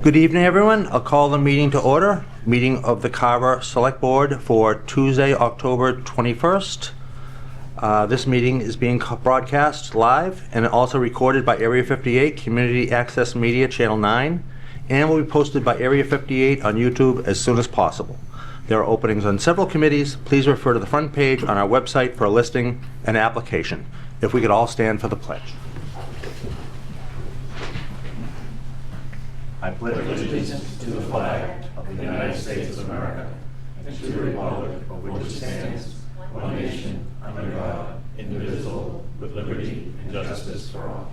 Good evening, everyone. I'll call the meeting to order. Meeting of the Carver Select Board for Tuesday, October 21st. This meeting is being broadcast live and also recorded by Area 58 Community Access Media Channel 9 and will be posted by Area 58 on YouTube as soon as possible. There are openings on several committees. Please refer to the front page on our website for a listing and application. If we could all stand for the pledge. I pledge allegiance to the flag of the United States of America and to the republic for which it stands, one nation, under God, indivisible, with liberty and justice for all.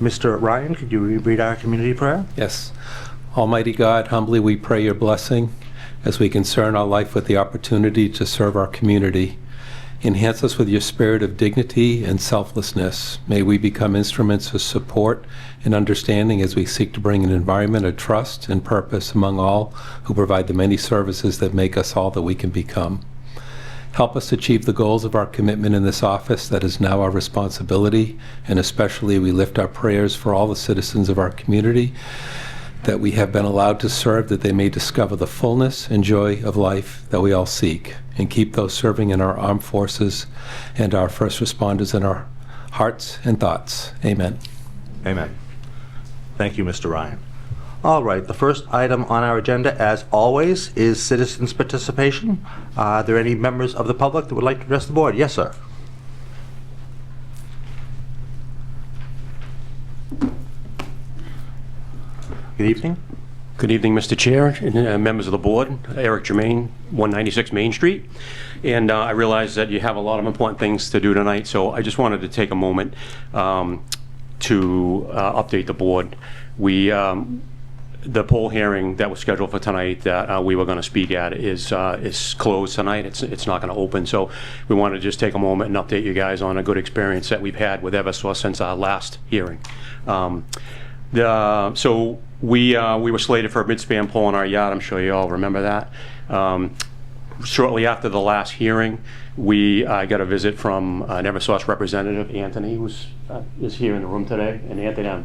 Mr. Ryan, could you read our community prayer? Yes. Almighty God, humbly we pray your blessing as we concern our life with the opportunity to serve our community. Enhance us with your spirit of dignity and selflessness. May we become instruments of support and understanding as we seek to bring an environment of trust and purpose among all who provide the many services that make us all that we can become. Help us achieve the goals of our commitment in this office that is now our responsibility, and especially we lift our prayers for all the citizens of our community that we have been allowed to serve, that they may discover the fullness and joy of life that we all seek, and keep those serving in our armed forces and our first responders in our hearts and thoughts. Amen. Amen. Thank you, Mr. Ryan. All right, the first item on our agenda, as always, is citizens' participation. Are there any members of the public that would like to address the board? Yes, sir. Good evening. Good evening, Mr. Chair and members of the board. Eric Germain, 196 Main Street. And I realize that you have a lot of important things to do tonight, so I just wanted to take a moment to update the board. The poll hearing that was scheduled for tonight that we were going to speak at is closed tonight. It's not going to open. So we wanted to just take a moment and update you guys on a good experience that we've had with Eversource since our last hearing. So we were slated for a mid-span poll in our yard. I'm sure you all remember that. Shortly after the last hearing, we got a visit from an Eversource representative, Anthony, who is here in the room today. And Anthony,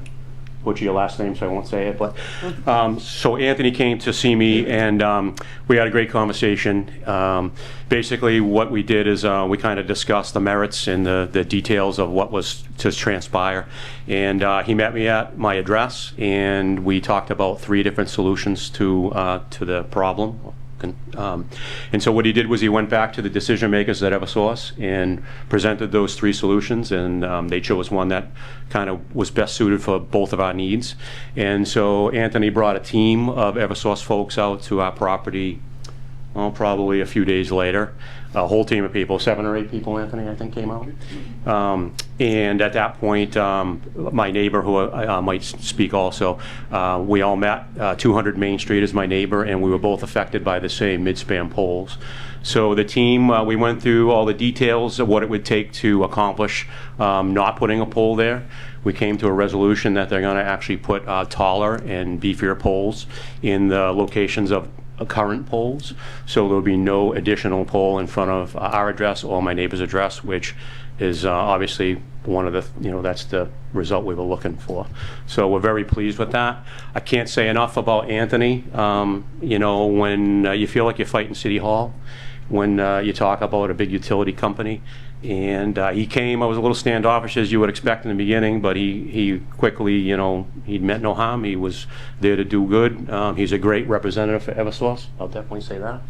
butcher your last name, so I won't say it. But so Anthony came to see me, and we had a great conversation. Basically, what we did is we kind of discussed the merits and the details of what was to transpire. And he met me at my address, and we talked about 3 different solutions to the problem. And so what he did was he went back to the decision makers at Eversource and presented those 3 solutions, and they chose one that kind of was best suited for both of our needs. And so Anthony brought a team of Eversource folks out to our property, probably a few days later. A whole team of people, 7 or 8 people, Anthony, I think, came out. And at that point, my neighbor, who might speak also, we all met. 200 Main Street is my neighbor, and we were both affected by the same mid-span polls. So the team, we went through all the details of what it would take to accomplish not putting a pole there. We came to a resolution that they're going to actually put taller and beefier poles in the locations of current poles, so there'll be no additional pole in front of our address or my neighbor's address, which is obviously one of the, that's the result we were looking for. So we're very pleased with that. I can't say enough about Anthony. When you feel like you're fighting City Hall, when you talk about a big utility company, and he came, I was a little standoffish, as you would expect in the beginning, but he quickly, he meant no harm. He was there to do good. He's a great representative for Eversource, I'll definitely say that.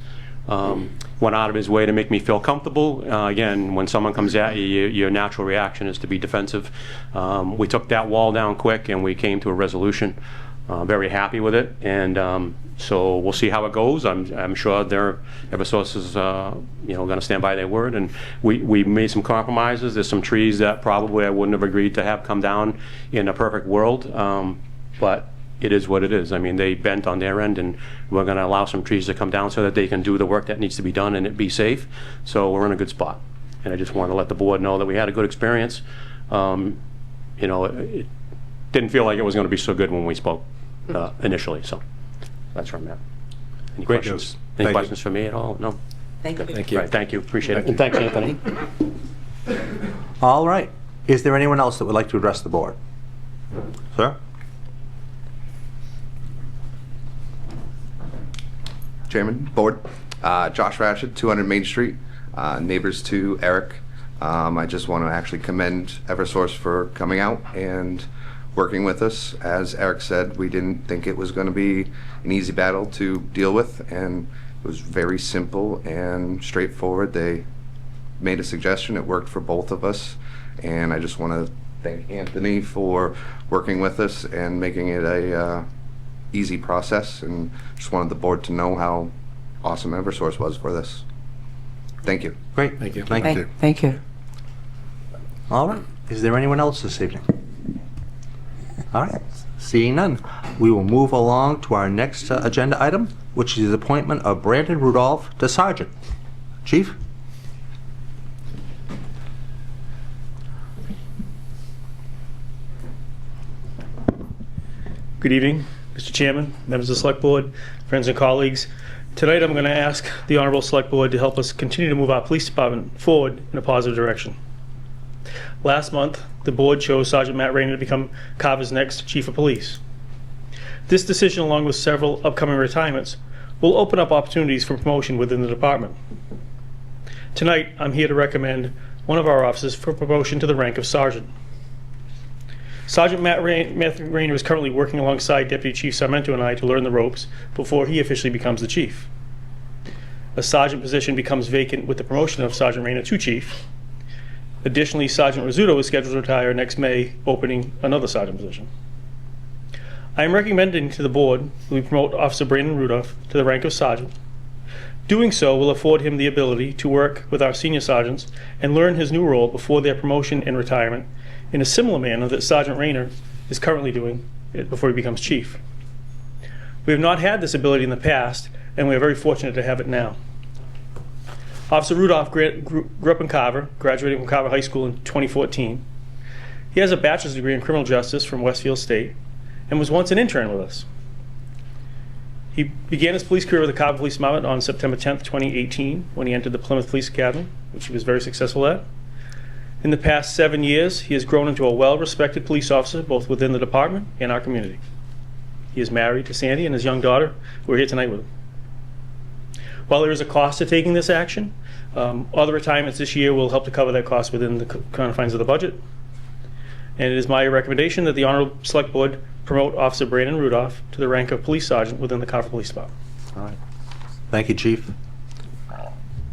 Went out of his way to make me feel comfortable. Again, when someone comes at you, your natural reaction is to be defensive. We took that wall down quick, and we came to a resolution. Very happy with it, and so we'll see how it goes. I'm sure Eversource is going to stand by their word, and we made some compromises. There's some trees that probably I wouldn't have agreed to have come down in a perfect world, but it is what it is. I mean, they bent on their end, and we're going to allow some trees to come down so that they can do the work that needs to be done and it be safe. So we're in a good spot, and I just want to let the board know that we had a good experience. It didn't feel like it was going to be so good when we spoke initially, so that's where I'm at. Any questions? Any questions for me at all? No? Thank you. Thank you. Right, thank you. Appreciate it. And thanks, Anthony. All right. Is there anyone else that would like to address the board? Sir? Chairman, Board, Josh Rashid, 200 Main Street, neighbors to Eric. I just want to actually commend Eversource for coming out and working with us. As Eric said, we didn't think it was going to be an easy battle to deal with, and it was very simple and straightforward. They made a suggestion, it worked for both of us, and I just want to thank Anthony for working with us and making it a easy process, and just wanted the board to know how awesome Eversource was for this. Thank you. Great. Thank you. Thank you. Thank you. All right. Is there anyone else this evening? All right. Seeing none, we will move along to our next agenda item, which is the appointment of Brandon Rudolph to Sergeant. Chief? Good evening, Mr. Chairman, members of the Select Board, friends and colleagues. Tonight I'm going to ask the Honorable Select Board to help us continue to move our police department forward in a positive direction. Last month, the board chose Sergeant Matt Rayner to become Carver's next Chief of Police. This decision, along with several upcoming retirements, will open up opportunities for promotion within the department. Tonight, I'm here to recommend one of our officers for promotion to the rank of Sergeant. Sergeant Matt Rayner is currently working alongside Deputy Chief Sarmento and I to learn the ropes before he officially becomes the Chief. A sergeant position becomes vacant with the promotion of Sergeant Rayner to Chief. Additionally, Sergeant Rizzuto is scheduled to retire next May, opening another sergeant position. I am recommending to the board that we promote Officer Brandon Rudolph to the rank of Sergeant. Doing so will afford him the ability to work with our senior sergeants and learn his new role before their promotion and retirement in a similar manner that Sergeant Rayner is currently doing before he becomes Chief. We have not had this ability in the past, and we are very fortunate to have it now. Officer Rudolph grew up in Carver, graduated from Carver High School in 2014. He has a bachelor's degree in criminal justice from Westfield State and was once an intern with us. He began his police career with the Carver Police Department on September 10th, 2018, when he entered the Plymouth Police Academy, which he was very successful at. In the past 7 years, he has grown into a well-respected police officer, both within the department and our community. He is married to Sandy and his young daughter, who are here tonight with him. While there is a cost to taking this action, other retirements this year will help to cover that cost within the confines of the budget. And it is my recommendation that the Honorable Select Board promote Officer Brandon Rudolph to the rank of Police Sergeant within the Carver Police Department. All right. Thank you, Chief.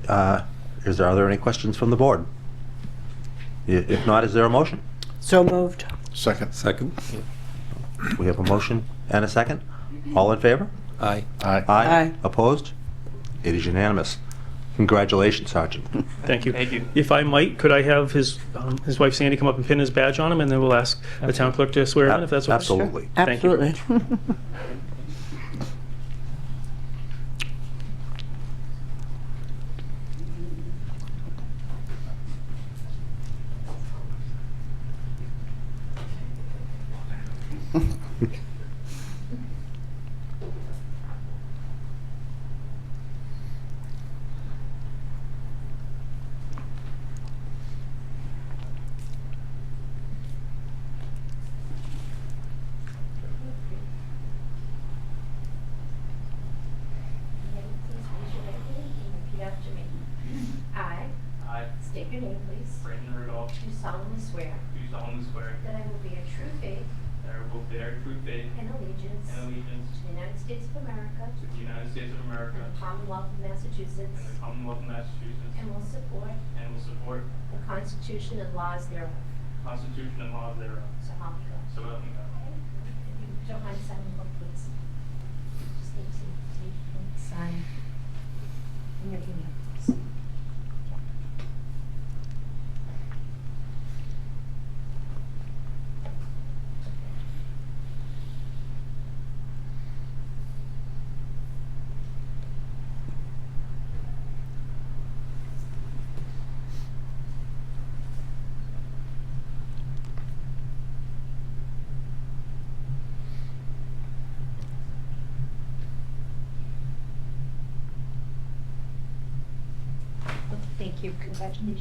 Are there any questions from the board? If not, is there a motion? So moved. Second. We have a motion and a second. All in favor? Aye. Aye. Opposed? It is unanimous. Congratulations, Sergeant. Thank you. Thank you. If I might, could I have his wife Sandy come up and pin his badge on him, and then we'll ask the town clerk to swear him in, if that's okay? Absolutely. Thank you. Absolutely. Please raise your right hand and repeat after me. I state your name, please. Brandon Rudolph, Do solemnly swear do solemnly swear that I will bear true faith that I will bear true faith and allegiance and allegiance to the United States of America to the United States of America and the Commonwealth of Massachusetts, and the Commonwealth of Massachusetts, and will support and will support the Constitution and laws thereof. the Constitution and laws thereof. So help me God. So help me God. If you don't mind signing the book, please. Just need to take and sign in your email, please. Thank you. Congratulations.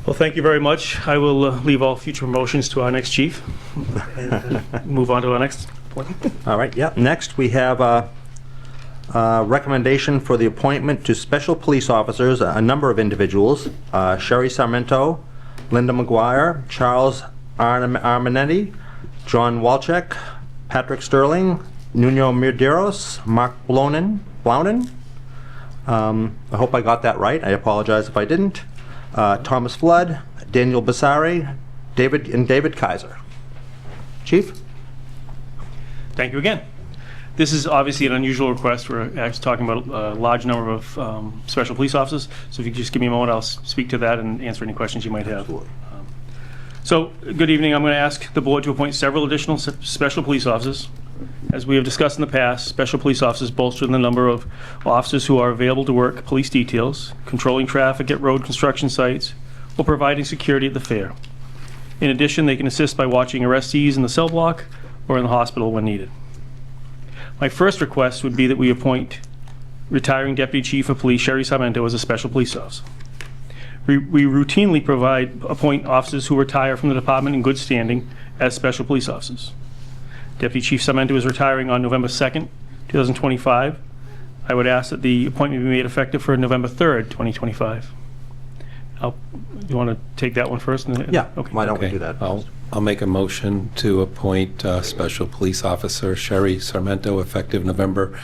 Well, thank you very much. I will leave all future promotions to our next chief. And move on to our next point. All right, yeah. Next, we have a recommendation for the appointment to special police officers, a number of individuals, Sherry Sarmento, Linda McGuire, Charles Armanetti, John Walczek, Patrick Sterling, Nuno Medeiros, Mark Blaunen. I hope I got that right. I apologize if I didn't. Thomas Flood, Daniel Basari, David Kaiser. Chief? Thank you again. This is obviously an unusual request. We're actually talking about a large number of special police officers. So if you could just give me a moment, I'll speak to that and answer any questions you might have. Absolutely. So, good evening. I'm going to ask the board to appoint several additional special police officers. As we have discussed in the past, special police officers bolster the number of officers who are available to work police details, controlling traffic at road construction sites, or providing security at the fair. In addition, they can assist by watching arrestees in the cell block or in the hospital when needed. My first request would be that we appoint retiring Deputy Chief of Police Sherry Sarmento as a special police officer. We routinely appoint officers who retire from the department in good standing as special police officers. Deputy Chief Sarmento is retiring on November 2nd, 2025. I would ask that the appointment be made effective for November 3rd, 2025. You want to take that one first? Yeah, Okay. why don't we Okay, do that? I'll make a motion to appoint Special Police Officer Sherry Sarmento effective November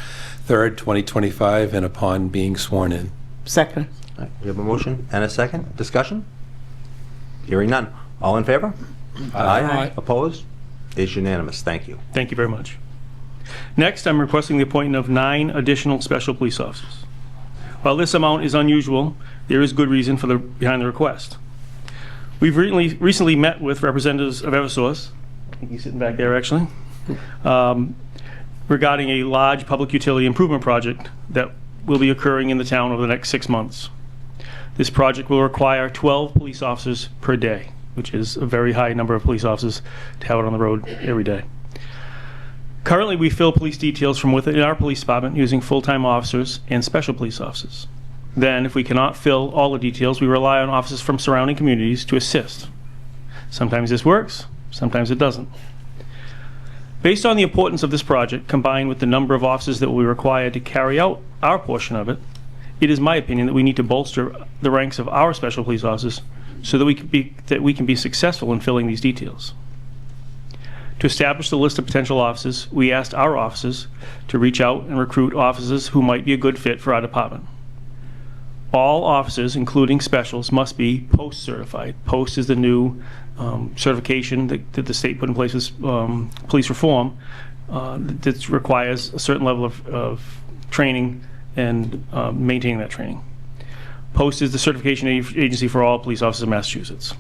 3rd, 2025, and upon being sworn in. Second. All right, we have a motion and a second. Discussion? Hearing none. All in favor? Aye. Opposed? Is unanimous. Thank you. Thank you very much. Next, I'm requesting the appointment of 9 additional special police officers. While this amount is unusual, there is good reason behind the request. We've recently met with representatives of Eversource, I think he's sitting back there actually, regarding a large public utility improvement project that will be occurring in the town over the next 6 months. This project will require 12 police officers per day, which is a very high number of police officers to have it on the road every day. Currently, we fill police details from within our police department using full-time officers and special police officers. Then, if we cannot fill all the details, we rely on officers from surrounding communities to assist. Sometimes this works, sometimes it doesn't. Based on the importance of this project, combined with the number of officers that will be required to carry out our portion of it, it is my opinion that we need to bolster the ranks of our special police officers so that we can be successful in filling these details. To establish the list of potential officers, we asked our officers to reach out and recruit officers who might be a good fit for our department. All officers, including specials, must be post-certified. Post is the new certification that the state put in place with police reform that requires a certain level of training and maintaining that training. Post is the certification agency for all police officers in Massachusetts.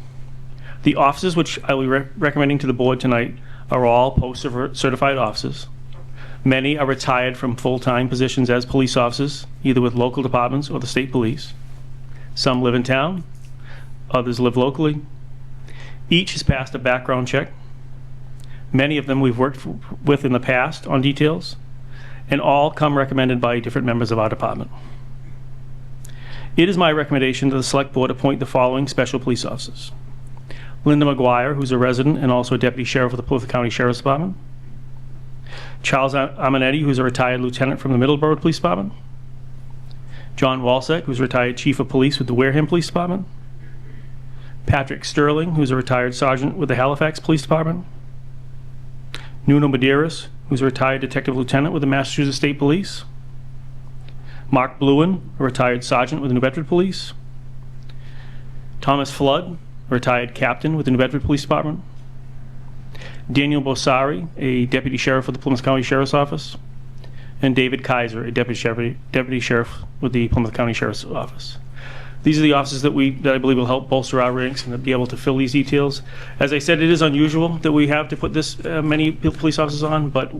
The officers which I will be recommending to the board tonight are all post-certified officers. Many are retired from full-time positions as police officers, either with local departments or the state police. Some live in town, others live locally. Each has passed a background check. Many of them we've worked with in the past on details, and all come recommended by different members of our department. It is my recommendation that the Select Board appoint the following special police officers. Linda McGuire, who's a resident and also a deputy sheriff of the Plymouth County Sheriff's Department. Charles Amanetti, who's a retired lieutenant from the Middleborough Police Department. John Walsek, who's a retired chief of police with the Wareham Police Department. Patrick Sterling, who's a retired sergeant with the Halifax Police Department. Nuno Medeiros, who's a retired detective lieutenant with the Massachusetts State Police. Mark Bluen, a retired sergeant with the New Bedford Police. Thomas Flood, a retired captain with the New Bedford Police Department. Daniel Bossari, a deputy sheriff with the Plymouth County Sheriff's Office. And David Kaiser, a deputy sheriff with the Plymouth County Sheriff's Office. These are the officers that I believe will help bolster our ranks and be able to fill these details. As I said, it is unusual that we have to put this many police officers on, but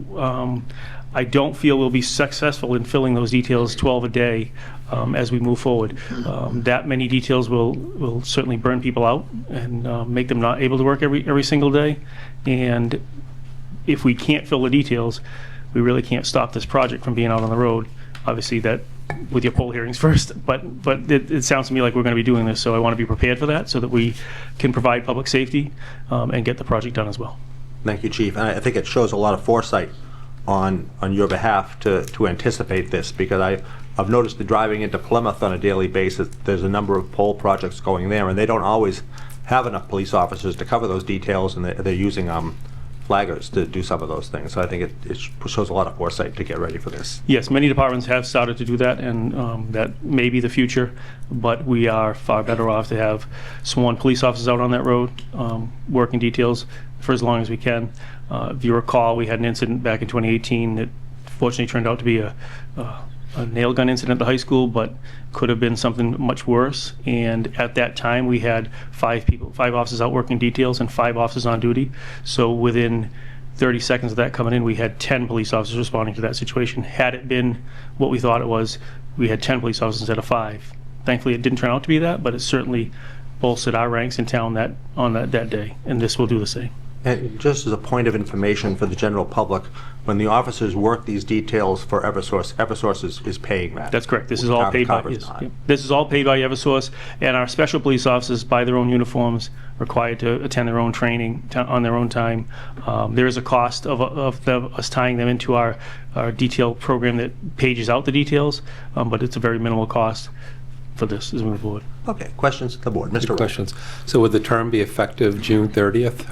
I don't feel we'll be successful in filling those details 12 a day as we move forward. That many details will certainly burn people out and make them not able to work every single day. And if we can't fill the details, we really can't stop this project from being out on the road. Obviously, that with your poll hearings first, but it sounds to me like we're going to be doing this, so I want to be prepared for that so that we can provide public safety and get the project done as well. Thank you, Chief. And I think it shows a lot of foresight on your behalf to anticipate this, because I've noticed that driving into Plymouth on a daily basis, there's a number of pole projects going there, and they don't always have enough police officers to cover those details, and they're using flaggers to do some of those things. So I think it shows a lot of foresight to get ready for this. Yes, many departments have started to do that, and that may be the future, but we are far better off to have sworn police officers out on that road working details for as long as we can. If you recall, we had an incident back in 2018 that fortunately turned out to be a nail gun incident at the high school, but could have been something much worse. And at that time, we had 5 officers out working details and 5 officers on duty. So within 30 seconds of that coming in, we had 10 police officers responding to that situation. Had it been what we thought it was, we had 10 police officers instead of 5. Thankfully, it didn't turn out to be that, but it certainly bolstered our ranks in town on that day, and this will do the same. And just as a point of information for the general public, when the officers work these details for Eversource is paying that. That's correct. This is all paid by, yes, yep. This is all paid by Eversource, and our special police officers buy their own uniforms, required to attend their own training on their own time. There is a cost of us tying them into our detail program that pages out the details, but it's a very minimal cost for this as we move forward. Okay, questions at the board? Mr. Rowe. Questions. So would the term be effective June 30th?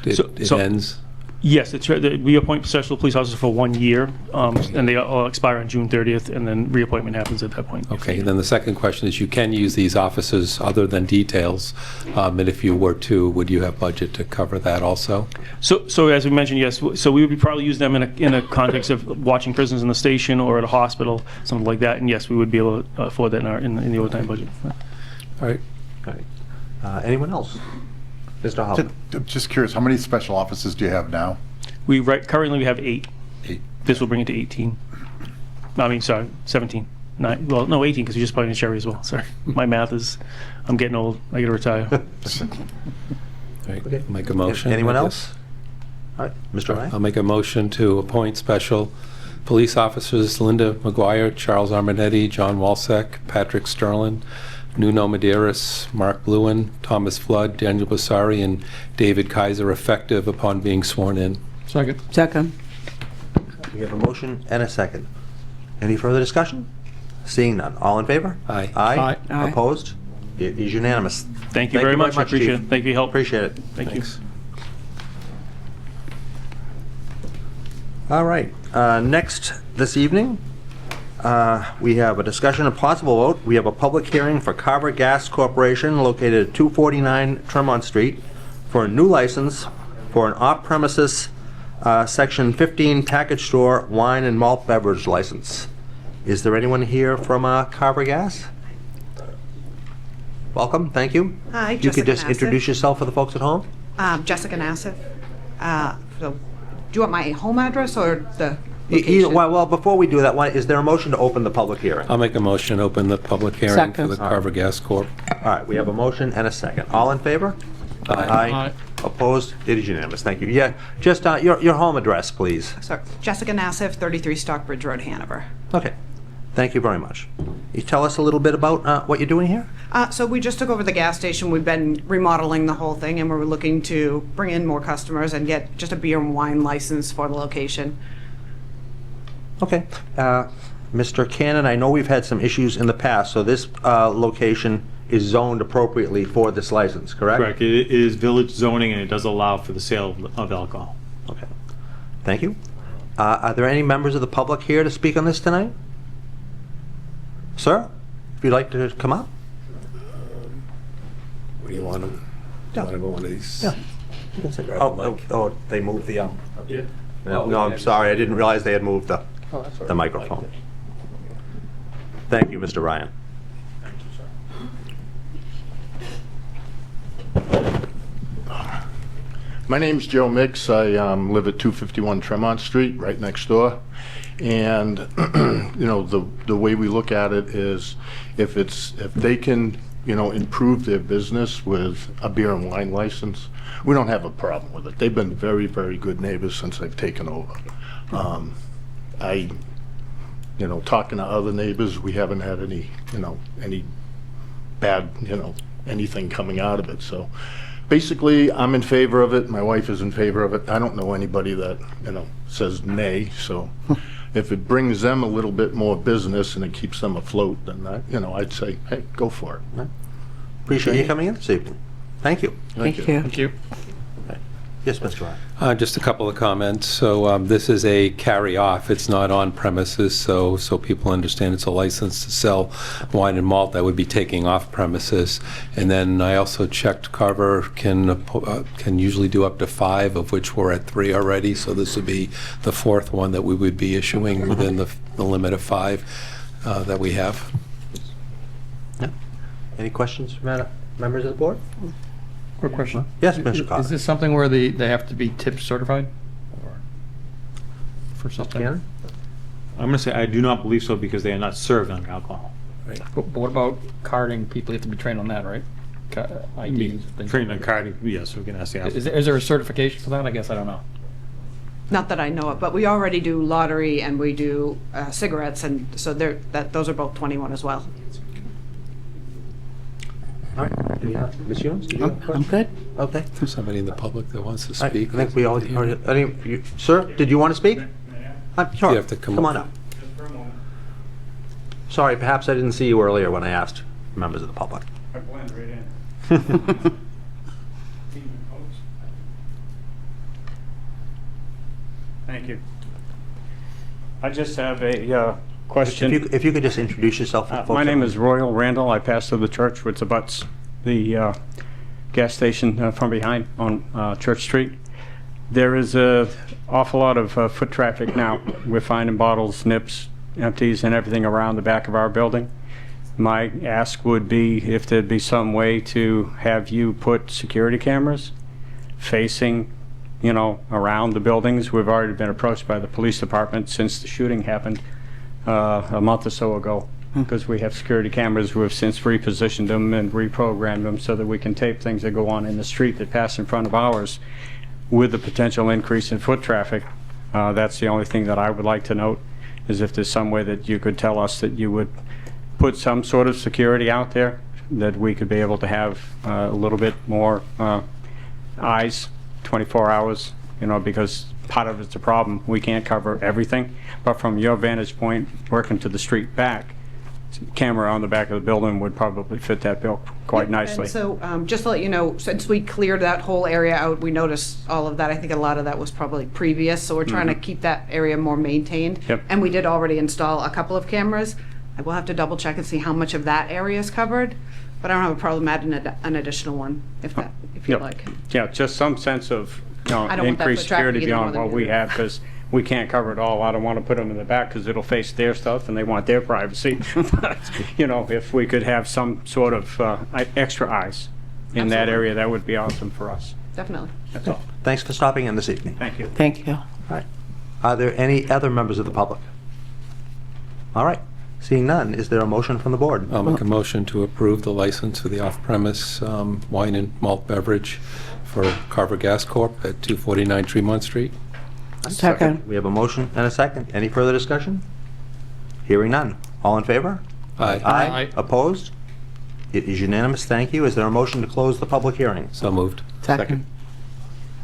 It ends? Yes, we appoint special police officers for 1 year, and they all expire on June 30th, and then reappointment happens at that point. Okay, and then the second question is, you can use these offices other than details, and if you were to, would you have budget to cover that also? So as we mentioned, yes, so we would probably use them in a context of watching prisoners in the station or at a hospital, something like that, and yes, we would be able to afford that in the overtime budget. All right. All right. Anyone else? Mr. Hoffman. Just curious, how many special offices do you have now? Currently we have 8. 8. This will bring it to 18. I mean, sorry, 17. 9. Well, no, 18 because we just put in Sherry as well. Sorry, my math is. I'm getting old. I got to retire. All right. Okay. Make a motion. Anyone I else? guess. All right, Mr. Ryan. I'll make a motion to appoint special police officers Linda McGuire, Charles Armanetti, John Walsek, Patrick Sterling, Nuno Medeiros, Mark Bluen, Thomas Flood, Daniel Bossari, and David Kaiser, effective upon being sworn in. Second. We have a motion and a second. Any further discussion? Seeing none. All in favor? Aye. Aye. Aye. Opposed? It is unanimous. Thank you very much. I appreciate Chief. it. Thank you for your help. Appreciate it. Thank you. All right. Next this evening, we have a discussion and possible vote. We have a public hearing for Carver Gas Corporation located at 249 Tremont Street for a new license for an off-premises Section 15 package store wine and malt beverage license. Is there anyone here from Carver Gas? Welcome. Thank you. Hi, You could Jessica just Nassif. introduce yourself for the folks at home? Jessica Nassif. So, do you want my home address or the Either, location? well, before we do that, is there a motion to open the public hearing? I'll make a motion to open the public hearing for Second. the Carver Gas Corp. All right, we have a motion and a second. All in favor? Aye. Opposed? It is unanimous. Thank you. Yeah, just your home address, please. So Jessica Nassif, 33 Stockbridge Road, Hanover. Okay. Thank you very much. You tell us a little bit about what you're doing here? So we just took over the gas station. We've been remodeling the whole thing, and we're looking to bring in more customers and get just a beer and wine license for the location. Okay. Mr. Cannon, I know we've had some issues in the past, so this location is zoned appropriately for this license, correct? Correct. It is village zoning, and it does allow for the sale of alcohol. Okay. Thank you. Are there any members of the public here to speak on this tonight? Sir, if you'd like to come up? What do you want them? Yeah. Want to go one of these? Yeah. Oh, they moved the, Yeah. no, I'm sorry, I didn't realize they had moved the microphone. Thank you, Mr. Ryan. My name's Joe Mix. I live at 251 Tremont Street, right next door. And you know, the way we look at it is, if they can, you know, improve their business with a beer and wine license, we don't have a problem with it. They've been very, very good neighbors since I've taken over. You know, talking to other neighbors, we haven't had any, you know, any bad, you know, anything coming out of it. So basically, I'm in favor of it. My wife is in favor of it. I don't know anybody that, you know, says nay. So if it brings them a little bit more business and it keeps them afloat, then you know, I'd say, hey, go for it. Appreciate you coming in this evening. Thank you. Thank you. Thank you. Yes, Mr. Ryan. Just a couple of comments. So this is a carry-off. It's not on premises, so people understand it's a license to sell wine and malt that would be taking off premises. And then I also checked Carver can usually do up to 5, of which we're at 3 already. So this would be the 4th one that we would be issuing within the limit of 5 that we have. Yeah. Any questions from members of the board? Quick question. Yes, Mr. Carver. Is this something where they have to be tip certified? Or for something? Cannon? I'm going to say I do not believe so, because they are not served on alcohol. But what about carding? People have to be trained on that, right? IDs, things. Trained on carding, yes, we can ask the applicant. Is there a certification for that? I guess I don't know. Not that I know of, but we already do lottery and we do cigarettes, and so those are both 21 as well. All right. Do you have, Ms. Ewens, do you have a question? I'm good. Okay. There's somebody in the public that wants to I speak. think we all heard. Sir, did you want to speak? Sure. You have to come on up. Just for a moment. Sorry, perhaps I didn't see you earlier when I asked members of the public. I blend right in. Thank you. I just have a question. If you could just introduce yourself. for folks My name that- is Royal Randall. I pastor the church which abuts the gas station from behind on Church Street. There is an awful lot of foot traffic now. We're finding bottles, nips, empties, and everything around the back of our building. My ask would be if there'd be some way to have you put security cameras facing, you know, around the buildings. We've already been approached by the police department since the shooting happened a month or so ago, because we have security cameras. We've since repositioned them and reprogrammed them so that we can tape things that go on in the street that pass in front of ours. With the potential increase in foot traffic, that's the only thing that I would like to note, is if there's some way that you could tell us that you would put some sort of security out there, that we could be able to have a little bit more eyes 24 hours, you know, because part of it's a problem. We can't cover everything, but from your vantage point, working to the street back, camera on the back of the building would probably fit that bill quite nicely. And so just to let you know, since we cleared that whole area out, we noticed all of that. I think a lot of that was probably previous, so we're trying to keep that area more maintained. Yep. And we did already install a couple of cameras. I will have to double check and see how much of that area is covered, but I don't have a problem adding an additional one if you'd Yep. like. Yeah, just some sense of, you know, I don't want that increased foot traffic security either more beyond than what the we other. have, because we can't cover it all. I don't want to put them in the back because it'll face their stuff and they want their privacy. But, you know, if we could have some sort of extra eyes in that Absolutely. area, that would be awesome for us. Definitely. That's all. Thanks for stopping in this evening. Thank you. Thank you. All right. Are there any other members of the public? All right. Seeing none, is there a motion from the board? I'll make a motion to approve the license for the off-premise wine and malt beverage for Carver Gas Corp. at 249 Tremont Street. Second. We have a motion and a second. Any further discussion? Hearing none. All in favor? Aye. Aye. Opposed? It is unanimous. Thank you. Is there a motion to close the public hearing? So moved. Second.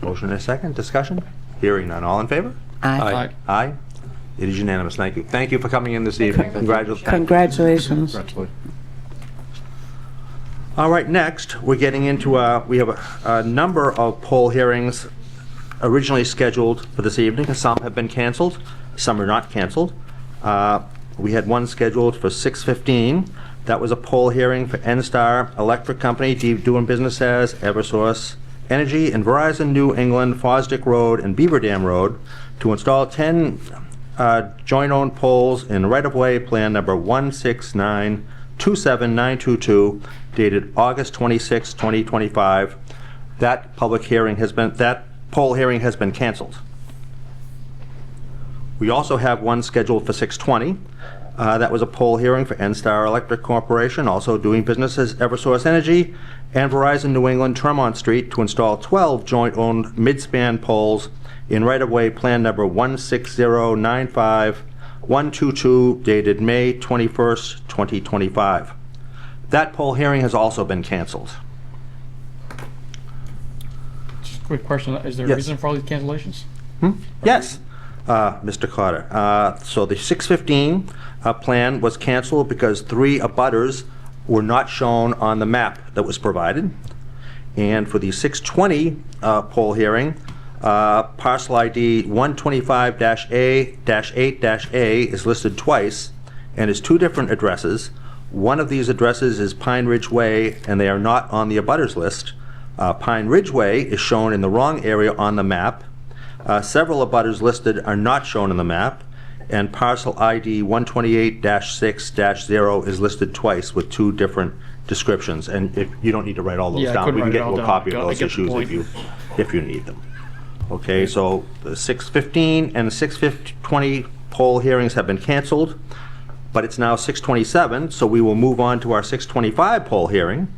Motion and a second. Discussion? Hearing none. All in favor? Aye. Aye. It is unanimous. Thank you. Thank you for coming in this evening. Congratulations. Congratulations. Congratulations. All right, next, we're getting into, we have a number of poll hearings originally scheduled for this evening. Some have been canceled, some are not canceled. We had one scheduled for 6:15. That was a poll hearing for N-Star Electric Company, doing business as Eversource Energy, and Verizon New England, Fosdick Road and Beaver Dam Road, to install 10 joint-owned poles in right-of-way plan number 169-27922, dated August 26, 2025. That poll hearing has been canceled. We also have one scheduled for 6:20. That was a poll hearing for N-Star Electric Corporation, also doing business as Eversource Energy, and Verizon New England, Tremont Street, to install 12 joint-owned mid-span poles in right-of-way plan number 16095-122, dated May 21st, 2025. That poll hearing has also been canceled. Just a quick question, is there a Yes. reason for all these cancellations? Yes, Mr. Carter. So the 6:15 plan was canceled because 3 abutters were not shown on the map that was provided. And for the 6:20 poll hearing, parcel ID 125-A-8-A is listed twice and is 2 different addresses. One of these addresses is Pine Ridge Way, and they are not on the abutters list. Pine Ridge Way is shown in the wrong area on the map. Several abutters listed are not shown in the map, and parcel ID 128-6-0 is listed twice with 2 different descriptions. And if you don't need to write all those Yeah, I down, couldn't we can write it get all you a down. copy of I those get the issues point. if you need them. Okay, so the 6:15 and 6:20 poll hearings have been canceled, but it's now 6:27, so we will move on to our 6:25 poll hearing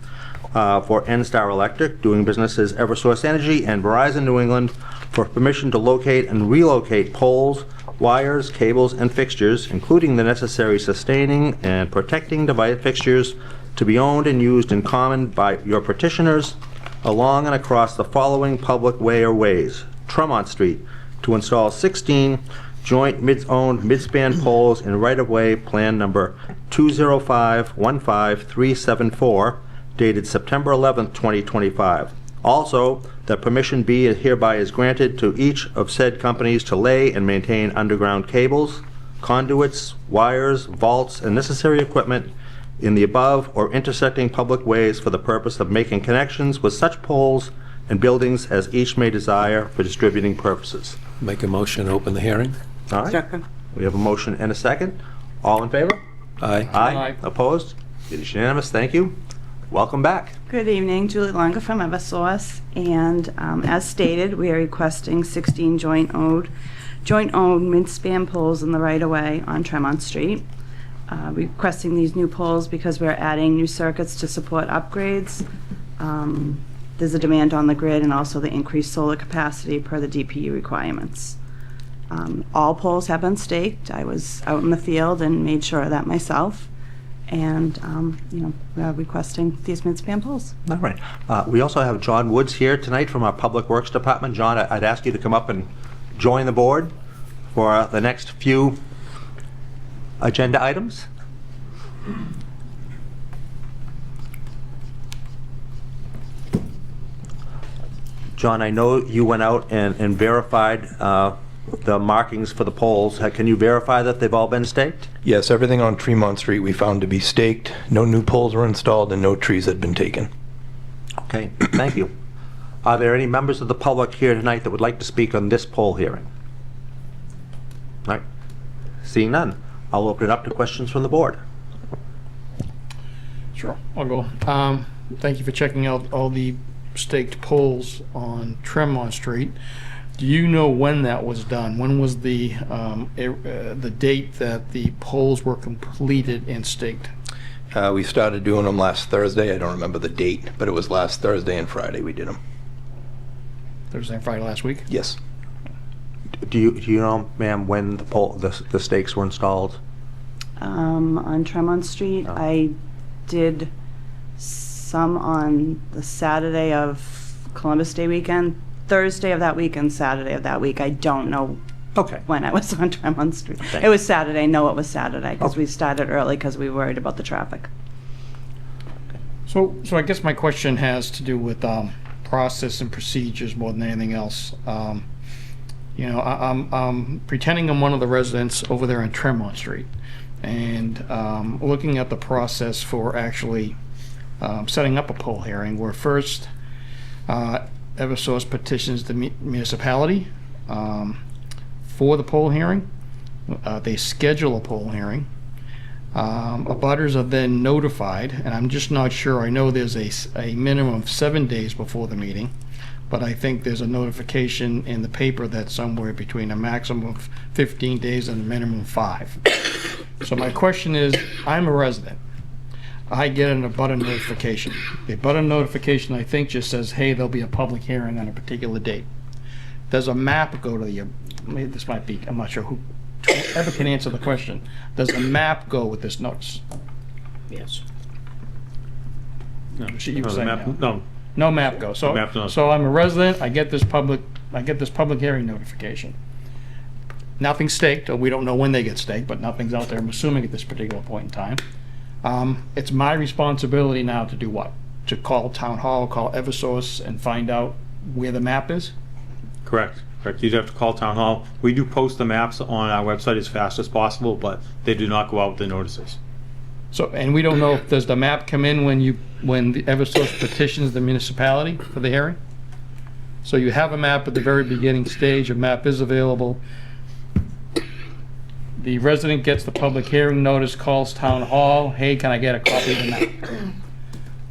for N-Star Electric, doing business as Eversource Energy, and Verizon New England, for permission to locate and relocate poles, wires, cables, and fixtures, including the necessary sustaining and protecting device fixtures to be owned and used in common by your petitioners along and across the following public way or ways: Tremont Street, to install 16 joint owned mid-span poles in right-of-way plan number 205-15374, dated September 11th, 2025. Also, that permission be and hereby is granted to each of said companies to lay and maintain underground cables, conduits, wires, vaults, and necessary equipment in the above or intersecting public ways for the purpose of making connections with such poles and buildings as each may desire for distributing purposes. Make a motion, open the hearing. All right? Second. We have a motion and a second. All in favor? Aye. Aye. Opposed? It is unanimous. Thank you. Welcome back. Good evening, Julie Longa from Eversource, and as stated, we are requesting 16 joint-owned mid-span poles in the right-of-way on Tremont Street. Requesting these new poles because we're adding new circuits to support upgrades. There's a demand on the grid and also the increased solar capacity per the DPU requirements. All poles have been staked. I was out in the field and made sure of that myself. And, we are requesting these mid-span poles. All right. We also have John Woods here tonight from our Public Works Department. John, I'd ask you to come up and join the board for the next few agenda items. John, I know you went out and verified the markings for the poles. Can you verify that they've all been staked? Yes, everything on Tremont Street we found to be staked. No new poles were installed and no trees had been taken. Okay, thank you. Are there any members of the public here tonight that would like to speak on this poll hearing? All right. Seeing none, I'll open it up to questions from the board. Sure, I'll go. Thank you for checking out all the staked poles on Tremont Street. Do you know when that was done? When was the date that the poles were completed and staked? We started doing them last Thursday. I don't remember the date, but it was last Thursday and Friday we did them. Thursday and Friday last week? Yes. Do you know, ma'am, when the stakes were installed? On Tremont Street, Oh. I did some on the Saturday of Columbus Day weekend, Thursday of that week and Saturday of that week. I don't know Okay. when I was on Tremont Street. Thank It was Saturday, no, it was Saturday, because Okay. we started early because we were worried about the traffic. So I guess my question has to do with process and procedures more than anything else. You know, I'm pretending I'm one of the residents over there on Tremont Street, and looking at the process for actually setting up a poll hearing, where first Eversource petitions the municipality for the poll hearing. They schedule a poll hearing. Abutters are then notified, and I'm just not sure. I know there's a minimum of 7 days before the meeting, but I think there's a notification in the paper that's somewhere between a maximum of 15 days and a minimum of 5. So my question is, I'm a resident. I get an abutter notification. The abutter notification, I think, just says, hey, there'll be a public hearing on a particular date. Does a map go to the, maybe this might be, I'm not sure who ever can answer the question. Does a map go with this notice? Yes. No, You were the saying map- no. no. No map goes. So, Map does. so I'm a resident, I get this public hearing notification. Nothing's staked, or we don't know when they get staked, but nothing's out there, I'm assuming, at this particular point in time. It's my responsibility now to do what? To call Town Hall, call Eversource, and find out where the map is? Correct. You'd have to call Town Hall. We do post the maps on our website as fast as possible, but they do not go out with the notices. So, and we don't know, if does the map come in when the Eversource petitions the municipality for the hearing? So you have a map at the very beginning stage, a map is available. The resident gets the public hearing notice, calls Town Hall, hey, can I get a copy of the map?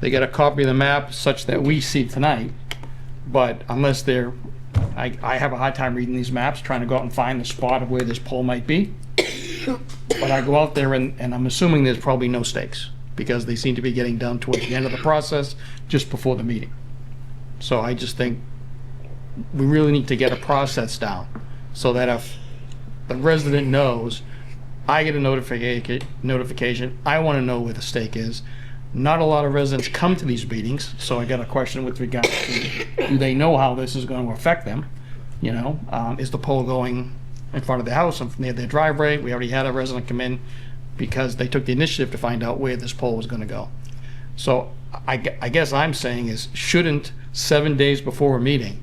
They get a copy of the map such that we see tonight, but unless they're, I have a hard time reading these maps, trying to go out and find the spot of where this pole might be. But I go out there and I'm assuming there's probably no stakes, because they seem to be getting done towards the end of the process, just before the meeting. So I just think we really need to get a process down, so that if the resident knows, I get a notification, I want to know where the stake is. Not a lot of residents come to these meetings, so I got a question with regard to, do they know how this is going to affect them? You know, is the pole going in front of their house, near their driveway? We already had a resident come in because they took the initiative to find out where this pole was going to go. So I guess I'm saying is, shouldn't 7 days before a meeting,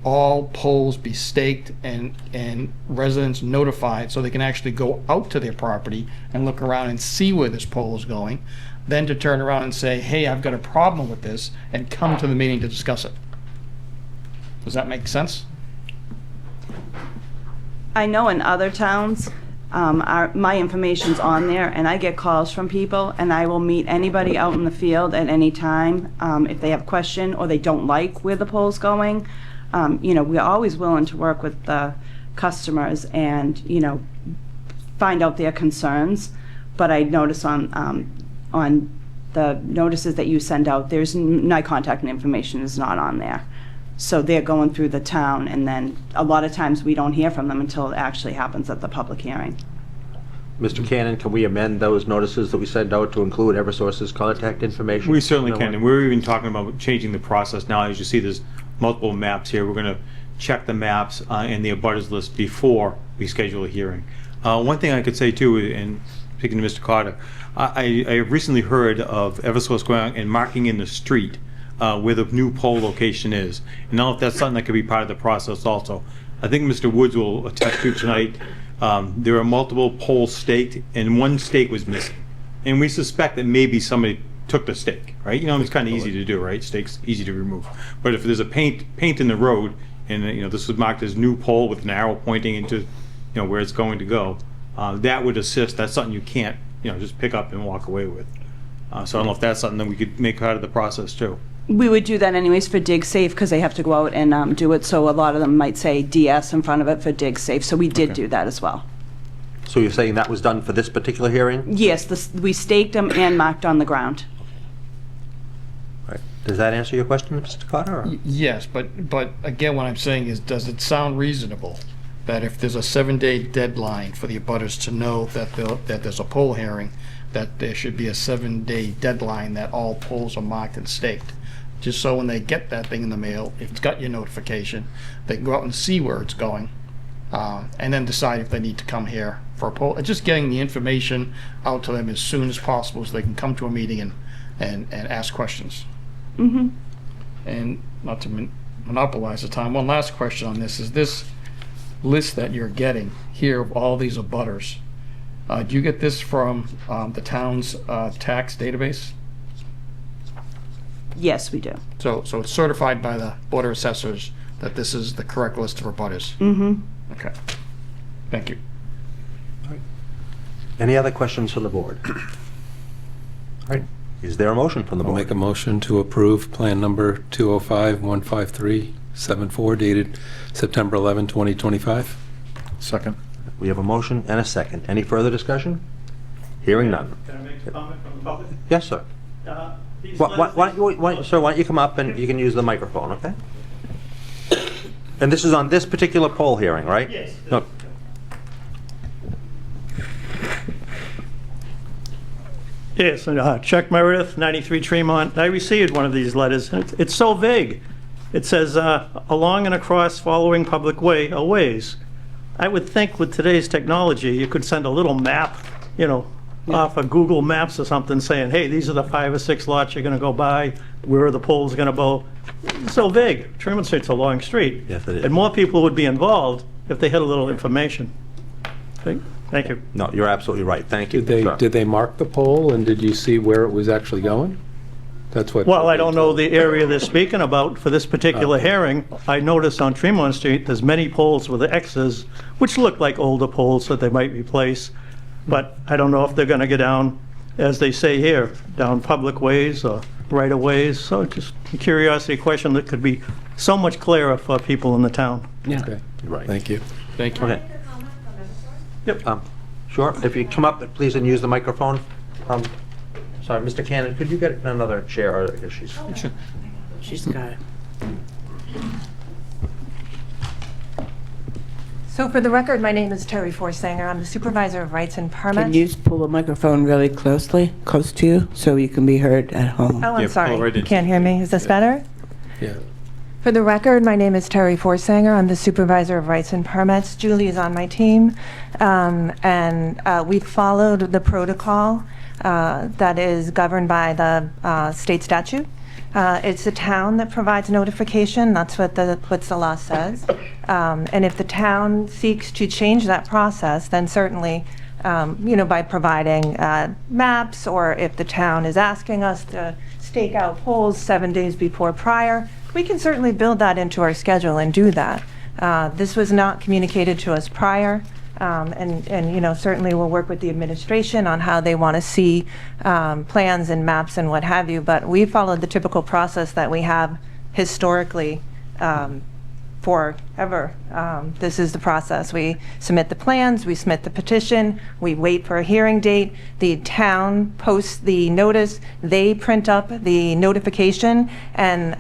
all poles be staked and residents notified so they can actually go out to their property and look around and see where this pole is going, then to turn around and say, hey, I've got a problem with this, and come to the meeting to discuss it? Does that make sense? I know in other towns, my information's on there, and I get calls from people, and I will meet anybody out in the field at any time, if they have a question or they don't like where the pole's going. You know, we're always willing to work with the customers and, you know, find out their concerns. But I notice on the notices that you send out, there's my contact information is not on there. So they're going through the town, and then a lot of times we don't hear from them until it actually happens at the public hearing. Mr. Cannon, can we amend those notices that we send out to include Eversource's contact information? We certainly No can, one- and we're even talking about changing the process now. As you see, there's multiple maps here. We're going to check the maps and the abutters list before we schedule a hearing. One thing I could say too, and speaking to Mr. Carter, I recently heard of Eversource going out and marking in the street where the new pole location is. And now if that's something that could be part of the process also. I think Mr. Woods will attest to tonight, there are multiple poles staked and one stake was missing. And we suspect that maybe somebody took the stake, right? You know, it's kind of easy to do, right? Stakes easy to remove. But if there's a paint in the road, and you know this was marked as new pole with an arrow pointing into, you know, where it's going to go, that would assist. That's something you can't, you know, just pick up and walk away with. So I don't know if that's something that we could make part of the process too. We would do that anyways for Dig Safe, because they have to go out and do it, so a lot of them might say DS in front of it for Dig Safe, so we did do that as well. So you're saying that was done for this particular hearing? Yes, we staked them and marked on the ground. Right. Does that answer your question, Mr. Carter? or- Yes, but again, what I'm saying is, does it sound reasonable that if there's a 7-day deadline for the abutters to know that there's a poll hearing, that there should be a 7-day deadline that all polls are marked and staked? Just so when they get that thing in the mail, if it's got your notification, they can go out and see where it's going, and then decide if they need to come here for a poll. Just getting the information out to them as soon as possible so they can come to a meeting and ask questions. Mm-hmm. And not to monopolize the time, one last question on this. Is this list that you're getting here of all these abutters, do you get this from the town's tax database? Yes, we do. So it's certified by the Board of Assessors that this is the correct list of abutters? Mm-hmm. Okay. Thank you. Any other questions from the board? All right. Is there a motion from the I'll board? make a motion to approve Plan Number 205-15374 dated September 11, 2025. Second. We have a motion and a second. Any further discussion? Hearing none. Can I make a comment from the public? Yes, sir. These Why letters- sir, why don't you come up and you can use the microphone, okay? And this is on this particular poll hearing, right? Yes. No. Yes, Chuck Meredith, 93 Tremont. I received one of these letters, and it's so vague. It says, along and across following public way or ways. I would think with today's technology, you could send a little map, off of Google Maps or something saying, hey, these are the 5 or 6 lots you're gonna go by, where are the poles gonna go? It's so vague. Tremont Street's a long street. Yes, it is. And more people would be involved if they had a little information. Thank you. No, you're absolutely right. Thank you. Did they mark the poll, and did you see where it was actually going? That's what. Well, I don't know the area they're speaking about for this particular hearing. I noticed on Tremont Street, there's many poles with X's, which look like older poles that they might replace. But I don't know if they're gonna go down, as they say here, down public ways or right-of-ways. So just a curiosity question that could be so much clearer for people in the town. Okay. Right. Thank you. Thank you. Okay. Sure. If you come up, please, and use the microphone. Sorry, Mr. Cannon, could you get another chair? Or is She's got it. So for the record, my name is Terry Forsanger. I'm the Supervisor of Rights and Permits. Can you pull the microphone really close to you so you can be heard at home? Oh, I'm Yeah, sorry. pull right You into can't hear me. Is this better? Yeah. For the record, my name is Terry Forsanger. I'm the Supervisor of Rights and Permits. Julie is on my team. We followed the protocol that is governed by the state statute. It's the town that provides notification. That's what the law says. And if the town seeks to change that process, then certainly, by providing maps, or if the town is asking us to stake out poles 7 days before prior, we can certainly build that into our schedule and do that. This was not communicated to us prior. Certainly we'll work with the administration on how they want to see plans and maps and what have you, but we followed the typical process that we have historically forever. This is the process. We submit the plans, we submit the petition, we wait for a hearing date, the town posts the notice, they print up the notification and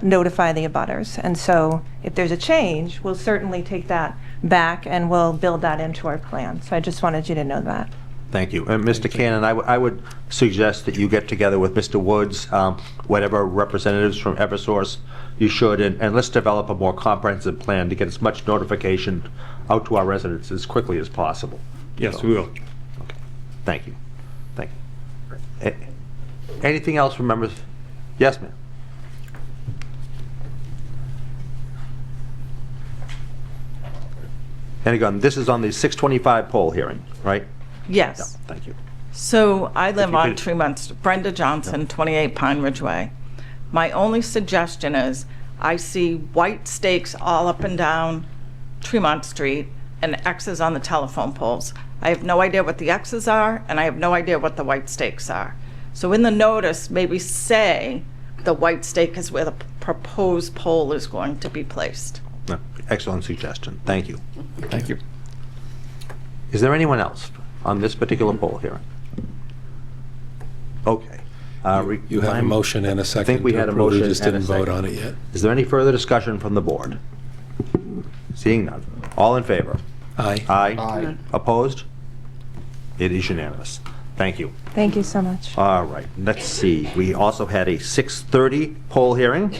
notify the abutters. And so if there's a change, we'll certainly take that back and we'll build that into our plan. So I just wanted you to know that. Thank you. And Mr. Cannon, I would suggest that you get together with Mr. Woods, whatever representatives from Eversource you should, and let's develop a more comprehensive plan to get as much notification out to our residents as quickly as possible. Yes, So, we will. Okay. Thank you. Thank you. Anything else from members? Yes, ma'am. And again, this is on the 625 poll hearing, right? Yes. Yeah, thank you. So I live you on could- Tremont, Brenda Johnson, 28 Pine Ridge Way. My only suggestion is, I see white stakes all up and down Tremont Street and X's on the telephone poles. I have no idea what the X's are, and I have no idea what the white stakes are. So in the notice, maybe say the white stake is where the proposed pole is going to be placed. No, excellent suggestion. Thank you. Thank you. Is there anyone else on this particular poll hearing? Okay. You have a motion and a second. I think we to had a approve. motion We just and a didn't vote second. on it yet. Is there any further discussion from the board? Seeing none. All in favor? Aye. Aye. Opposed? It is unanimous. Thank you. Thank you so much. All right, let's see. We also had a 6:30 poll hearing.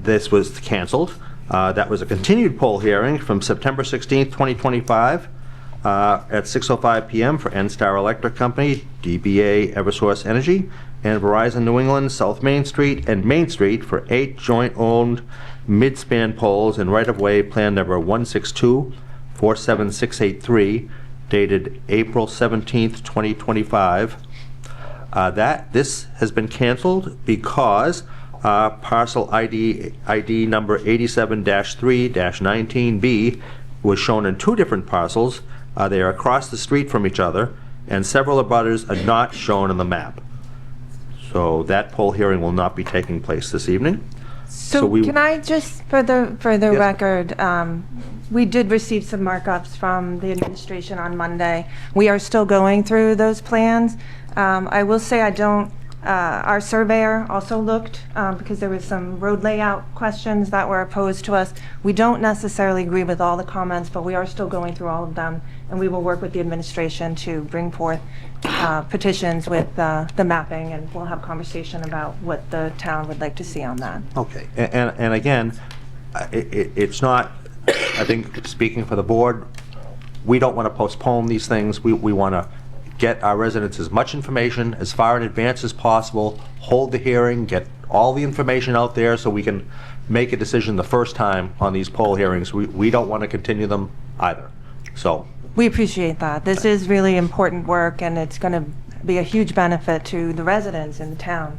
This was canceled. That was a continued poll hearing from September 16th, 2025 at 6:05 PM for NStar Electric Company, DBA Eversource Energy, and Verizon New England, South Main Street and Main Street for 8 joint-owned mid-span poles in right-of-way plan number 162-47683, dated April 17th, 2025. This has been canceled because parcel ID number 87-3-19B was shown in 2 different parcels. They are across the street from each other, and several abutters are not shown in the map. So that poll hearing will not be taking place this evening. So can I just, for the Yes. record, we did receive some markups from the administration on Monday. We are still going through those plans. I will say our surveyor also looked, because there was some road layout questions that were posed to us. We don't necessarily agree with all the comments, but we are still going through all of them, and we will work with the administration to bring forth petitions with the mapping, and we'll have conversation about what the town would like to see on that. Okay, and again, it's not, I think, speaking for the board, we don't want to postpone these things. We want to get our residents as much information as far in advance as possible, hold the hearing, get all the information out there so we can make a decision the first time on these poll hearings. We don't want to continue them either. So We appreciate that. This is really important work, and it's going to be a huge benefit to the residents in the town,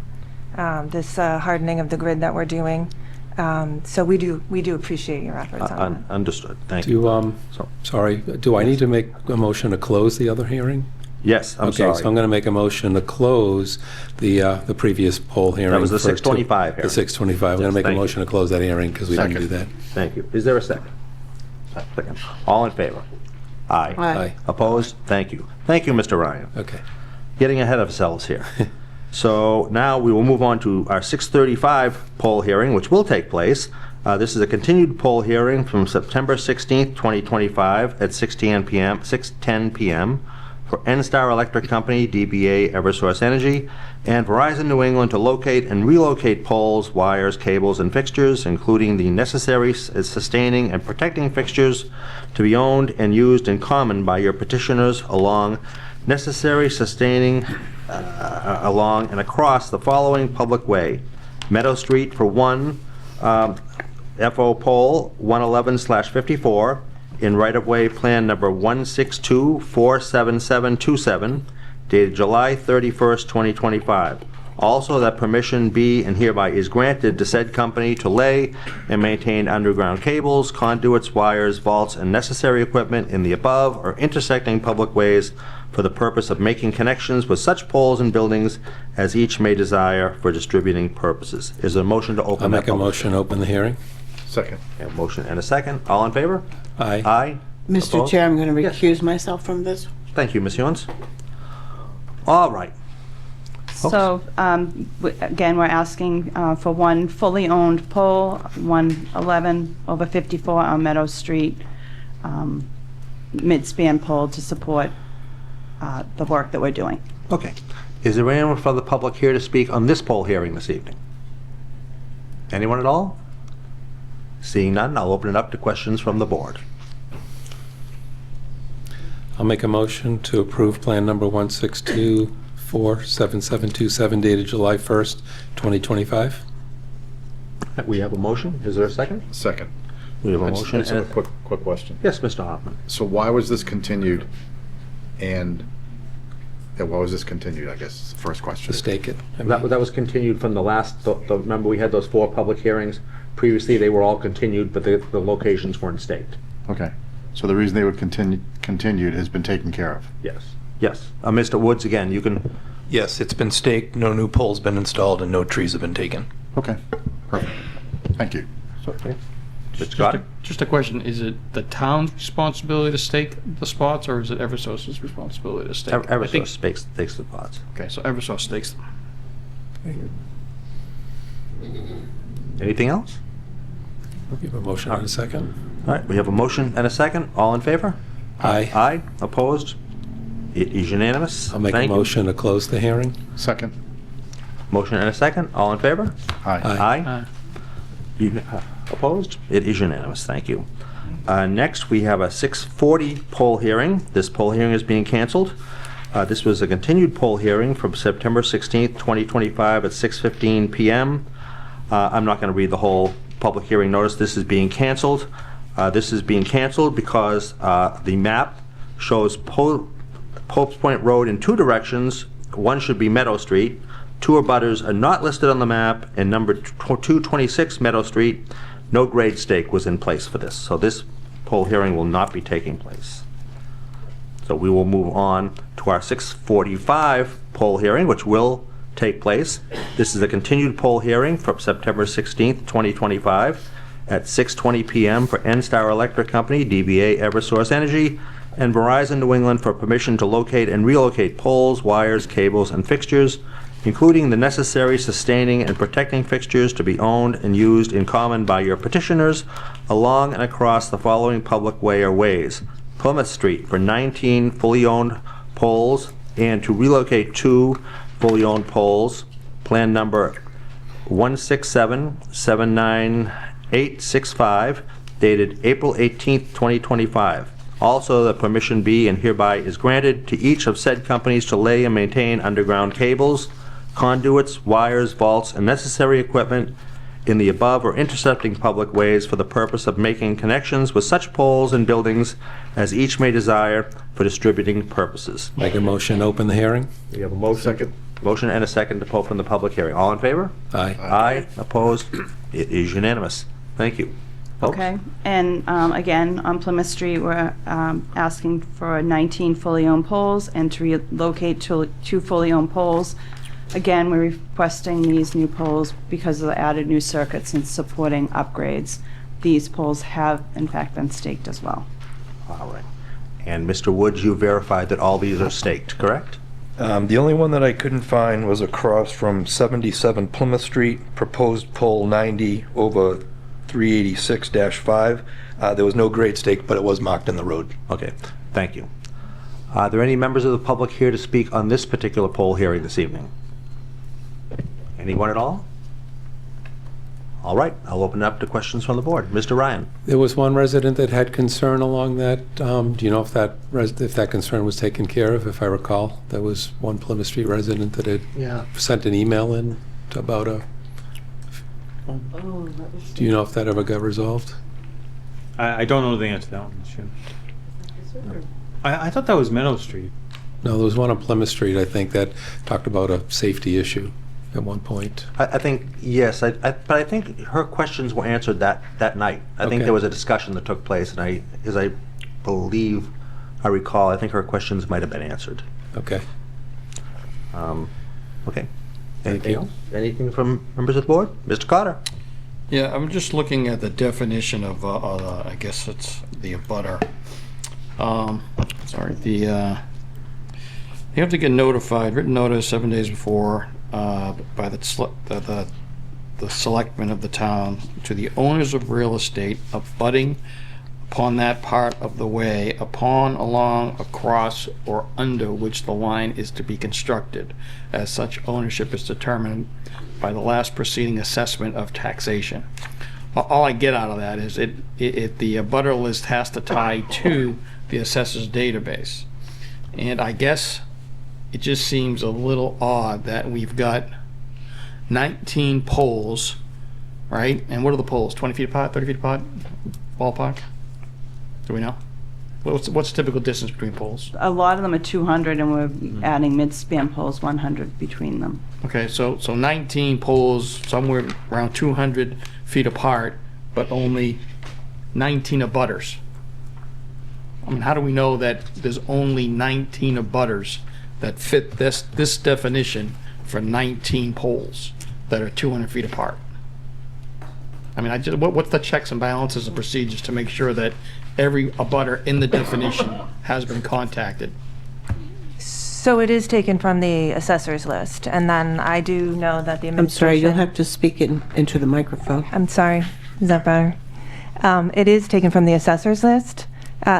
this hardening of the grid that we're doing. So we do appreciate your efforts on that. Understood. Thank you. Do I need to make a motion to close the other hearing? Yes, I'm sorry. Okay, so I'm going to make a motion to close the previous poll hearing. That was the for 625 hearing. The 625. I'm going to make a Thank you. motion to close that hearing because we didn't do that. Thank you. Is there a second? Second. All in favor? Aye. Aye. Opposed? Thank you. Thank you, Mr. Ryan. Okay. Getting ahead of ourselves here. So now we will move on to our 6:35 poll hearing, which will take place. This is a continued poll hearing from September 16th, 2025 at 6:10 p.m. for NStar Electric Company, DBA Eversource Energy, and Verizon New England to locate and relocate poles, wires, cables, and fixtures, including the necessary sustaining and protecting fixtures to be owned and used in common by your petitioners along necessary sustaining along and across the following public way: Meadow Street for 1 FO pole 111/54 in right-of-way plan number 162-47727, dated July 31st, 2025. Also, that permission be and hereby is granted to said company to lay and maintain underground cables, conduits, wires, vaults, and necessary equipment in the above or intersecting public ways for the purpose of making connections with such poles and buildings as each may desire for distributing purposes. Is there a motion to open I'll that make a public- motion to open the hearing. Second. A motion and a second. All in favor? Aye. Aye. Mr. Opposed? Chair, I'm going to Yes. recuse myself from this. Thank you, Ms. Jones. All right. So, again, we're asking for one fully owned pole, 111/54 on Meadow Street, mid-span pole to support the work that we're doing. Okay. Is there anyone from the public here to speak on this poll hearing this evening? Anyone at all? Seeing none, I'll open it up to questions from the board. I'll make a motion to approve plan number 162-47727 dated July 1st, 2025. We have a motion. Is there a second? Second. We have a I motion. just have and a quick question. Yes, Mr. Hoffman. So why was this continued? And why was this continued, I guess, is the first question. To stake it. That was continued from the last, remember we had those 4 public hearings? Previously, they were all continued, but the locations weren't staked. Okay. So the reason they would continued has been taken care of? Yes. Yes. Mr. Woods, again, you can... Yes, it's been staked, no new poles been installed, and no trees have been taken. Okay, perfect. Thank you. Okay. Mr. Goddard? Just a question, is it the town's responsibility to stake the spots, or is it Eversource's responsibility to stake? I think- Eversource stakes the spots. Okay, so Eversource stakes them. Anything else? We have a motion and a second. All right, we have a motion and a second. All in favor? Aye. Aye. Opposed? It is unanimous. I'll make a Thank you. motion to close the hearing. Second. Motion and a second. All in favor? Aye. Aye. Opposed? It is unanimous. Thank you. Next, we have a 6:40 poll hearing. This poll hearing is being canceled. This was a continued poll hearing from September 16th, 2025 at 6:15 p.m. I'm not going to read the whole public hearing notice. This is being canceled. This is being canceled because the map shows Pope's Point Road in two directions. One should be Meadow Street. Two abutters are not listed on the map, and number 226 Meadow Street, no grade stake was in place for this. So this poll hearing will not be taking place. So we will move on to our 6:45 poll hearing, which will take place. This is a continued poll hearing from September 16th, 2025 at 6:20 p.m. for N-Star Electric Company, DBA Eversource Energy, and Verizon New England for permission to locate and relocate poles, wires, cables, and fixtures, including the necessary sustaining and protecting fixtures to be owned and used in common by your petitioners along and across the following public way or ways. Plymouth Street for 19 fully owned poles and to relocate 2 fully owned poles. Plan number 167-79865, dated April 18th, 2025. Also, the permission be and hereby is granted to each of said companies to lay and maintain underground cables, conduits, wires, vaults, and necessary equipment in the above or intercepting public ways for the purpose of making connections with such poles and buildings as each may desire for distributing purposes. Make a motion to open the hearing. We have a motion. Second. Motion and a second to open the public hearing. All in favor? Aye. Aye. Opposed? It is unanimous. Thank you. Folks? Okay, and again, on Plymouth Street, we're asking for 19 fully owned poles and to relocate 2 fully owned poles. Again, we're requesting these new poles because of the added new circuits and supporting upgrades. These poles have, in fact, been staked as well. All right. And Mr. Woods, you verified that all these are staked, correct? The only one that I couldn't find was across from 77 Plymouth Street, proposed pole 90 over 386-5. There was no grade stake, but it was marked in the road. Okay, thank you. Are there any members of the public here to speak on this particular poll hearing this evening? Anyone at all? All right, I'll open it up to questions from the board. Mr. Ryan? There was one resident that had concern along that. Do you know if that concern was taken care of? If I recall, there was one Plymouth Street resident that had sent an email in about a... Do you know if that ever got resolved? I don't know the answer to that one. Sure. I thought that was Meadow Street. No, there was one on Plymouth Street, I think, that talked about a safety issue at one point. I think, yes, but I think her questions were answered that night. I think Okay. there was a discussion that took place, and as I believe, I recall, I think her questions might have been answered. Okay. Okay. Thank Anything you. else? Anything from members of the board? Mr. Carter? Yeah, I'm just looking at the definition of, I guess it's the abutter. Sorry, you have to get notified, written notice 7 days before, by the selectmen of the town to the owners of real estate abutting upon that part of the way, upon, along, across, or under which the line is to be constructed, as such ownership is determined by the last preceding assessment of taxation. All I get out of that is the abutter list has to tie to the assessor's database. And I guess it just seems a little odd that we've got 19 poles, right? And what are the poles, 20 feet apart, 30 feet apart, ballpark? Do we know? What's the typical distance between poles? A lot of them are 200, and we're adding mid-span poles 100 between them. Okay, so 19 poles somewhere around 200 feet apart, but only 19 abutters. I mean, how do we know that there's only 19 abutters that fit this definition for 19 poles that are 200 feet apart? I mean, what's the checks and balances and procedures to make sure that every abutter in the definition has been contacted? So it is taken from the assessor's list, and then I do know that the I'm administration... sorry, you'll have to speak into the microphone. I'm sorry, is that better? It is taken from the assessor's list,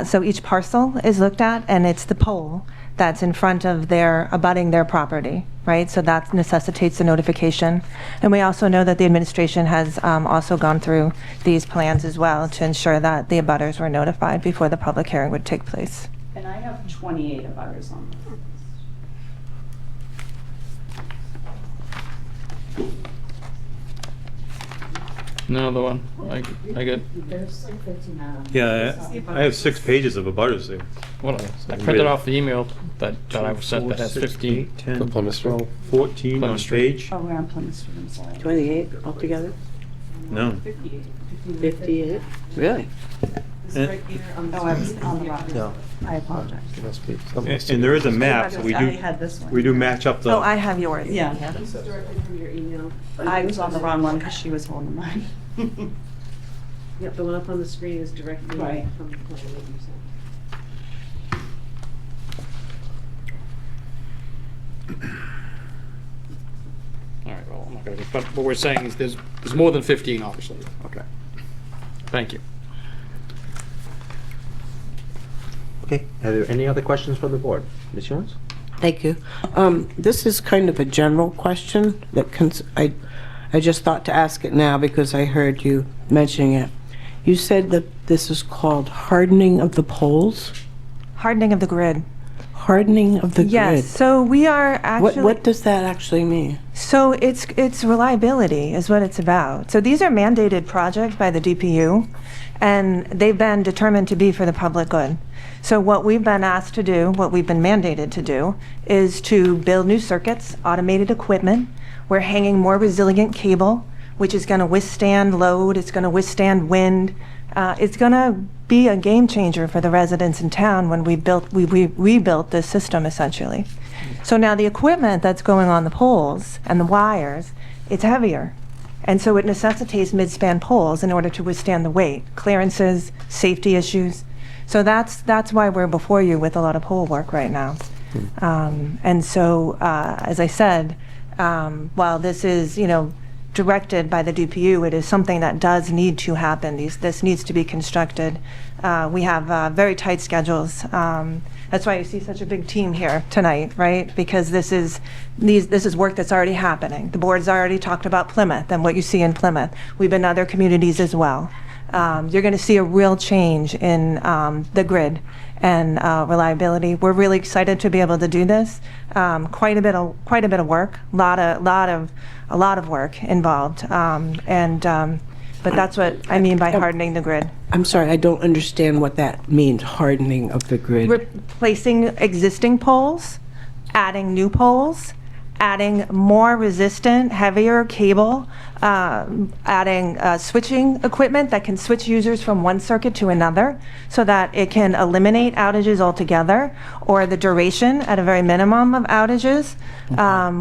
so each parcel is looked at, and it's the pole that's in front of abutting their property, right? So that necessitates the notification. And we also know that the administration has also gone through these plans as well to ensure that the abutters were notified before the public hearing would take place. And I have 28 abutters on this. Another one. I get. There's like 15 out. Yeah, I have 6 pages of abutters there. What I printed off the email that I was sent that has 15. 10, For Plymouth Street. 12, 14 on Plymouth Street. page. Oh, we're on Plymouth Street, I'm sorry. 28 altogether? No. 58? Really? Oh, I was on the wrong. No. I apologize. And there is a map, so I had this one. we do match up the. Oh, I have yours. Yeah. This is directly from your email. I was on the wrong one because she was holding mine. Yep, the one up on the screen is directly Right. from the plan that you sent. All right, well, I'm not gonna, but what we're saying is there's more than 15, obviously. Okay. Thank you. Okay, are there any other questions from the board? Ms. Ewens? Thank you. This is kind of a general question that I just thought to ask it now because I heard you mentioning it. You said that this is called hardening of the poles? Hardening of the grid. Hardening of the grid? Yes, so we are actually... What does that actually mean? So it's reliability is what it's about. So these are mandated projects by the DPU, and they've been determined to be for the public good. So what we've been asked to do, what we've been mandated to do, is to build new circuits, automated equipment. We're hanging more resilient cable, which is going to withstand load, it's going to withstand wind. It's going to be a game changer for the residents in town when we rebuilt this system, essentially. So now the equipment that's going on the poles and the wires, it's heavier. And so it necessitates mid-span poles in order to withstand the weight, clearances, safety issues. So that's why we're before you with a lot of pole work right now. And so, as I said, while this is, directed by the DPU, it is something that does need to happen. This needs to be constructed. We have very tight schedules. That's why you see such a big team here tonight, right? Because this is work that's already happening. The board's already talked about Plymouth and what you see in Plymouth. We've been in other communities as well. You're going to see a real change in the grid and reliability. We're really excited to be able to do this. Quite a bit of work, a lot of work involved, but that's what I mean by hardening the grid. I'm sorry, I don't understand what that means, hardening of the grid. Replacing existing poles, adding new poles, adding more resistant, heavier cable, adding switching equipment that can switch users from one circuit to another so that it can eliminate outages altogether or the duration at a very minimum of outages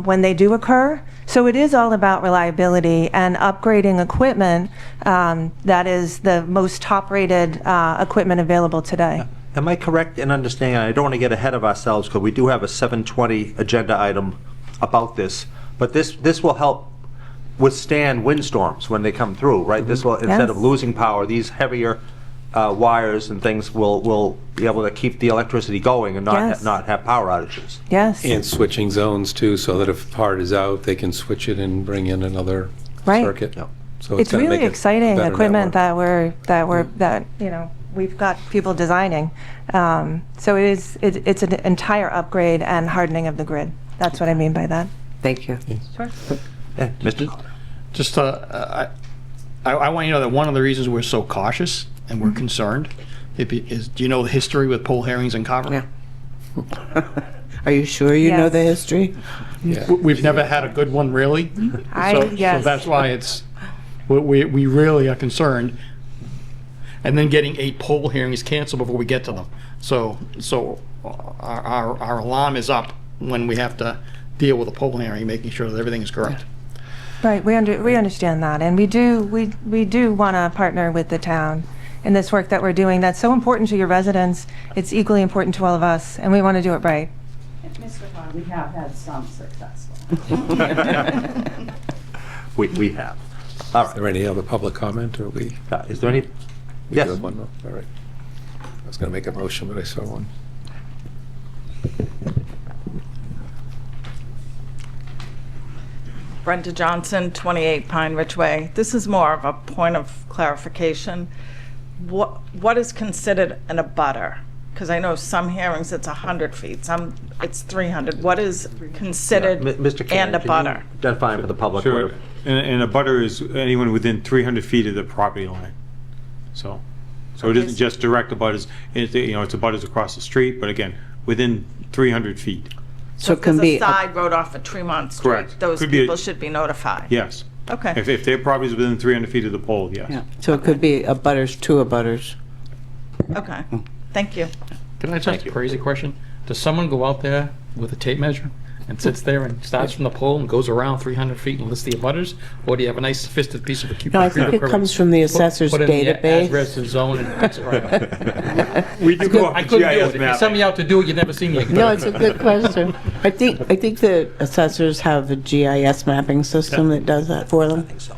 when they do occur. So it is all about reliability and upgrading equipment that is the most top-rated equipment available today. Am I correct in understanding, I don't want to get ahead of ourselves because we do have a 7:20 agenda item about this, but this will help withstand windstorms when they come through, right? This will, instead of losing power, these heavier wires and things will be able to keep the electricity going and not have power outages. Yes. And switching zones too, so that if part is out, they can switch it and bring in another circuit. Yep. So It's gonna really make it exciting better equipment network. that we've got people designing. So it's an entire upgrade and hardening of the grid. That's what I mean by that. Thank you. Sure. Yeah, Mr. Just, I want you to know that one of the reasons we're so cautious and we're concerned is, do you know the history with pole hearings in Carver? Yeah. Are you sure you know the history? Yeah. We've never had a good one, really. So that's why we really are concerned. And then getting 8 poll hearings canceled before we get to them. So our alarm is up when we have to deal with a poll hearing, making sure that everything is correct. Right, we understand that, and we do want to partner with the town in this work that we're doing. That's so important to your residents. It's equally important to all of us, and we want to do it right. Mr. Hahn, we have had some successful. We have. All Is right. there any other public comment, or we? Is there any? We Yes. do have one more? All right. I was going to make a motion, but I saw one. Brenda Johnson, 28 Pine Ridge Way. This is more of a point of clarification. What is considered an abutter? Because I know some hearings it's 100 feet, some it's 300. What is considered Mr. and Cannon, a can butter? you identify for the public? Sure. And a butter is anyone within 300 feet of the property line. So it isn't just direct abutters. It's abutters across the street, but again, within 300 feet. So it if can there's be, a side road off of Tremont Street, Correct. those Could be people should be notified. Yes. Okay. If their property is within 300 feet of the pole, yes. yeah, so it could be abutters to abutters. Okay. Thank you. Can I just ask a crazy question? Does someone go out there with a tape measure and sits there and starts from the pole and goes around 300 feet and lists the abutters? Or do you have a nice sophisticated piece of equipment? No, I think it comes from the assessor's Put in the database. address and zone and picks it right up. We do go I off couldn't do GIS it. If you mapping. send me out to do it, you'd never see me again. No, it's a good question. I think the assessors have a GIS mapping system that does that for them. I think so.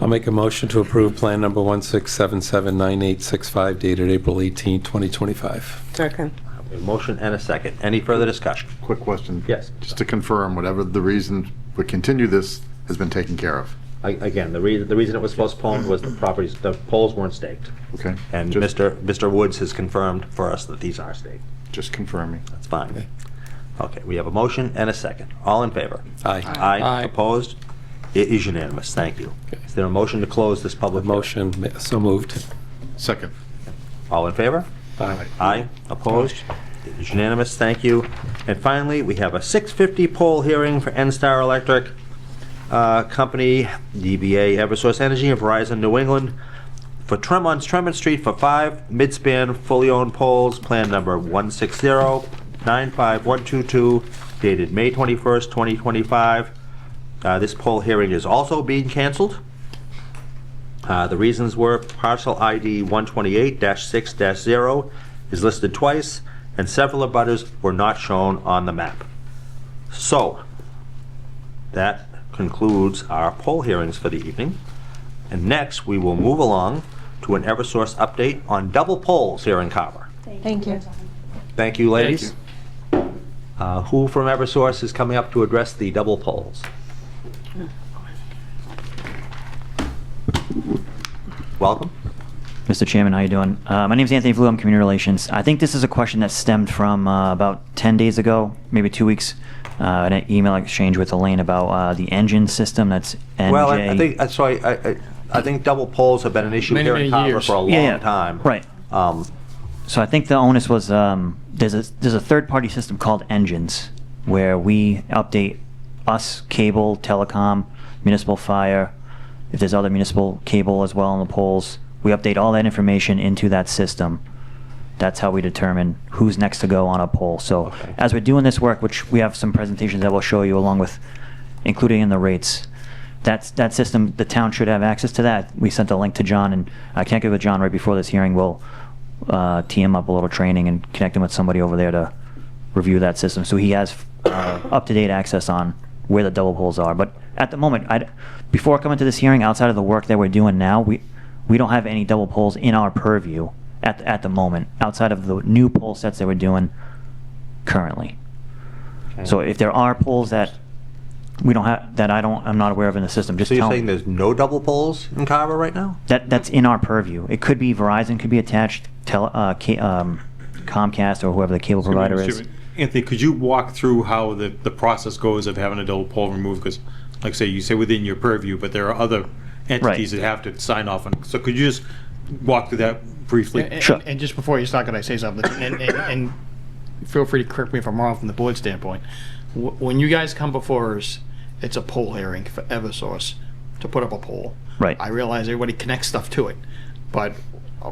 I'll make a motion to approve Plan Number 16779865 dated April 18, 2025. Second. A motion and a second. Any further discussion? Quick question. Yes. Just to confirm, whatever the reason we continue this has been taken care of. Again, the reason it was postponed was the poles weren't staked. Okay. And Just- Mr. Woods has confirmed for us that these are staked. Just confirming. That's fine. Okay, we have a motion and a second. All in favor? Aye. Aye. Opposed? It is unanimous. Thank you. Is there a motion to close this public hearing? Motion, so moved. Second. All in favor? Aye. Aye. Opposed? It is unanimous. Thank you. And finally, we have a 6:50 poll hearing for NSTAR Electric Company, DBA Eversource Energy, and Verizon New England for Tremont Street for 5 mid-span fully owned poles, plan number 160-95122, dated May 21st, 2025. This poll hearing is also being canceled. The reasons were parcel ID 128-6-0 is listed twice, and several abutters were not shown on the map. So, that concludes our poll hearings for the evening. And next, we will move along to an Eversource update on double poles here in Carver. Thank you. Thank you, ladies. Who from Eversource is coming up to address the double poles? Welcome. Mr. Chairman, how you doing? My name is Anthony Flew. I'm Community Relations. I think this is a question that stemmed from about 10 days ago, maybe 2 weeks, an email exchange with Elaine about the engine system. That's NJ. Well, I think that's why I think double poles have been an issue here in Carver for a long time. Right. So I think the onus was there's a third-party system called Engines where we update us, cable, telecom, municipal fire. If there's other municipal cable as well on the poles, we update all that information into that system. That's how we determine who's next to go on a pole. So as we're doing this work, which we have some presentations that we'll show you along with, including in the rates, that system, the town should have access to that. We sent a link to John, and I connected with John right before this hearing. We'll tee him up a little training and connect him with somebody over there to review that system. So he has up-to-date access on where the double poles are. But at the moment, before coming to this hearing, outside of the work that we're doing now, we don't have any double poles in our purview at the moment, outside of the new pole sets that we're doing currently. Okay. So if there are poles that we don't have, that I'm not aware of in the system, just So you're tell saying me. there's no double poles in Carver right now? That's in our purview. It could be Verizon, could be attached, Comcast or whoever the cable provider is. Anthony, could you walk through how the process goes of having a double pole removed? Because, like I say, you say within your purview, but there are other entities that have to sign off on. So could you just walk through that briefly? And just before you start, could I say something? And feel free to correct me if I'm wrong from the board standpoint. When you guys come before us, it's a poll hearing for Eversource to put up a poll. Right. I realize everybody connects stuff to it, but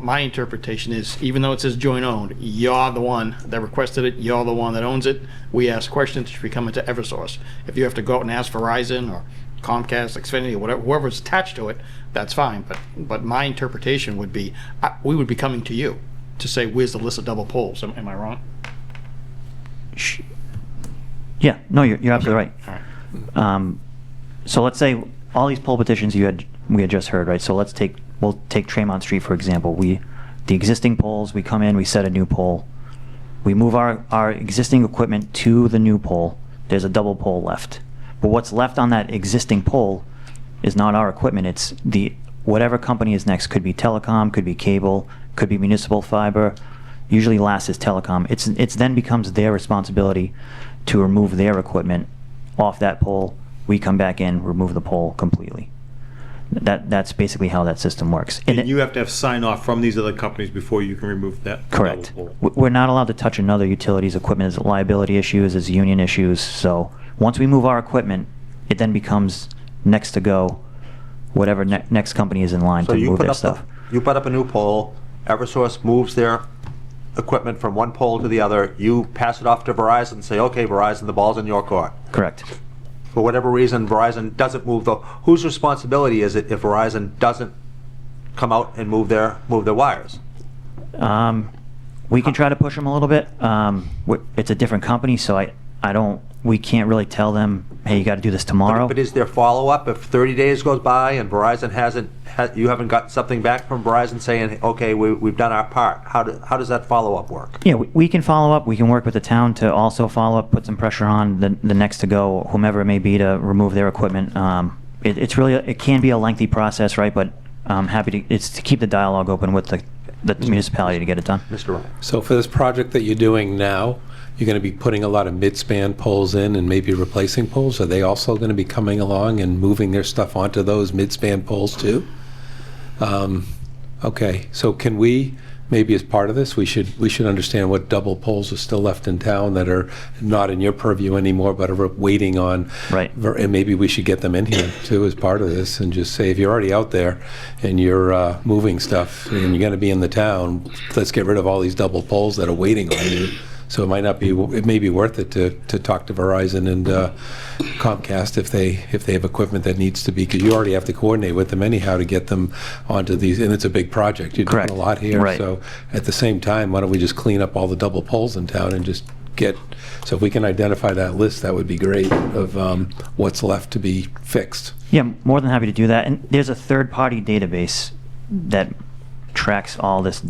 my interpretation is, even though it says joint owned, you're the one that requested it, you're the one that owns it. We ask questions, if we come into Eversource. If you have to go out and ask Verizon or Comcast, Xfinity, or whatever, whoever's attached to it, that's fine. But my interpretation would be, we would be coming to you to say, where's the list of double poles? Am I wrong? Yeah, no, you're absolutely right. All right. So let's say all these poll petitions we had just heard, right? So we'll take Tremont Street, for example. The existing polls, we come in, we set a new poll. We move our existing equipment to the new pole. There's a double pole left. But what's left on that existing pole is not our equipment. It's whatever company is next. Could be telecom, could be cable, could be municipal fiber. Usually last is telecom. It's then becomes their responsibility to remove their equipment off that pole. We come back in, remove the pole completely. That's basically how that system works. And you have to have sign off from these other companies before you can remove that. Correct. double pole. We're not allowed to touch another utilities equipment. There's liability issues, there's union issues. So once we move our equipment, it then becomes next to go, whatever next company is in line So to you move put their up stuff. you put up a new pole, Eversource moves their equipment from one pole to the other, you pass it off to Verizon and say, okay, Verizon, the ball's in your court. Correct. For whatever reason, Verizon doesn't move whose responsibility is it if Verizon doesn't come out and move their wires? We can try to push them a little bit. It's a different company, so we can't really tell them, hey, you got to do this tomorrow. But is there follow-up if 30 days goes by and Verizon you haven't got something back from Verizon saying, okay, we've done our part? How does that follow-up work? Yeah, we can follow up. We can work with the town to also follow up, put some pressure on the next to go, whomever it may be, to remove their equipment. It can be a lengthy process, right? But I'm happy to keep the dialogue open with the municipality to get it done. Mr. Ryan. So for this project that you're doing now, you're going to be putting a lot of mid-span poles in and maybe replacing poles? Are they also going to be coming along and moving their stuff onto those mid-span poles too? Okay, so can we, maybe as part of this, we should understand what double poles are still left in town that are not in your purview anymore, but are waiting on. Right. And maybe we should get them in here too as part of this, and just say, if you're already out there and you're moving stuff and you're going to be in the town, let's get rid of all these double poles that are waiting on you. So it may be worth it to talk to Verizon and Comcast if they have equipment that needs to be, because you already have to coordinate with them anyhow to get them onto these, and it's a big project. You're doing Correct. a lot here. Right. So at the same time, why don't we just clean up all the double poles in town and just so if we can identify that list, that would be great, of what's left to be fixed. Yeah, more than happy to do that. And there's a third-party database that tracks all this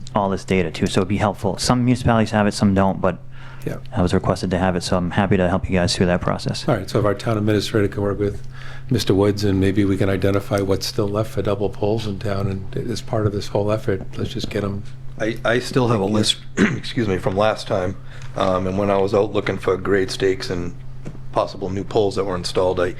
data too, so it'd be helpful. Some municipalities have it, some don't, but Yeah. I was requested to have it, so I'm happy to help you guys through that process. All right, so if our town administrator can work with Mr. Woods, and maybe we can identify what's still left for double poles in town, and as part of this whole effort, let's just get them. I still have a list, excuse me, from last time, and when I was out looking for grade stakes and possible new poles that were installed, I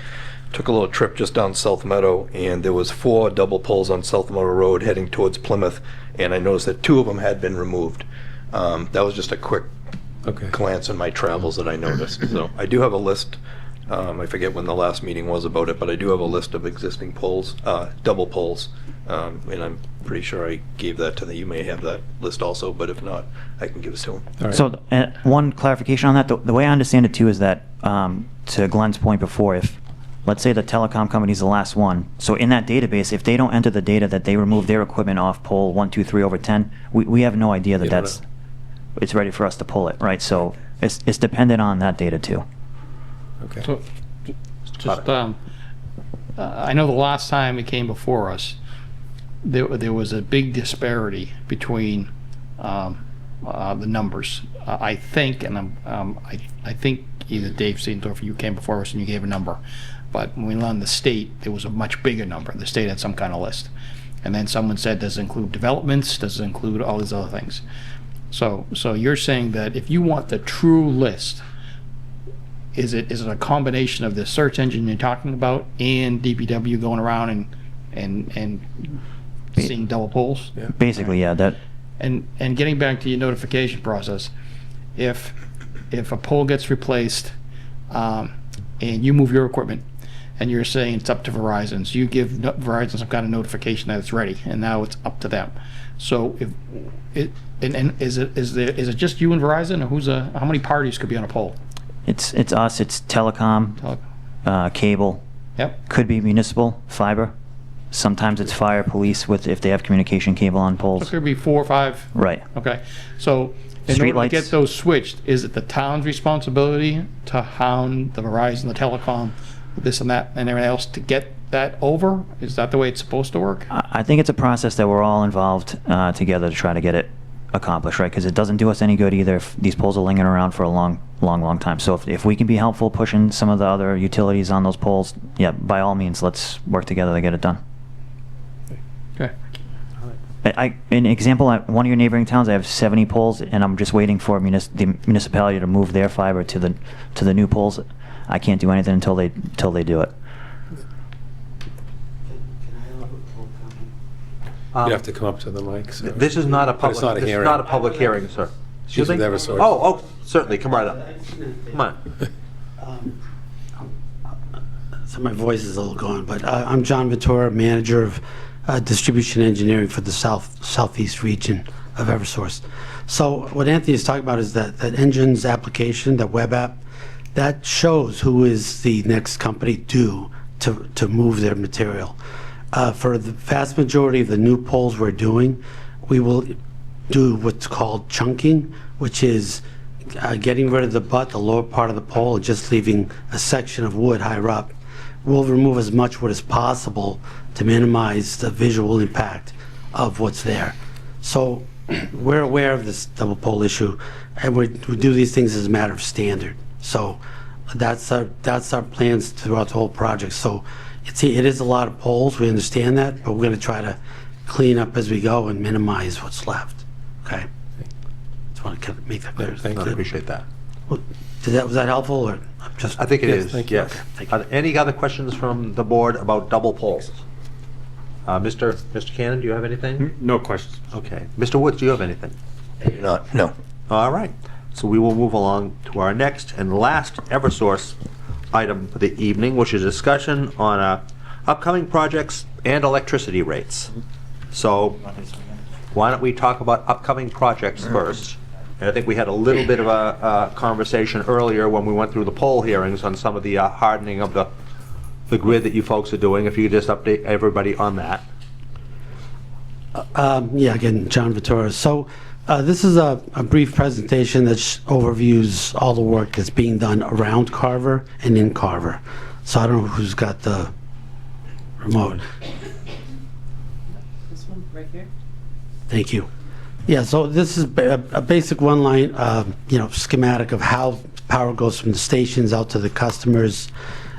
took a little trip just down South Meadow, and there was 4 double poles on South Meadow Road heading towards Plymouth, and I noticed that 2 of them had been removed. That was just a quick glance in my travels that I noticed. So I do have a list. I forget when the last meeting was about it, but I do have a list of existing poles, double poles, and I'm pretty sure I gave that to them. You may have that list also, but if not, I can give it to them. Right. So one clarification on that, the way I understand it too is that, to Glenn's point before, if, let's say the telecom company is the last one, so in that database, if they don't enter the data that they removed their equipment off pole 1, 2, 3 over 10, we have no idea that it's ready for us to pull it, right? So it's dependent on that data too. Okay. So, just, I know the last time it came before us, there was a big disparity between the numbers. I think, and I think either Dave Seendorf or you came before us and you gave a number, but when we learned the state, there was a much bigger number. The state had some kind of list. And then someone said, does it include developments? Does it include all these other things? So you're saying that if you want the true list, is it a combination of the search engine you're talking about and DPW going around and seeing double poles? Yeah. Basically, yeah. That. And getting back to your notification process, if a pole gets replaced and you move your equipment and you're saying it's up to Verizon, so you give Verizon some kind of notification that it's ready, and now it's up to them. So is it just you and Verizon, or how many parties could be on a pole? It's us. It's telecom, cable. Yep. Could be municipal fiber. Sometimes it's fire, police, if they have communication cable on So it poles. could be 4 or 5. Right. Okay. So In order to Streetlights. get those switched, is it the town's responsibility to hound the Verizon, the telecom, this and that, and everything else to get that over? Is that the way it's supposed to work? I think it's a process that we're all involved together to try to get it accomplished, right? Because it doesn't do us any good either if these poles are lingering around for a long time. So if we can be helpful pushing some of the other utilities on those poles, yeah, by all means, let's work together to get it done. Okay. An example, one of your neighboring towns, I have 70 poles, and I'm just waiting for the municipality to move their fiber to the new poles. I can't do anything until they do it. You have to come up to the mic, sir. This is not a But it's public, not a this is hearing. not a public hearing, sir. She's with Eversource. Oh, certainly, come right up. Come on. So my voice is a little gone, but I'm John Ventura, manager of distribution engineering for the southeast region of Eversource. So what Anthony is talking about is that Engine's application, that web app, that shows who is the next company due to move their material. For the vast majority of the new poles we're doing, we will do what's called chunking, which is getting rid of the butt, the lower part of the pole, and just leaving a section of wood higher up. We'll remove as much wood as possible to minimize the visual impact of what's there. So we're aware of this double pole issue, and we do these things as a matter of standard. So that's our plans throughout the whole project. So it is a lot of poles, we understand that, but we're going to try to clean up as we go and minimize what's left. Okay? Just want to make that clear. Thank you. I appreciate that. Was that helpful, or just? I think it Yes, is, thank you. yes. Are there any other questions from the board about double poles? Mr. Cannon, do you have anything? No questions. Okay. Mr. Woods, do you have anything? Not, no. All right. So we will move along to our next and last Eversource item for the evening, which is discussion on upcoming projects and electricity rates. So why don't we talk about upcoming projects first? And I think we had a little bit of a conversation earlier when we went through the poll hearings on some of the hardening of the grid that you folks are doing. If you could just update everybody on that. Yeah, again, John Ventura. So this is a brief presentation that overviews all the work that's being done around Carver and in Carver. So I don't know who's got the remote. This one right here. Thank you. Yeah, so this is a basic one-line, schematic of how power goes from the stations out to the customers.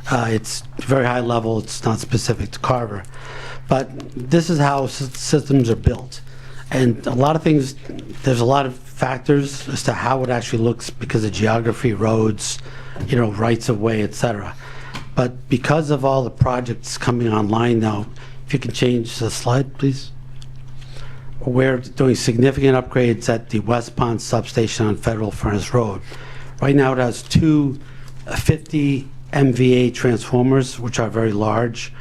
It's very high level. It's not specific to Carver. But this is how systems are built. And a lot of things, there's a lot of factors as to how it actually looks because of geography, roads, rights of way, et cetera. But because of all the projects coming online now, if you can change the slide, please. We're doing significant upgrades at the West Pond substation on Federal Furnace Road. Right now it has two 50 MVA transformers, which are very large,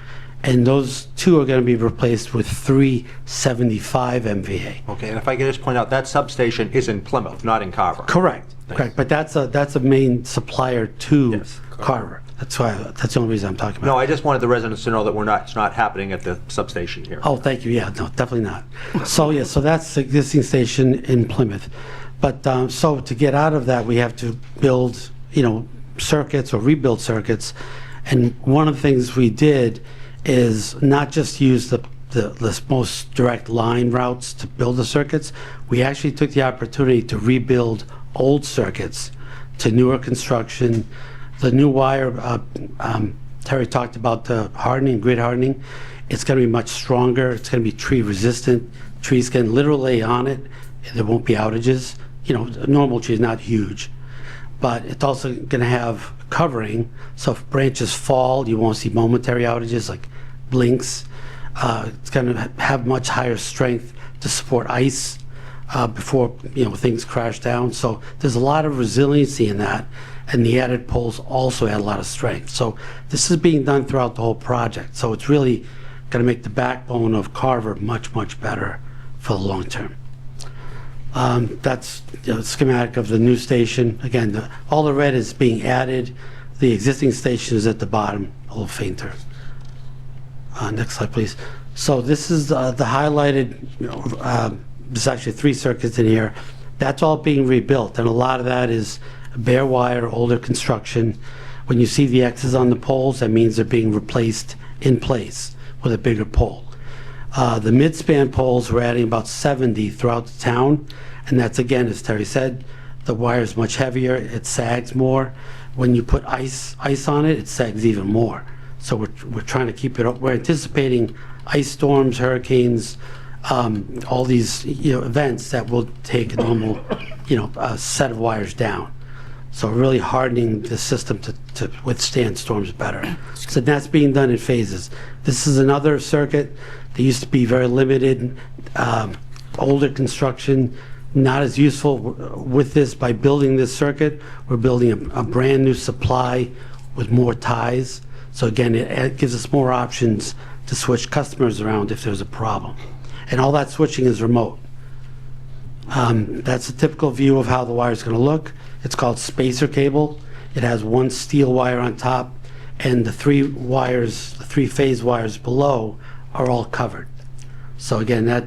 and those two are going to be replaced with 3 75 MVA. Okay, and if I could just point out, that substation is in Plymouth, not in Carver. Correct. Correct. But that's a main supplier to Carver. That's the only reason I'm talking about. No, I just wanted the residents to know that it's not happening at the substation here. Oh, thank you. Yeah, no, definitely not. So so that's the existing station in Plymouth. But so to get out of that, we have to build, circuits or rebuild circuits. And one of the things we did is not just use the most direct line routes to build the circuits. We actually took the opportunity to rebuild old circuits to newer construction. The new wire, Terry talked about the hardening, grid hardening. It's going to be much stronger. It's going to be tree resistant. Trees can literally lay on it. There won't be outages. A normal tree is not huge. But it's also going to have covering, so if branches fall, you won't see momentary outages like blinks. It's going to have much higher strength to support ice before things crash down. So there's a lot of resiliency in that, and the added poles also add a lot of strength. So this is being done throughout the whole project. So it's really going to make the backbone of Carver much, much better for the long term. That's a schematic of the new station. Again, all the red is being added. The existing station is at the bottom, a little fainter. Next slide, please. So this is the highlighted, there's actually 3 circuits in here. That's all being rebuilt, and a lot of that is bare wire, older construction. When you see the X's on the poles, that means they're being replaced in place with a bigger pole. The mid-span poles, we're adding about 70 throughout the town, and that's, again, as Terry said, the wire is much heavier, it sags more. When you put ice on it, it sags even more. So we're trying to keep it up. We're anticipating ice storms, hurricanes, all these events that will take a normal set of wires down. So really hardening the system to withstand storms better. So that's being done in phases. This is another circuit that used to be very limited, older construction, not as useful. With this, by building this circuit, we're building a brand new supply with more ties. So again, it gives us more options to switch customers around if there's a problem. And all that switching is remote. That's a typical view of how the wire is going to look. It's called spacer cable. It has one steel wire on top, and the three phase wires below are all covered. So again, that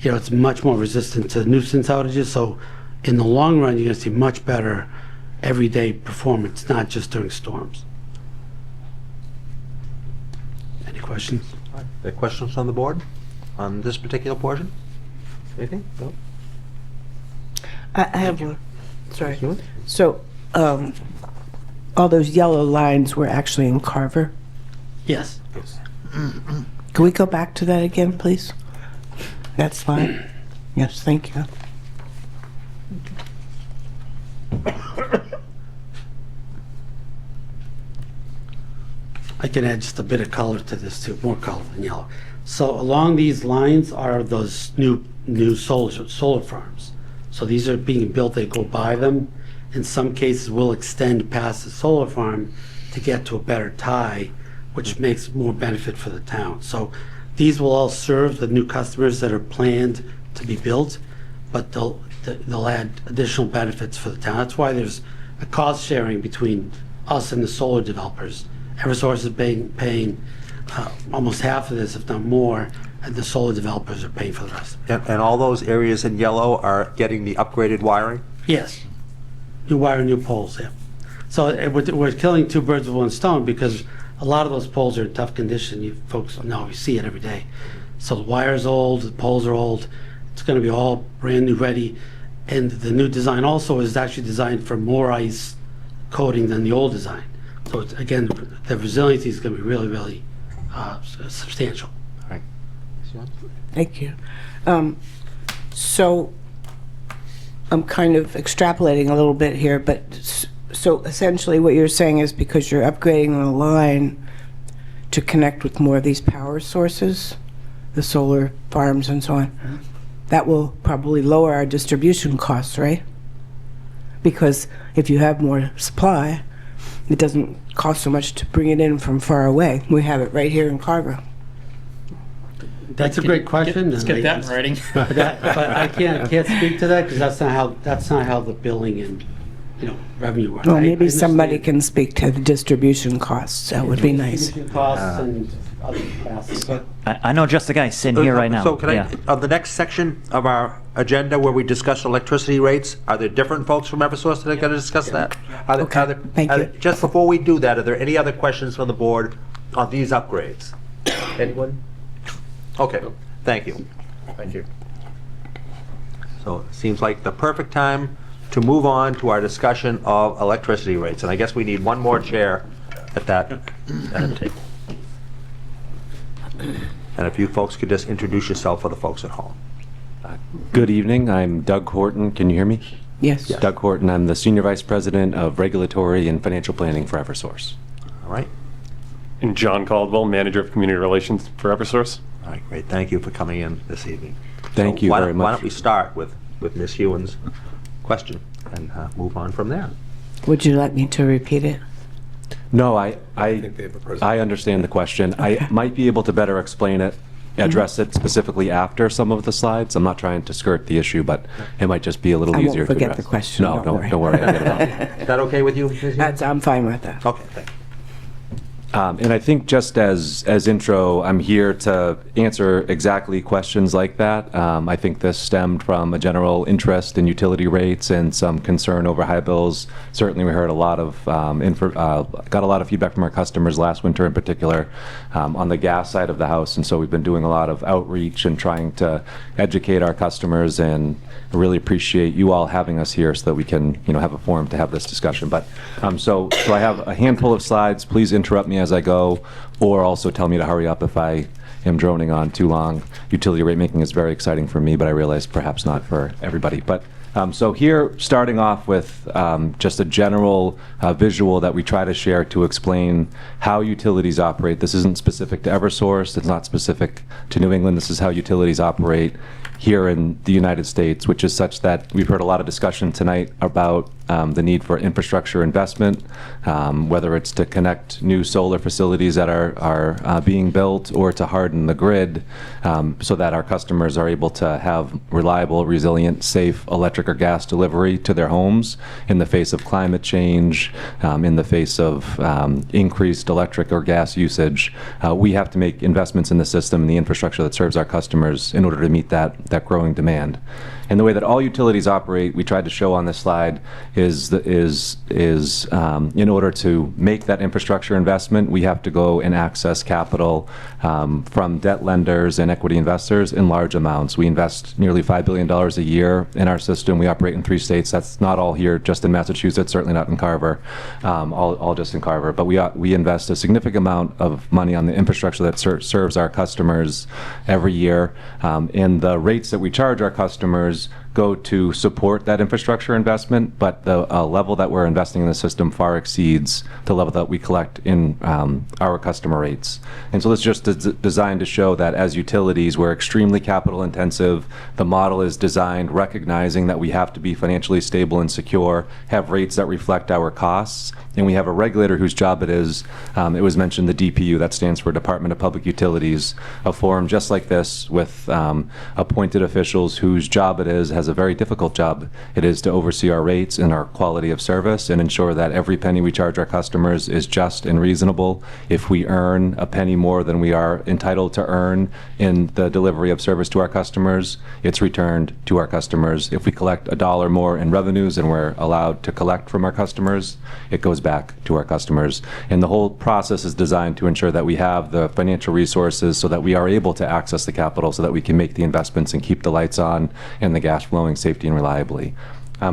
it's much more resistant to nuisance outages. So in the long run, you're going to see much better everyday performance, not just during storms. Any questions? Any questions on the board on this particular portion? Anything? No? I have one. Sorry. So, all those yellow lines were actually in Carver? Yes. Can we go back to that again, please? That's fine. Yes, thank you. I can add just a bit of color to this too, more color than yellow. So along these lines are those new solar farms. So these are being built, they go by them. In some cases, we'll extend past the solar farm to get to a better tie, which makes more benefit for the town. So these will all serve the new customers that are planned to be built, but they'll add additional benefits for the town. That's why there's a cost sharing between us and the solar developers. Eversource is paying almost half of this, if not more, and the solar developers are paying for the rest. And all those areas in yellow are getting the upgraded wiring? Yes. New wire, new poles, yeah. So we're killing two birds with one stone because a lot of those poles are in tough condition. You folks know, you see it every day. So the wire's old, the poles are old. It's going to be all brand new ready. And the new design also is actually designed for more ice coating than the old design. So it's, again, the resiliency is going to be really, really substantial. All right. Thank you. So I'm kind of extrapolating a little bit here, but so essentially what you're saying is because you're upgrading the line to connect with more of these power sources, the solar farms and so on, that will probably lower our distribution costs, right? Because if you have more supply, it doesn't cost so much to bring it in from far away. We have it right here in Carver. That's a great question. Let's get that in writing. But I can't speak to that because that's not how the billing and revenue works. Well, maybe somebody can speak to the distribution costs. That would be nice. Costs and other costs, but I know just the guy sitting here right now. So can on the next section of our agenda where we discuss electricity rates, are there different folks from Eversource that are going to discuss that? Thank you. Just before we do that, are there any other questions from the board on these upgrades? Anyone? Okay, thank you. Thank you. So it seems like the perfect time to move on to our discussion of electricity rates. And I guess we need one more chair at that table. And if you folks could just introduce yourself for the folks at home. Good evening. I'm Doug Horton. Can you hear me? Yes. Doug Horton. I'm the Senior Vice President of Regulatory and Financial Planning for Eversource. All right. And John Caldwell, Manager of Community Relations for Eversource. All right, great. Thank you for coming in this evening. Thank you very much. Why don't we start with Ms. Ewan's question and move on from there. Would you like me to repeat it? No, I understand the question. Okay. I might be able to better explain it, address it specifically after some of the slides. I'm not trying to skirt the issue, but it might just be a little easier to address. I won't forget the question. No, don't worry. I'll get it out. Is that okay with you, Ms. Ewan? I'm fine with that. Okay, thank you. And I think just as intro, I'm here to answer exactly questions like that. I think this stemmed from a general interest in utility rates and some concern over high bills. Certainly, we heard a lot of got a lot of feedback from our customers last winter, in particular, on the gas side of the house. And so we've been doing a lot of outreach and trying to educate our customers. And I really appreciate you all having us here so that we can, have a forum to have this discussion. But so I have a handful of slides. Please interrupt me as I go, or also tell me to hurry up if I am droning on too long. Utility rate making is very exciting for me, but I realize perhaps not for everybody. But so here, starting off with just a general visual that we try to share to explain how utilities operate. This isn't specific to Eversource. It's not specific to New England. This is how utilities operate here in the United States, which is such that we've heard a lot of discussion tonight about the need for infrastructure investment, whether it's to connect new solar facilities that are being built or to harden the grid so that our customers are able to have reliable, resilient, safe electric or gas delivery to their homes in the face of climate change, in the face of increased electric or gas usage. We have to make investments in the system and the infrastructure that serves our customers in order to meet that growing demand. And the way that all utilities operate, we tried to show on this slide, is in order to make that infrastructure investment, we have to go and access capital from debt lenders and equity investors in large amounts. We invest nearly $5 billion a year in our system. We operate in 3 states. That's not all here, just in Massachusetts, certainly not in Carver, all just in Carver. But we invest a significant amount of money on the infrastructure that serves our customers every year. And the rates that we charge our customers go to support that infrastructure investment, but the level that we're investing in the system far exceeds the level that we collect in our customer rates. And so this is just designed to show that as utilities, we're extremely capital intensive. The model is designed recognizing that we have to be financially stable and secure, have rates that reflect our costs, and we have a regulator whose job it is, it was mentioned, the DPU, that stands for Department of Public Utilities, a forum just like this with appointed officials whose job it is, has a very difficult job. It is to oversee our rates and our quality of service and ensure that every penny we charge our customers is just and reasonable. If we earn a penny more than we are entitled to earn in the delivery of service to our customers, it's returned to our customers. If we collect $1 more in revenues than we're allowed to collect from our customers, it goes back to our customers. And the whole process is designed to ensure that we have the financial resources so that we are able to access the capital so that we can make the investments and keep the lights on and the gas flowing safely and reliably.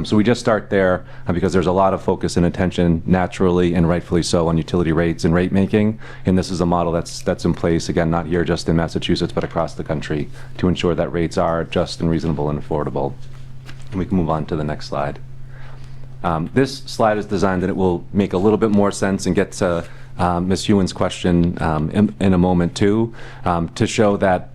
So we just start there because there's a lot of focus and attention, naturally and rightfully so, on utility rates and rate making. And this is a model that's in place, again, not here just in Massachusetts, but across the country, to ensure that rates are just and reasonable and affordable. And we can move on to the next slide. This slide is designed that it will make a little bit more sense and get to Ms. Hewen's question in a moment too, to show that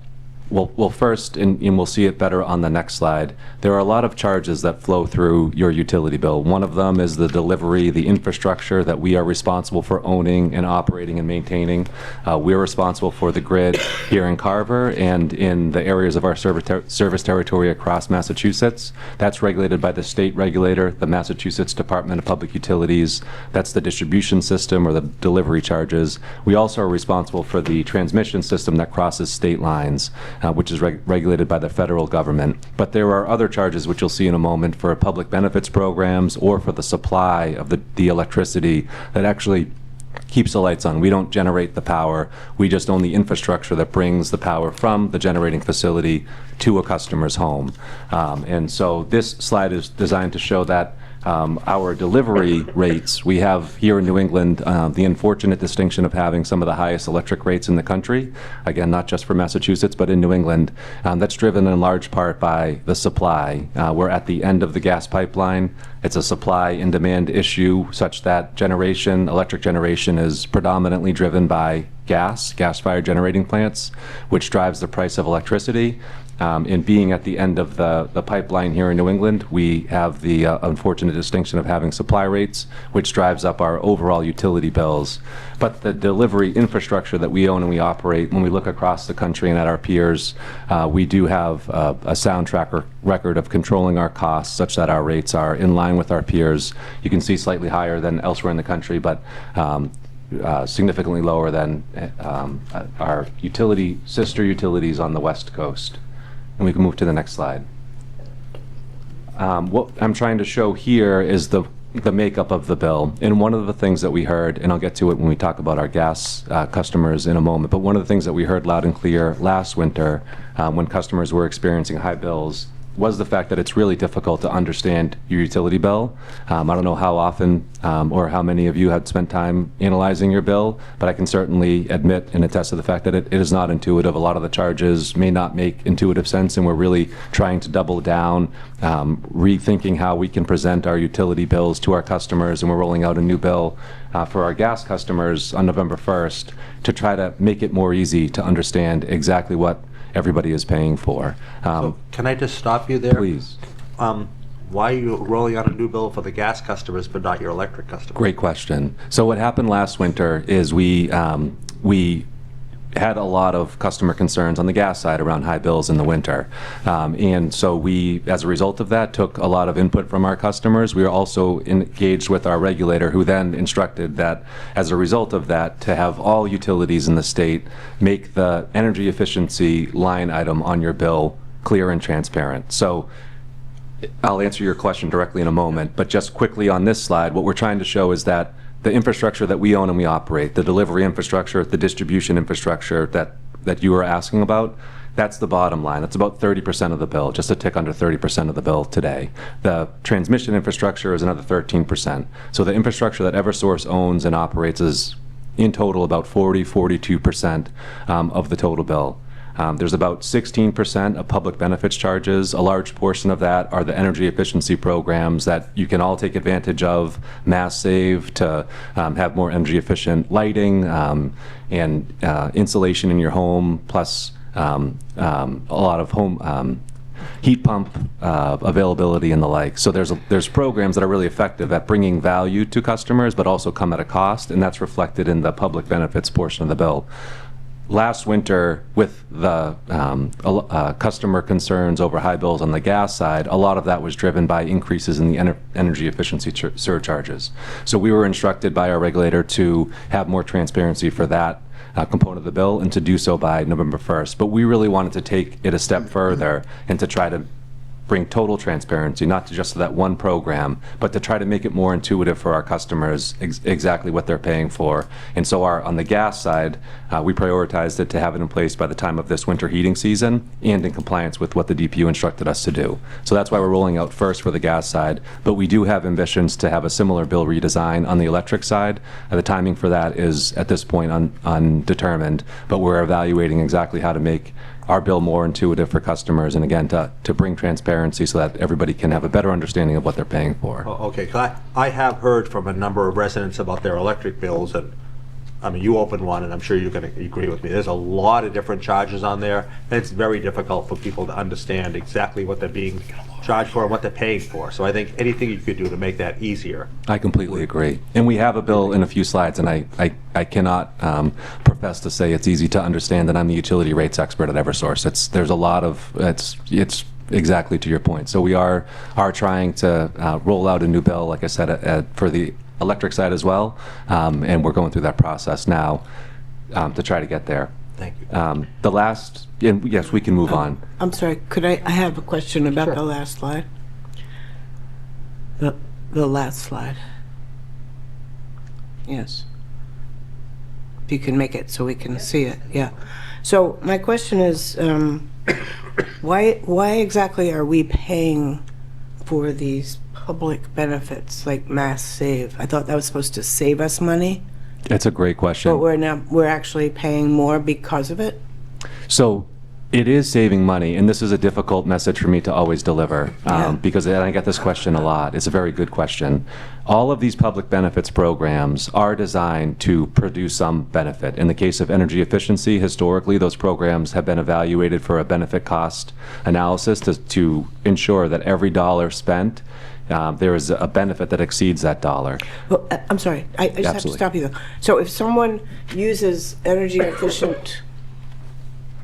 well, first, and we'll see it better on the next slide, there are a lot of charges that flow through your utility bill. One of them is the delivery, the infrastructure that we are responsible for owning and operating and maintaining. We're responsible for the grid here in Carver and in the areas of our service territory across Massachusetts. That's regulated by the state regulator, the Massachusetts Department of Public Utilities. That's the distribution system or the delivery charges. We also are responsible for the transmission system that crosses state lines, which is regulated by the federal government. But there are other charges, which you'll see in a moment, for public benefits programs or for the supply of the electricity that actually keeps the lights on. We don't generate the power. We just own the infrastructure that brings the power from the generating facility to a customer's home. And so this slide is designed to show that our delivery rates, we have here in New England the unfortunate distinction of having some of the highest electric rates in the country. Again, not just for Massachusetts, but in New England. That's driven in large part by the supply. We're at the end of the gas pipeline. It's a supply and demand issue such that electric generation is predominantly driven by gas-fired generating plants, which drives the price of electricity. And being at the end of the pipeline here in New England, we have the unfortunate distinction of having supply rates, which drives up our overall utility bills. But the delivery infrastructure that we own and we operate, when we look across the country and at our peers, we do have a sound track record of controlling our costs such that our rates are in line with our peers. You can see slightly higher than elsewhere in the country, but significantly lower than our sister utilities on the West Coast. And we can move to the next slide. What I'm trying to show here is the makeup of the bill. And one of the things that we heard, and I'll get to it when we talk about our gas customers in a moment, but one of the things that we heard loud and clear last winter when customers were experiencing high bills was the fact that it's really difficult to understand your utility bill. I don't know how often or how many of you had spent time analyzing your bill, but I can certainly admit and attest to the fact that it is not intuitive. A lot of the charges may not make intuitive sense, and we're really trying to double down, rethinking how we can present our utility bills to our customers, and we're rolling out a new bill for our gas customers on November 1st to try to make it more easy to understand exactly what everybody is paying for. So can I just stop you there? Please. Why are you rolling out a new bill for the gas customers but not your electric customers? Great question. So what happened last winter is we had a lot of customer concerns on the gas side around high bills in the winter. And so we, as a result of that, took a lot of input from our customers. We were also engaged with our regulator, who then instructed that, as a result of that, to have all utilities in the state make the energy efficiency line item on your bill clear and transparent. So I'll answer your question directly in a moment, but just quickly on this slide, what we're trying to show is that the infrastructure that we own and we operate, the delivery infrastructure, the distribution infrastructure that you were asking about, that's the bottom line. That's about 30% of the bill, just a tick under 30% of the bill today. The transmission infrastructure is another 13%. So the infrastructure that Eversource owns and operates is in total about 42% of the total bill. There's about 16% of public benefits charges. A large portion of that are the energy efficiency programs that you can all take advantage of, mass save to have more energy efficient lighting and insulation in your home, plus a lot of home heat pump availability and the like. So there's programs that are really effective at bringing value to customers, but also come at a cost, and that's reflected in the public benefits portion of the bill. Last winter, with the customer concerns over high bills on the gas side, a lot of that was driven by increases in the energy efficiency surcharges. So we were instructed by our regulator to have more transparency for that component of the bill, and to do so by November 1st. But we really wanted to take it a step further and to try to bring total transparency, not to just that one program, but to try to make it more intuitive for our customers exactly what they're paying for. And so on the gas side, we prioritized it to have it in place by the time of this winter heating season and in compliance with what the DPU instructed us to do. So that's why we're rolling out first for the gas side, but we do have ambitions to have a similar bill redesign on the electric side. The timing for that is at this point undetermined, but we're evaluating exactly how to make our bill more intuitive for customers, and again, to bring transparency so that everybody can have a better understanding of what they're paying for. Okay, 'cause I have heard from a number of residents about their electric bills, and I mean, you opened one, and I'm sure you're going to agree with me. There's a lot of different charges on there, and it's very difficult for people to understand exactly what they're being charged for and what they're paying for. So I think anything you could do to make that easier. I completely agree. And we have a bill in a few slides, and I cannot profess to say it's easy to understand that I'm the utility rates expert at Eversource. There's a lot of, it's exactly to your point. So we are trying to roll out a new bill, like I said, for the electric side as well, and we're going through that process now to try to get there. Thank you. The last, and yes, we can move on. I'm sorry, could I have a question about the last slide? The last slide. Yes. If you can make it so we can see it, yeah. So my question is, why exactly are we paying for these public benefits like mass save? I thought that was supposed to save us money, That's a great question. but we're actually paying more because of it? So it is saving money, and this is a difficult message for me to always deliver because and I get this question a lot. It's a very good question. All of these public benefits programs are designed to produce some benefit. In the case of energy efficiency, historically, those programs have been evaluated for a benefit cost analysis to ensure that every dollar spent, there is a benefit that exceeds that dollar. Well, I'm sorry, I just have to Absolutely. stop you though. So if someone uses energy efficient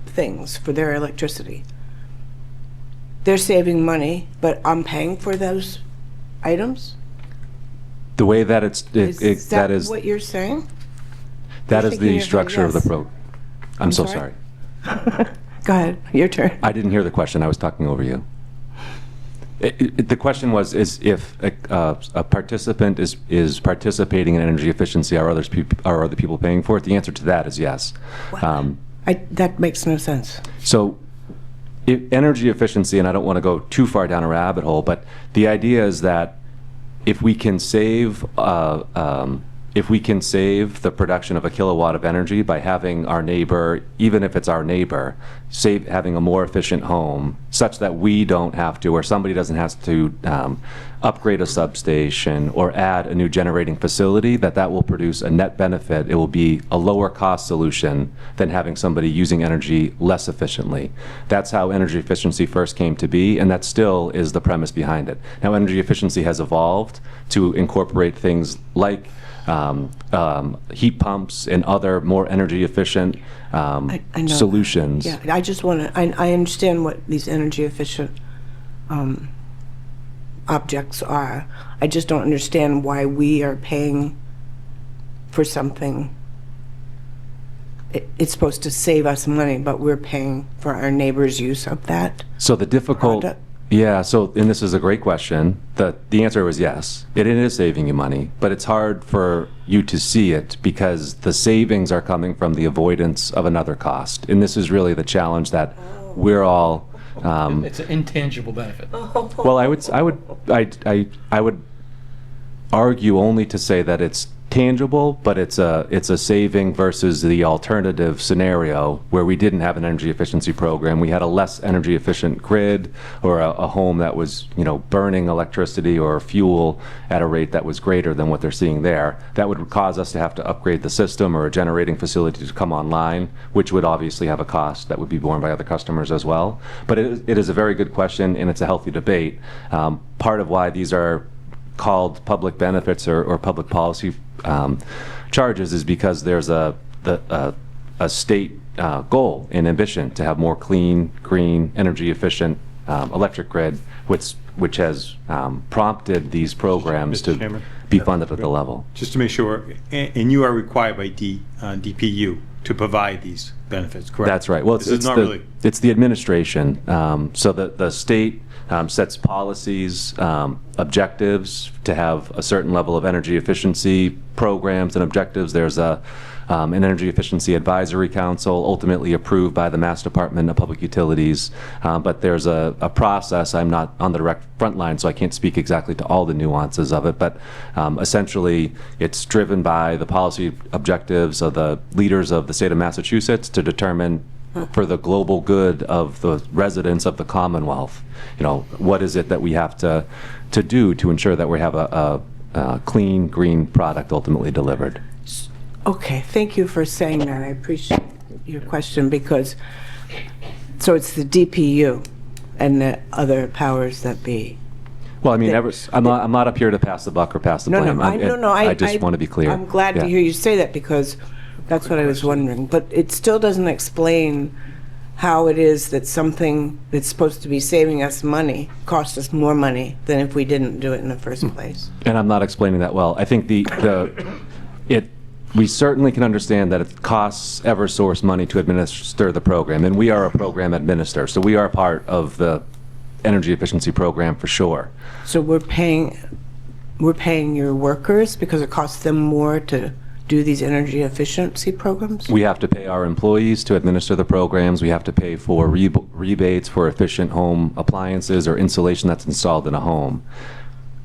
things for their electricity, they're saving money, but I'm paying for those items? The way that Is that that is what you're saying? That You're is shaking the your head structure of the yes. I'm so sorry? sorry. Go ahead, your turn. I didn't hear the question. I was talking over you. The question was, is if a participant is participating in energy efficiency, are other people paying for it? The answer to that is yes. That makes no sense. So energy efficiency, and I don't want to go too far down a rabbit hole, but the idea is that if we can save the production of a kilowatt of energy by having our neighbor, even if it's our neighbor, having a more efficient home, such that we don't have to, or somebody doesn't have to upgrade a substation or add a new generating facility, that will produce a net benefit. It will be a lower cost solution than having somebody using energy less efficiently. That's how energy efficiency first came to be, and that still is the premise behind it. Now, energy efficiency has evolved to incorporate things like heat pumps and other more energy efficient I know solutions. Yeah, I just want to, I understand what these energy efficient objects are. I just don't understand why we are paying for something. It's supposed to save us money, but we're paying for our neighbor's use of that. So the difficult, product. yeah, so, and this is a great question. The answer was yes. It is saving you money, but it's hard for you to see it because the savings are coming from the avoidance of another cost. And this is really the challenge that we're all, It's an intangible benefit. well, I would argue only to say that it's tangible, but it's a saving versus the alternative scenario where we didn't have an energy efficiency program. We had a less energy efficient grid, or a home that was, burning electricity or fuel at a rate that was greater than what they're seeing there. That would cause us to have to upgrade the system or a generating facility to come online, which would obviously have a cost that would be borne by other customers as well. But it is a very good question, and it's a healthy debate. Part of why these are called public benefits or public policy charges is because there's a state goal and ambition to have more clean, green, energy efficient electric grid, which has prompted these programs Mr. to Chairman? be funded at the level. Just to make sure, and you are required by DPU to provide these benefits, correct? That's right. Well, This is not really. it's the administration. So the state sets policies, objectives to have a certain level of energy efficiency programs and objectives. There's an Energy Efficiency Advisory Council, ultimately approved by the Mass Department of Public Utilities. But there's a process. I'm not on the direct front line, so I can't speak exactly to all the nuances of it. But essentially, it's driven by the policy objectives of the leaders of the state of Massachusetts to determine, for the global good of the residents of the Commonwealth, what is it that we have to do to ensure that we have a clean, green product ultimately delivered. Okay, thank you for saying that. I appreciate your question because, so it's the DPU and the other powers that be. Well, I mean, I'm not up here to pass the buck or pass the blame. I just want to be clear. I'm glad to hear you say that because that's what I was wondering. But it still doesn't explain how it is that something that's supposed to be saving us money costs us more money than if we didn't do it in the first place. And I'm not explaining that well. I think we certainly can understand that it costs Eversource money to administer the program, and we are a program administrator, so we are part of the energy efficiency program for sure. So we're paying your workers because it costs them more to do these energy efficiency programs? We have to pay our employees to administer the programs. We have to pay for rebates for efficient home appliances or insulation that's installed in a home.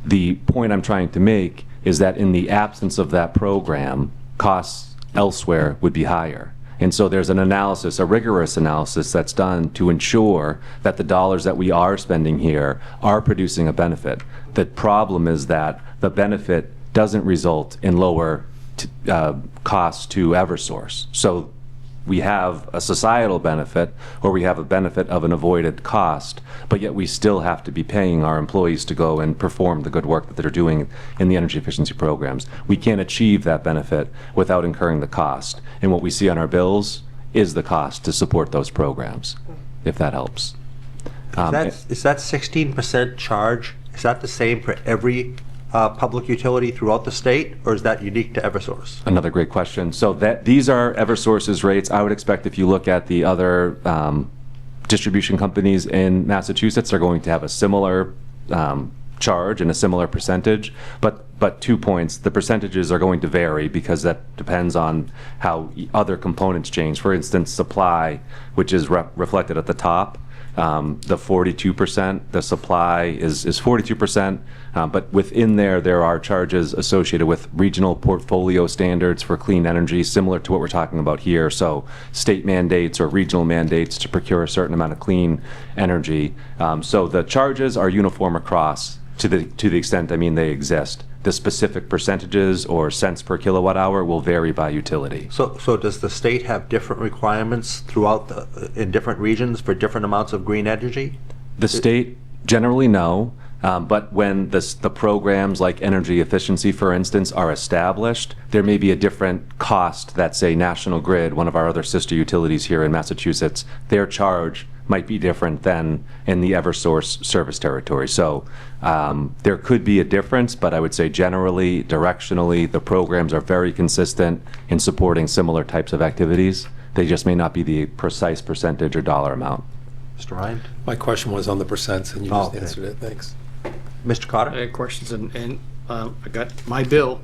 The point I'm trying to make is that in the absence of that program, costs elsewhere would be higher. And so there's an analysis, a rigorous analysis that's done to ensure that the dollars that we are spending here are producing a benefit. The problem is that the benefit doesn't result in lower costs to Eversource. So we have a societal benefit, or we have a benefit of an avoided cost, but yet we still have to be paying our employees to go and perform the good work that they're doing in the energy efficiency programs. We can't achieve that benefit without incurring the cost. And what we see on our bills is the cost to support those programs, if that helps. Is that 16% charge, is that the same for every public utility throughout the state, or is that unique to Eversource? Another great question. So these are Eversource's rates. I would expect if you look at the other distribution companies in Massachusetts, they're going to have a similar charge and a similar percentage. But 2 points, the percentages are going to vary because that depends on how other components change. For instance, supply, which is reflected at the top, the 42%, the supply is 42%, but within there are charges associated with regional portfolio standards for clean energy, similar to what we're talking about here. So state mandates or regional mandates to procure a certain amount of clean energy. So the charges are uniform across to the extent, they exist. The specific percentages or cents per kilowatt hour will vary by utility. So does the state have different requirements throughout in different regions for different amounts of green energy? The state generally no, but when the programs like energy efficiency, for instance, are established, there may be a different cost that, say, National Grid, one of our other sister utilities here in Massachusetts, their charge might be different than in the Eversource service territory. So there could be a difference, but I would say generally, directionally, the programs are very consistent in supporting similar types of activities. They just may not be the precise percentage or dollar amount. Mr. Ryan? My question was on the percents, and you just okay. answered it. Thanks. Mr. Carter? I had questions, and I got my bill,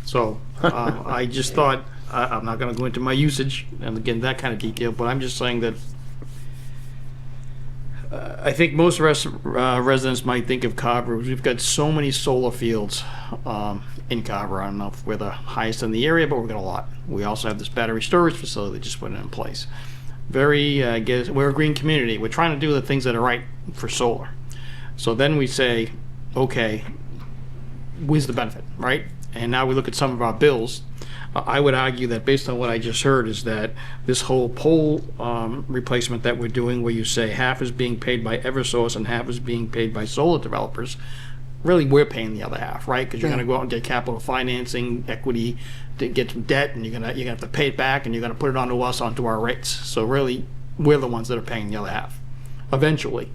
so I just thought, I'm not going to go into my usage, and again, that kind of detail, but I'm just saying that I think most residents might think of Carver. We've got so many solar fields in Carver. I don't know if we're the highest in the area, but we've got a lot. We also have this battery storage facility that just went in place. We're a green community. We're trying to do the things that are right for solar. So then we say, okay, where's the benefit, right? And now we look at some of our bills. I would argue that based on what I just heard is that this whole pole replacement that we're doing, where you say half is being paid by Eversource and half is being paid by solar developers, really we're paying the other half, right? Because you're going to go out and get capital financing, equity, to get some debt, and you're gonna have to pay it back, and you're gonna put it onto us, onto our rates. So really, we're the ones that are paying the other half, eventually.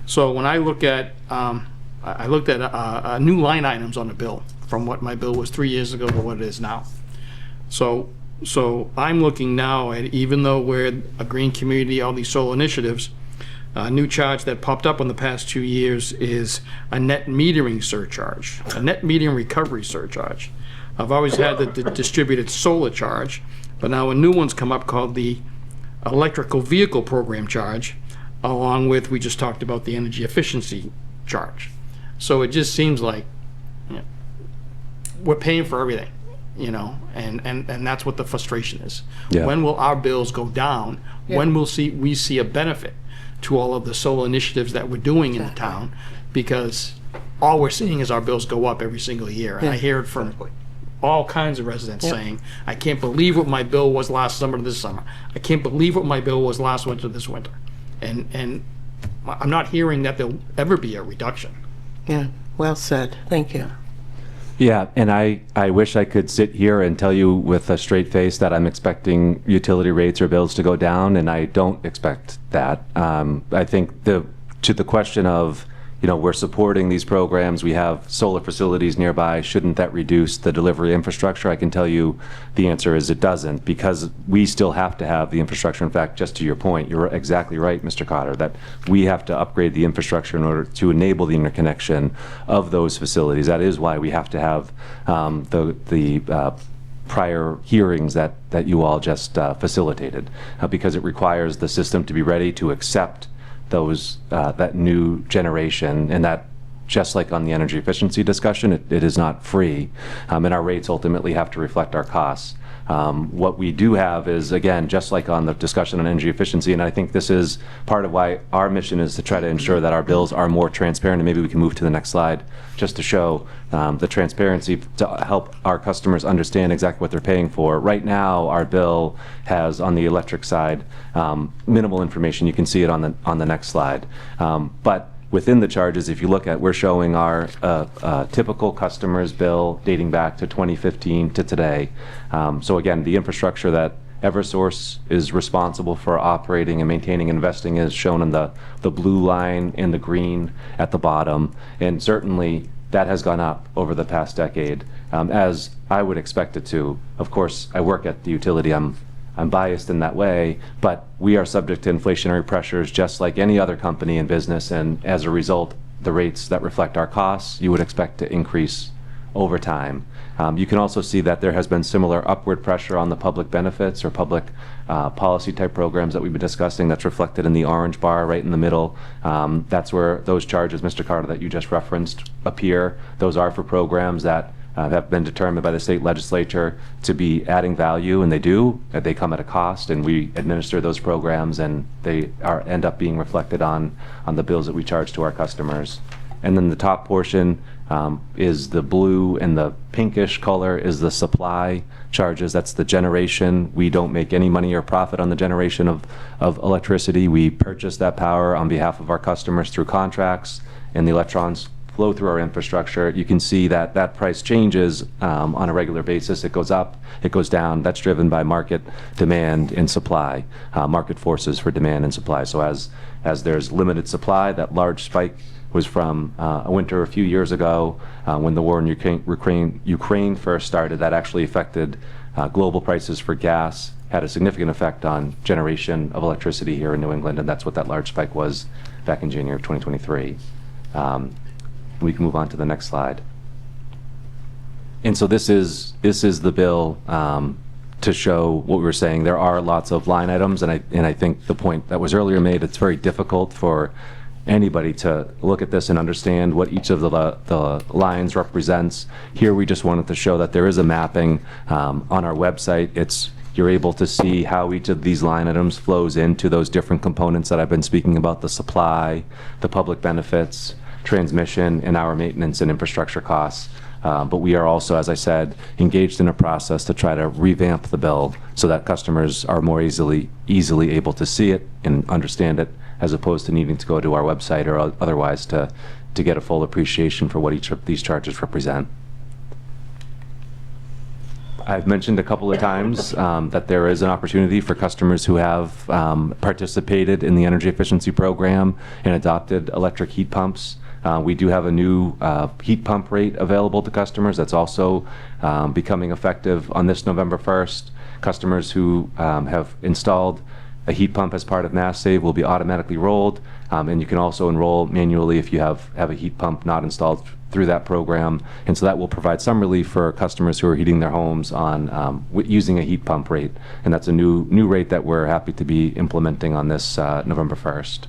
So when I look at, I looked at new line items on the bill from what my bill was 3 years ago to what it is now. So I'm looking now at, even though we're a green community, all these solar initiatives, a new charge that popped up in the past 2 years is a net metering surcharge, a net metering recovery surcharge. I've always had the distributed solar charge, but now a new one's come up called the electrical vehicle program charge, along with, we just talked about the energy efficiency charge. So it just seems like, we're paying for everything. And that's what the frustration is. Yeah. When will our bills go down? Yeah. When will we see a benefit to all of the solar initiatives that we're doing in the town? Because all we're seeing is our bills go up every single year. And I hear it from all kinds of residents saying, I can't believe what my bill was last summer to this summer. I can't believe what my bill was last winter to this winter. And I'm not hearing that there'll ever be a reduction. Yeah, well said. Thank you. Yeah, and I wish I could sit here and tell you with a straight face that I'm expecting utility rates or bills to go down, and I don't expect that. I think to the question of, we're supporting these programs, we have solar facilities nearby, shouldn't that reduce the delivery infrastructure? I can tell you the answer is it doesn't, because we still have to have the infrastructure. In fact, just to your point, you're exactly right, Mr. Cotter, that we have to upgrade the infrastructure in order to enable the interconnection of those facilities. That is why we have to have the prior hearings that you all just facilitated, because it requires the system to be ready to accept that new generation, and that, just like on the energy efficiency discussion, it is not free, and our rates ultimately have to reflect our costs. What we do have is, again, just like on the discussion on energy efficiency, and I think this is part of why our mission is to try to ensure that our bills are more transparent, and maybe we can move to the next slide just to show the transparency to help our customers understand exactly what they're paying for. Right now, our bill has, on the electric side, minimal information. You can see it on the next slide. But within the charges, if you look at, we're showing our typical customer's bill dating back to 2015 to today. So again, the infrastructure that Eversource is responsible for operating and maintaining and investing is shown in the blue line and the green at the bottom. And certainly that has gone up over the past decade, as I would expect it to. Of course, I work at the utility. I'm biased in that way, but we are subject to inflationary pressures just like any other company in business, and as a result, the rates that reflect our costs, you would expect to increase over time. You can also see that there has been similar upward pressure on the public benefits or public policy type programs that we've been discussing. That's reflected in the orange bar right in the middle. That's where those charges, Mr. Carter, that you just referenced appear. Those are for programs that have been determined by the state legislature to be adding value, and they do. They come at a cost, and we administer those programs, and they end up being reflected on the bills that we charge to our customers. And then the top portion is the blue, and the pinkish color is the supply charges. That's the generation. We don't make any money or profit on the generation of electricity. We purchase that power on behalf of our customers through contracts, and the electrons flow through our infrastructure. You can see that that price changes on a regular basis. It goes up, it goes down. That's driven by market demand and supply, market forces for demand and supply. So as there's limited supply, that large spike was from a winter a few years ago when the war in Ukraine first started. That actually affected global prices for gas, had a significant effect on generation of electricity here in New England, and that's what that large spike was back in January of 2023. We can move on to the next slide. And so this is the bill to show what we were saying. There are lots of line items, and I think the point that was earlier made, it's very difficult for anybody to look at this and understand what each of the lines represents. Here we just wanted to show that there is a mapping on our website. You're able to see how each of these line items flows into those different components that I've been speaking about: the supply, the public benefits, transmission, and our maintenance and infrastructure costs. But we are also, as I said, engaged in a process to try to revamp the bill so that customers are more easily able to see it and understand it, as opposed to needing to go to our website or otherwise to get a full appreciation for what each of these charges represent. I've mentioned a couple of times that there is an opportunity for customers who have participated in the energy efficiency program and adopted electric heat pumps. We do have a new heat pump rate available to customers that's also becoming effective on this November 1st. Customers who have installed a heat pump as part of Mass Save will be automatically rolled, and you can also enroll manually if you have a heat pump not installed through that program. And so that will provide some relief for customers who are heating their homes on using a heat pump rate. And that's a new rate that we're happy to be implementing on this November 1st.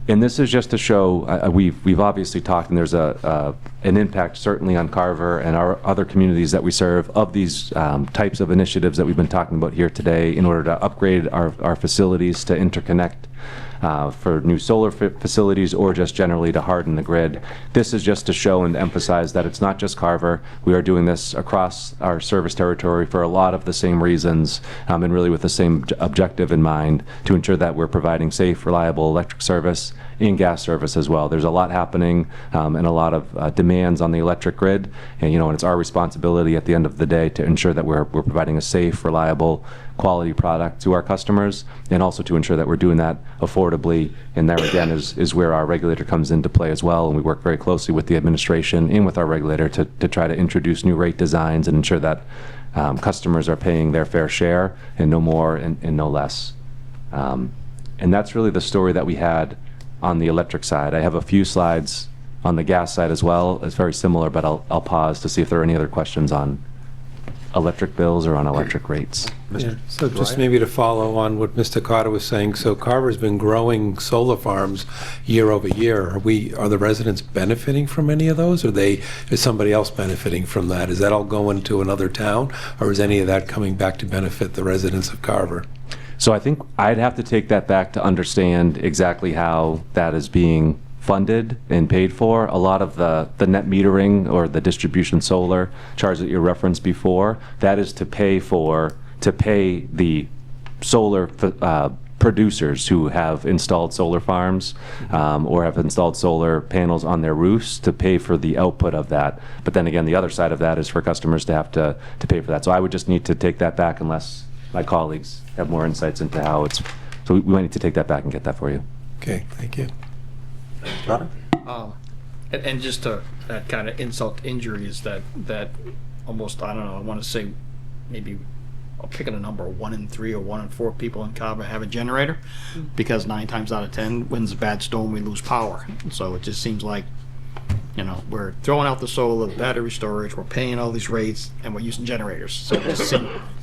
And this is just to show, we've obviously talked, and there's an impact certainly on Carver and our other communities that we serve of these types of initiatives that we've been talking about here today in order to upgrade our facilities to interconnect for new solar facilities, or just generally to harden the grid. This is just to show and emphasize that it's not just Carver. We are doing this across our service territory for a lot of the same reasons, and really with the same objective in mind, to ensure that we're providing safe, reliable electric service and gas service as well. There's a lot happening and a lot of demands on the electric grid, and and it's our responsibility at the end of the day to ensure that we're providing a safe, reliable, quality product to our customers, and also to ensure that we're doing that affordably. And there again is where our regulator comes into play as well, and we work very closely with the administration and with our regulator to try to introduce new rate designs and ensure that customers are paying their fair share, and no more and no less. And that's really the story that we had on the electric side. I have a few slides on the gas side as well. It's very similar, but I'll pause to see if there are any other questions on electric bills or on electric rates. Yeah. So just maybe to follow on what Mr. Carter was saying, so Carver's been growing solar farms year over year. Are the residents benefiting from any of those, or is somebody else benefiting from that? Is that all going to another town, or is any of that coming back to benefit the residents of Carver? So I think I'd have to take that back to understand exactly how that is being funded and paid for. A lot of the net metering or the distribution solar charge that you referenced before, that is to pay the solar producers who have installed solar farms or have installed solar panels on their roofs, to pay for the output of that. But then again, the other side of that is for customers to have to pay for that. So I would just need to take that back unless my colleagues have more insights into how it's, so we might need to take that back and get that for you. Okay, thank you. And just to, that kind of insult to injury is that almost, I don't know, I want to say maybe, I'll pick a number, 1 in 3 or 1 in 4 people in Carver have a generator, because 9 times out of 10, when's a bad storm, we lose power. So it just seems like, you know, we're throwing out the solar, the battery storage, we're paying all these rates, and we're using generators. So it just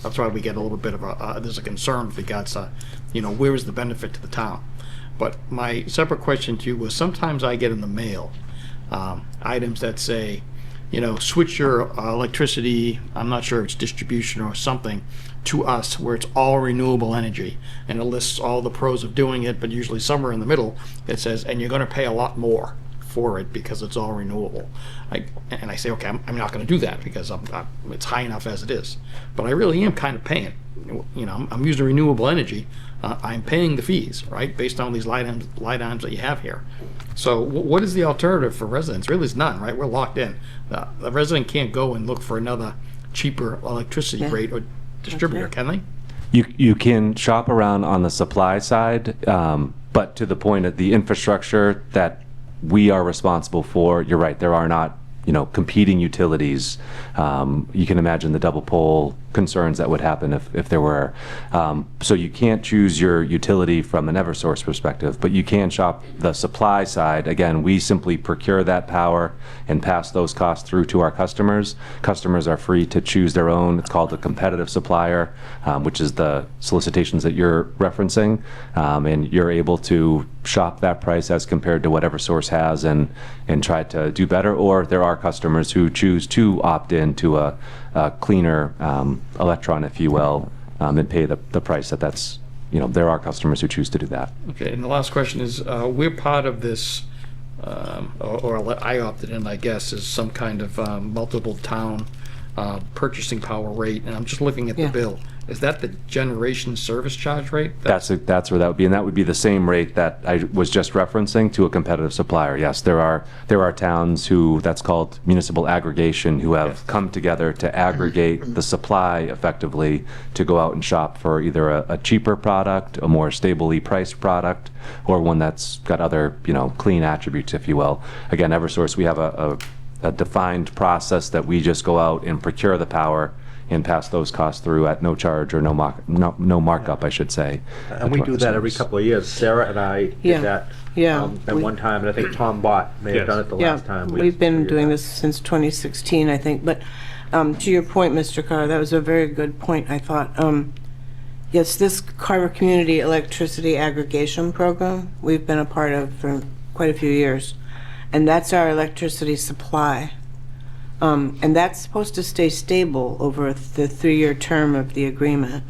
that's why we get a little bit of there's a concern with regards to, you know, where is the benefit to the town? But my separate question to you was, sometimes I get in the mail items that say, you know, switch your electricity, I'm not sure if it's distribution or something, to us, where it's all renewable energy. And it lists all the pros of doing it, but usually somewhere in the middle it says, and you're going to pay a lot more for it because it's all renewable. And I say, okay, I'm not going to do that because it's high enough as it is. But I really am kind of paying. You know, I'm using renewable energy. I'm paying the fees, right, based on these light items that you have here. So what is the alternative for residents? Really, is none, right? We're locked in. The resident can't go and look for another cheaper electricity rate or distributor, can they? You can shop around on the supply side, but to the point of the infrastructure that we are responsible for, you're right, there are not, you know, competing utilities. You can imagine the double pole concerns that would happen if there were. So you can't choose your utility from an Eversource perspective, but you can shop the supply side. Again, we simply procure that power and pass those costs through to our customers. Customers are free to choose their own. It's called a competitive supplier, which is the solicitations that you're referencing. And you're able to shop that price as compared to what Eversource has and try to do better. Or there are customers who choose to opt in to a cleaner electron, if you will, and pay the price that's, you know, there are customers who choose to do that. Okay, and the last question is, we're part of this, or I opted in, I guess, is some kind of multiple town purchasing power rate, and I'm just looking at the bill. Is that the generation service charge rate? That's where that would be, and that would be the same rate that I was just referencing to a competitive supplier. Yes, there are towns who, that's called municipal aggregation, who have come together to aggregate the supply effectively to go out and shop for either a cheaper product, a more stably priced product, or one that's got other, you know, clean attributes, if you will. Again, Eversource, we have a defined process that we just go out and procure the power and pass those costs through at no charge or no markup, I should say. And we do that every couple of years. Sarah and I did that at one time, and I think Tom Bott may have done it the last time. We've been doing this since 2016, I think. But to your point, Mr. Carr, that was a very good point, I thought. Yes, this Carver Community Electricity Aggregation Program, we've been a part of for quite a few years. And that's our electricity supply. And that's supposed to stay stable over the 3-year term of the agreement.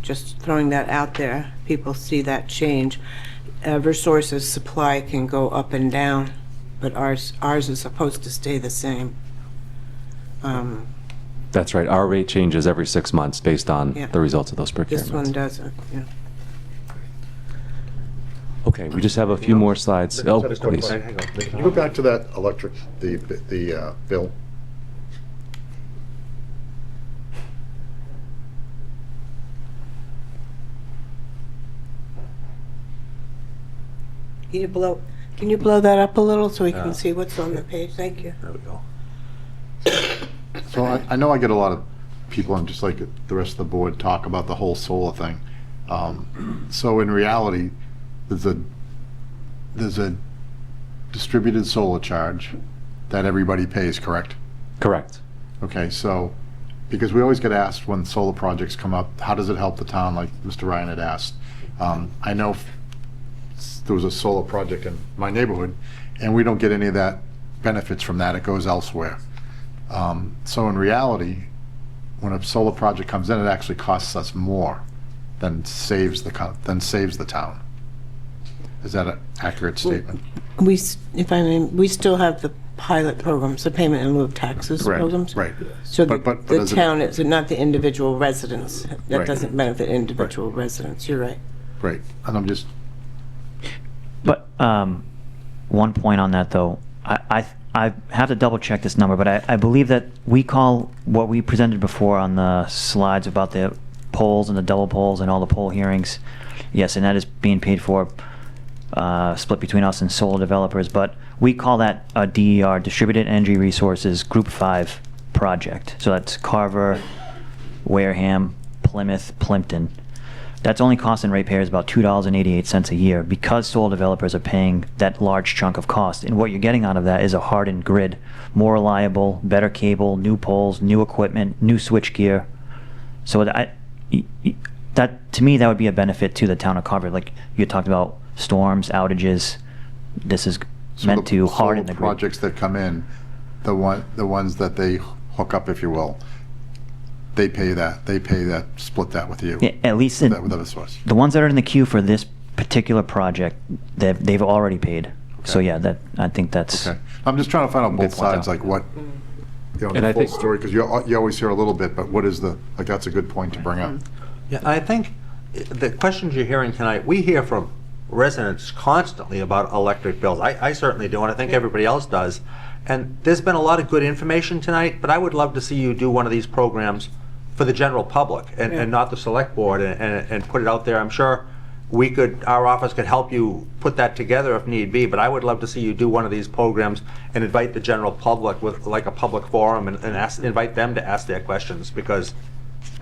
Just throwing that out there, people see that change. Eversource's supply can go up and down, but ours is supposed to stay the same. That's right. Our rate changes every 6 months based on the results of those procurements. This one doesn't, Okay, we just have a few more slides. Oh, please. Can you go back to that electric, the bill? Can you blow that up a little so we can see what's on the page? Thank you. There we go. So I know I get a lot of people, and just like the rest of the board, talk about the whole solar thing. So in reality, there's a distributed solar charge that everybody pays, correct? Correct. Okay, so, because we always get asked when solar projects come up, how does it help the town, like Mr. Ryan had asked. I know there was a solar project in my neighborhood, and we don't get any of that benefits from that. It goes elsewhere. So in reality, when a solar project comes in, it actually costs us more than saves the town. Is that an accurate statement? If I may, we still have the pilot programs, the payment in lieu of taxes programs. Right. So but the town is not the individual residents. That doesn't benefit individual residents. You're right. Right. And I'm just... But one point on that, though, I have to double check this number, but I believe that we call what we presented before on the slides about the polls and the double polls and all the poll hearings, Yes, and that is being paid for, split between us and solar developers, but we call that a DER, Distributed Energy Resources Group 5 project. So that's Carver, Wareham, Plymouth, Plimpton. That's only costing ratepayers about $2.88 a year because solar developers are paying that large chunk of cost. And what you're getting out of that is a hardened grid, more reliable, better cable, new poles, new equipment, new switchgear. So that to me, that would be a benefit to the town of Carver. Like you talked about storms, outages. This is meant to harden the grid. Projects that come in, the ones that they hook up, if you will, they pay that, split that with you. Yeah, at least with Eversource. the ones that are in the queue for this particular project, they've already paid. So yeah, I think that's. Okay. I'm just trying to find out both Good point, sides, though. like what, And the I full think- story, because you always hear a little bit, but what is that's a good point to bring up. Yeah, I think the questions you're hearing tonight, we hear from residents constantly about electric bills. I certainly do, and I think everybody else does. And there's been a lot of good information tonight, but I would love to see you do one of these programs for the general public and not the select board and put it out there. I'm sure our office could help you put that together if need be, but I would love to see you do one of these programs and invite the general public with like a public forum and invite them to ask their questions, because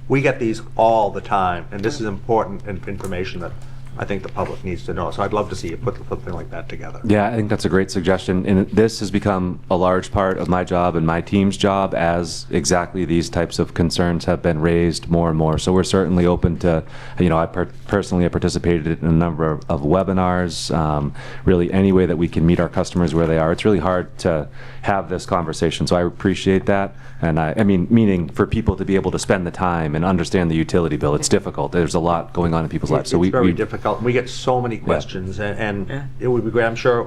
we get these all the time, and this is important information that I think the public needs to know. So I'd love to see you put something like that together. Yeah, I think that's a great suggestion. And this has become a large part of my job and my team's job as exactly these types of concerns have been raised more and more. So we're certainly open to, I personally have participated in a number of webinars, really any way that we can meet our customers where they are. It's really hard to have this conversation, so I appreciate that. And I mean, meaning for people to be able to spend the time and understand the utility bill, it's difficult. There's a lot going on in people's lives. So It's very difficult. We get so many questions, and it would be great. I'm sure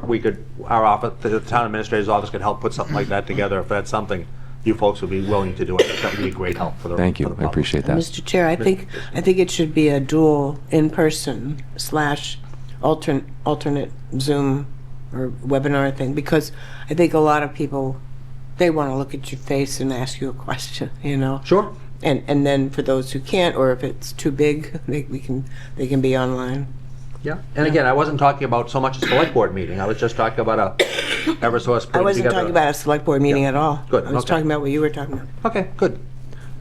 our office, the town administrator's office, could help put something like that together if that's something you folks would be willing to do. I think that would be a great help for the Thank you. for the I public. appreciate that. Mr. Chair, I think it should be a dual in-person / alternate Zoom or webinar thing, because I think a lot of people, they want to look at your face and ask you a question, Sure. And then for those who can't, or if it's too big, they can be online. Yeah. And again, I wasn't talking about so much a select board meeting. I was just talking about a Eversource putting I wasn't together. talking about a select board meeting at all. Good, I was okay. talking about what you were talking about. Okay, good.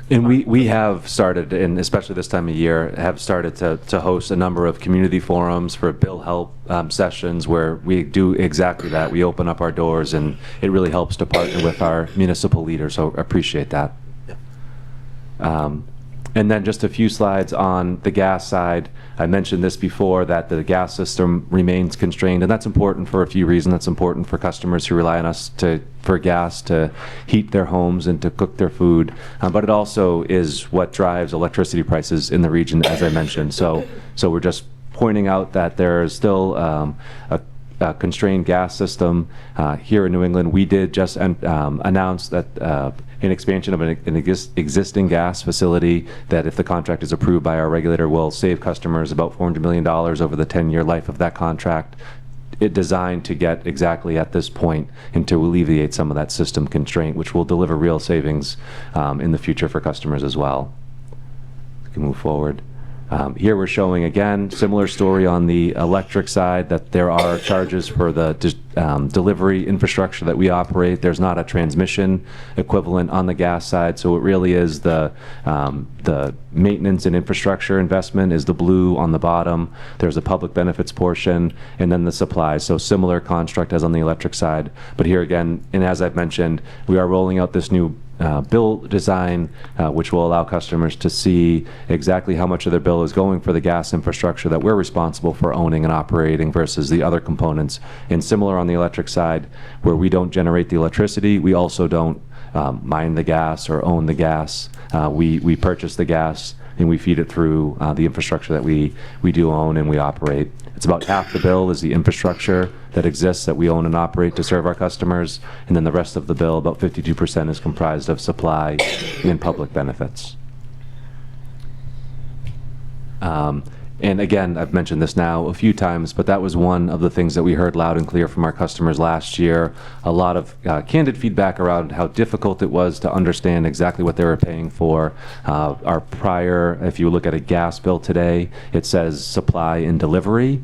And we have started, and especially this time of year, have started to host a number of community forums for bill help sessions where we do exactly that. We open up our doors, and it really helps to partner with our municipal leaders, so appreciate that. And then just a few slides on the gas side. I mentioned this before, that the gas system remains constrained, and that's important for a few reasons. That's important for customers who rely on us for gas to heat their homes and to cook their food, but it also is what drives electricity prices in the region, as I mentioned. So we're just pointing out that there is still a constrained gas system here in New England. We did just announce that an expansion of an existing gas facility that, if the contract is approved by our regulator, will save customers about $400 million over the 10-year life of that contract. It designed to get exactly at this point and to alleviate some of that system constraint, which will deliver real savings in the future for customers as well. We can move forward. Here we're showing, again, similar story on the electric side, that there are charges for the delivery infrastructure that we operate. There's not a transmission equivalent on the gas side, so it really is the maintenance and infrastructure investment is the blue on the bottom. There's a public benefits portion, and then the supply. So similar construct as on the electric side. But here again, and as I've mentioned, we are rolling out this new bill design, which will allow customers to see exactly how much of their bill is going for the gas infrastructure that we're responsible for owning and operating versus the other components. And similar on the electric side, where we don't generate the electricity, we also don't mine the gas or own the gas. We purchase the gas and we feed it through the infrastructure that we do own and we operate. It's about half the bill is the infrastructure that exists that we own and operate to serve our customers, and then the rest of the bill, about 52%, is comprised of supply and public benefits. And again, I've mentioned this now a few times, but that was one of the things that we heard loud and clear from our customers last year. A lot of candid feedback around how difficult it was to understand exactly what they were paying for. Our prior, if you look at a gas bill today, it says supply and delivery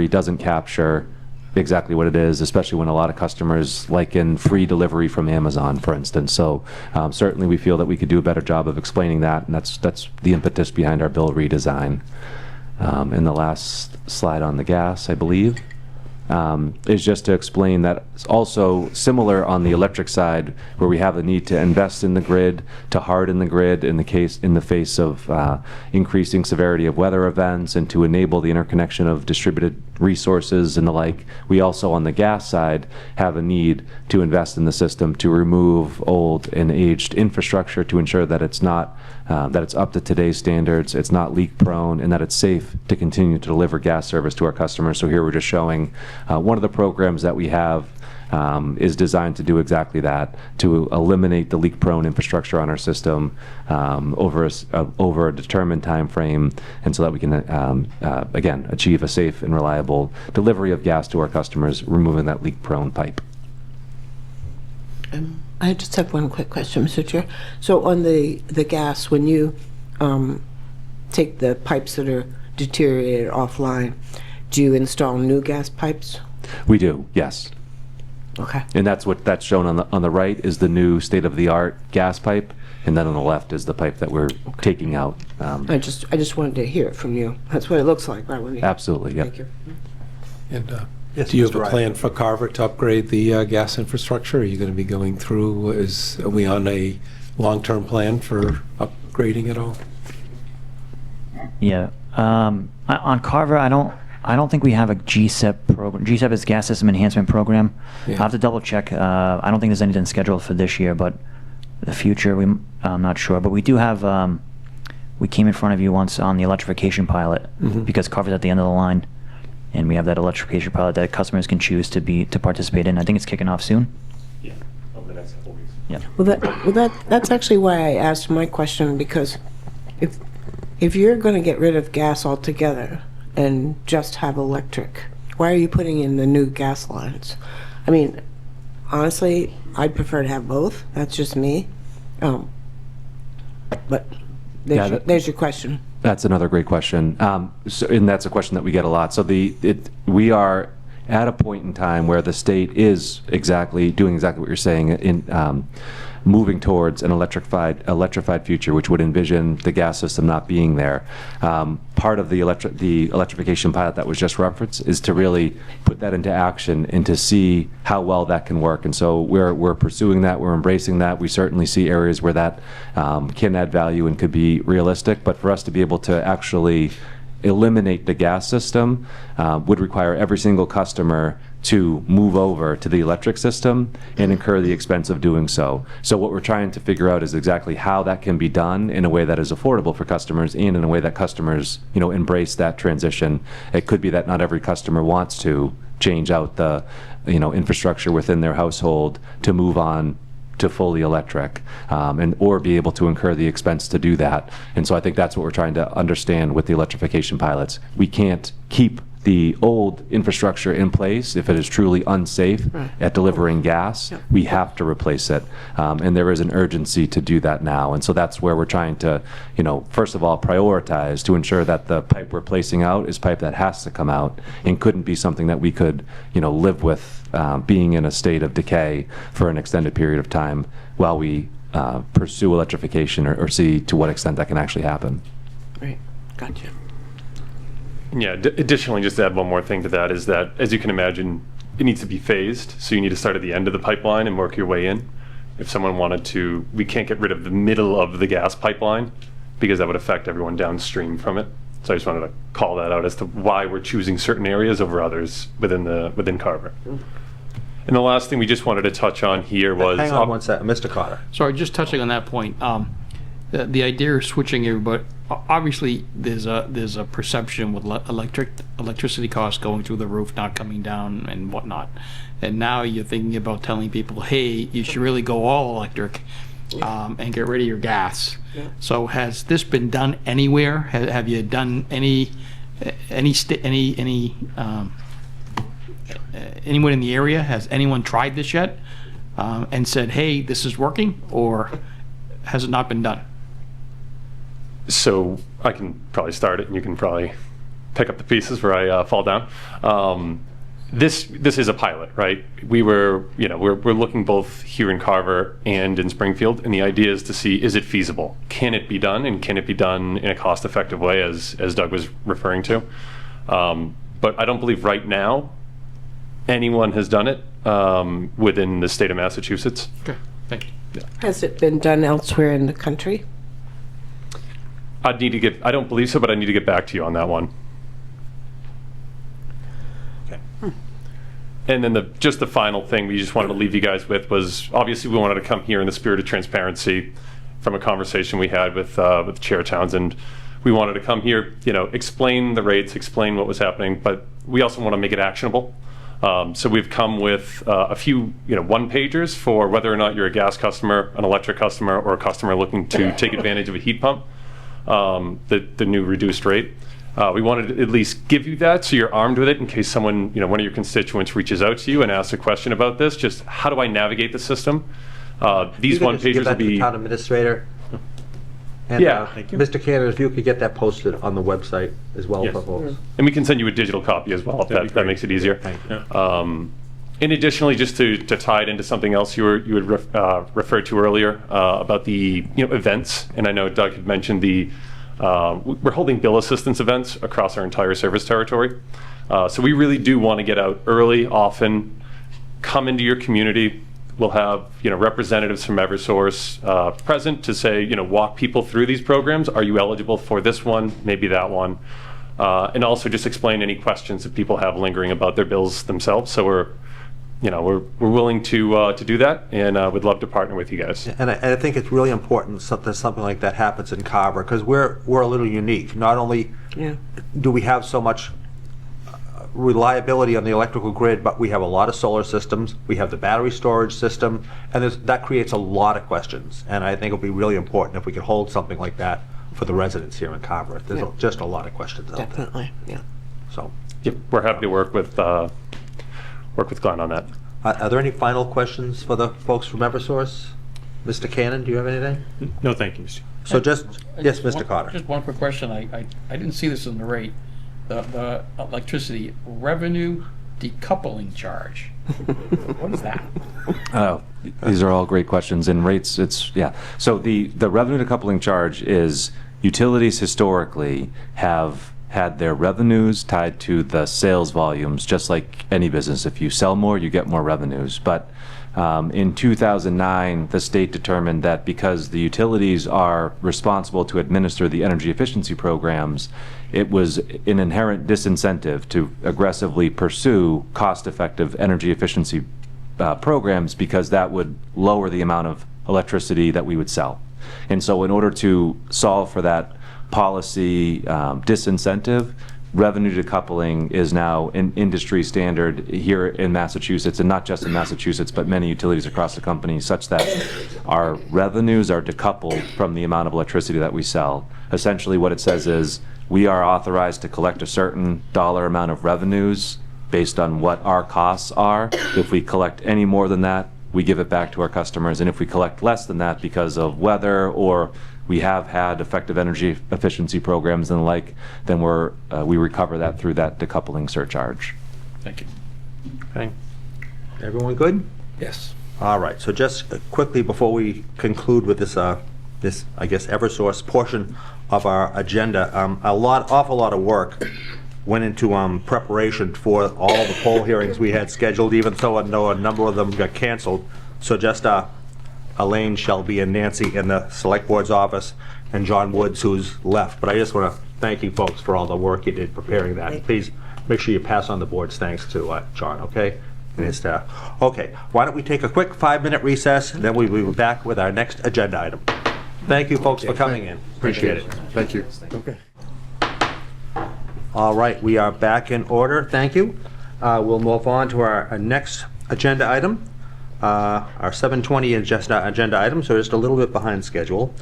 doesn't capture exactly what it is, especially when a lot of customers like in free delivery from Amazon, for instance. So certainly we feel that we could do a better job of explaining that, and that's the impetus behind our bill redesign. And the last slide on the gas, I believe, is just to explain that it's also similar on the electric side, where we have the need to invest in the grid, to harden the grid in the face of increasing severity of weather events, and to enable the interconnection of distributed resources and the like. We also, on the gas side, have a need to invest in the system to remove old and aged infrastructure to ensure that it's not that it's up to today's standards, it's not leak prone, and that it's safe to continue to deliver gas service to our customers. So here we're just showing one of the programs that we have is designed to do exactly that, to eliminate the leak prone infrastructure on our system over a determined time frame, and so that we can again achieve a safe and reliable delivery of gas to our customers, removing that leak prone pipe. I just have one quick question, Mr. Chair. So on the gas, when you take the pipes that are deteriorated offline, do you install new gas pipes? We do, yes. Okay. And that's shown on the right is the new state-of-the-art gas pipe, and then on the left is the pipe that we're taking out. I just wanted to hear it from you. That's what it looks like, right? When you, Absolutely, yeah. Thank you. And Yes, do you have Mr. a Ryan. plan for Carver to upgrade the gas infrastructure? Are you going to be going through, are we on a long-term plan for upgrading it all? Yeah. On Carver, I don't think we have a GSEP program. GSEP is Gas System Enhancement Program. Yeah. I'll have to double check. I don't think there's anything scheduled for this year, but the future, I'm not sure. But we do have, we came in front of you once on the electrification pilot because Carver's at the end of the line. And we have that electrification pilot that customers can choose to participate in. I think it's kicking off soon. Yeah, over the next couple weeks. Yeah. Well, that's actually why I asked my question, because if you're going to get rid of gas altogether and just have electric, why are you putting in the new gas lines? I mean, honestly, I'd prefer to have both. That's just me. But there's your question. That's another great question. And that's a question that we get a lot. So we are at a point in time where the state is doing exactly what you're saying, in moving towards an electrified future, which would envision the gas system not being there. Part of the electrification pilot that was just referenced is to really put that into action and to see how well that can work. And so we're pursuing that, we're embracing that. We certainly see areas where that can add value and could be realistic, but for us to be able to actually eliminate the gas system would require every single customer to move over to the electric system and incur the expense of doing so. So what we're trying to figure out is exactly how that can be done in a way that is affordable for customers and in a way that customers, embrace that transition. It could be that not every customer wants to change out the, infrastructure within their household to move on to fully electric, or be able to incur the expense to do that. And so I think that's what we're trying to understand with the electrification pilots. We can't keep the old infrastructure in place if it is truly unsafe at delivering gas. Yep. We have to replace it, and there is an urgency to do that now. And so that's where we're trying to, first of all, prioritize to ensure that the pipe we're placing out is pipe that has to come out and couldn't be something that we could, live with being in a state of decay for an extended period of time while we pursue electrification or see to what extent that can actually happen. Right, gotcha. Yeah, additionally, just to add one more thing to that is that, as you can imagine, it needs to be phased. So you need to start at the end of the pipeline and work your way in. If someone wanted to, we can't get rid of the middle of the gas pipeline because that would affect everyone downstream from it. So I just wanted to call that out as to why we're choosing certain areas over others within Carver. And the last thing we just wanted to touch on here was... Hang on one second, Mr. Carter. Sorry, just touching on that point. The idea of switching everybody, obviously there's a perception with electricity costs going through the roof, not coming down and whatnot. And now you're thinking about telling people, hey, you should really go all electric and get rid of your gas. Yeah. So has this been done anywhere? Have you done any anyone in the area, has anyone tried this yet and said, hey, this is working, or has it not been done? So I can probably start it, and you can probably pick up the pieces where I fall down. This is a pilot, right? We're looking both here in Carver and in Springfield, and the idea is to see, is it feasible? Can it be done, and can it be done in a cost-effective way, as Doug was referring to? But I don't believe right now anyone has done it within the state of Massachusetts. Okay, thank you. Yeah. Has it been done elsewhere in the country? I don't believe so, but I need to get back to you on that one. And then just the final thing we just wanted to leave you guys with was, obviously we wanted to come here in the spirit of transparency from a conversation we had with Chair Townsend. We wanted to come here, explain the rates, explain what was happening, but we also want to make it actionable. So we've come with a few, one-pagers for whether or not you're a gas customer, an electric customer, or a customer looking to take advantage of a heat pump, the new reduced rate. We wanted to at least give you that so you're armed with it in case someone, one of your constituents reaches out to you and asks a question about this. Just how do I navigate the system? These one-pagers will be... Town administrator. And, yeah. Thank you. Mr. Cannon, if you could get that posted on the website as well Yes. for folks. And we can send you a digital copy as well, if that makes it easier. Thank you. And additionally, just to tie it into something else you had referred to earlier about the events, and I know Doug had mentioned we're holding bill assistance events across our entire service territory. So we really do want to get out early, often, come into your community. We'll have representatives from Eversource present to say, walk people through these programs. Are you eligible for this one? Maybe that one. And also just explain any questions that people have lingering about their bills themselves. So we're willing to do that, and would love to partner with you guys. And I think it's really important that something like that happens in Carver, because we're a little unique. Not only do we have so much reliability on the electrical grid, but we have a lot of solar systems, we have the battery storage system, and that creates a lot of questions. And I think it'll be really important if we could hold something like that for the residents here in Carver. There's just a lot of questions out there. Definitely, yeah. So, yep, we're happy to work with Glenn on that. Are there any final questions for the folks from Eversource? Mr. Cannon, do you have anything? No, thank you, Mr. So yes, Mr. Carter. Just one quick question. I didn't see this in the rate. The electricity revenue decoupling charge. What is that? Oh, these are all great questions. In rates, So the revenue decoupling charge is utilities historically have had their revenues tied to the sales volumes, just like any business. If you sell more, you get more revenues. But in 2009, the state determined that because the utilities are responsible to administer the energy efficiency programs, it was an inherent disincentive to aggressively pursue cost-effective energy efficiency programs, because that would lower the amount of electricity that we would sell. And so in order to solve for that policy disincentive, revenue decoupling is now an industry standard here in Massachusetts, and not just in Massachusetts, but many utilities across the company, such that our revenues are decoupled from the amount of electricity that we sell. Essentially what it says is we are authorized to collect a certain dollar amount of revenues based on what our costs are. If we collect any more than that, we give it back to our customers, and if we collect less than that because of weather, or we have had effective energy efficiency programs and the like, then we recover that through that decoupling surcharge. Thank you. Okay. Everyone good? Yes. All right. So just quickly before we conclude with this, I guess, Eversource portion of our agenda, awful lot of work went into preparation for all the poll hearings we had scheduled, even though a number of them got canceled. So just Elaine, Shelby, and Nancy in the Select Board's office, and John Woods, who's left. But I just want to thank you folks for all the work you did preparing that. And please make sure you pass on the board's thanks to John, okay? And his staff. Okay, why don't we take a quick 5-minute recess, and then we'll be back with our next agenda item. Thank you folks for coming in. Appreciate it. Thank you. Okay. All right, we are back in order. Thank you. We'll move on to our next agenda item. Our 7:20 agenda item, so just a little bit behind schedule,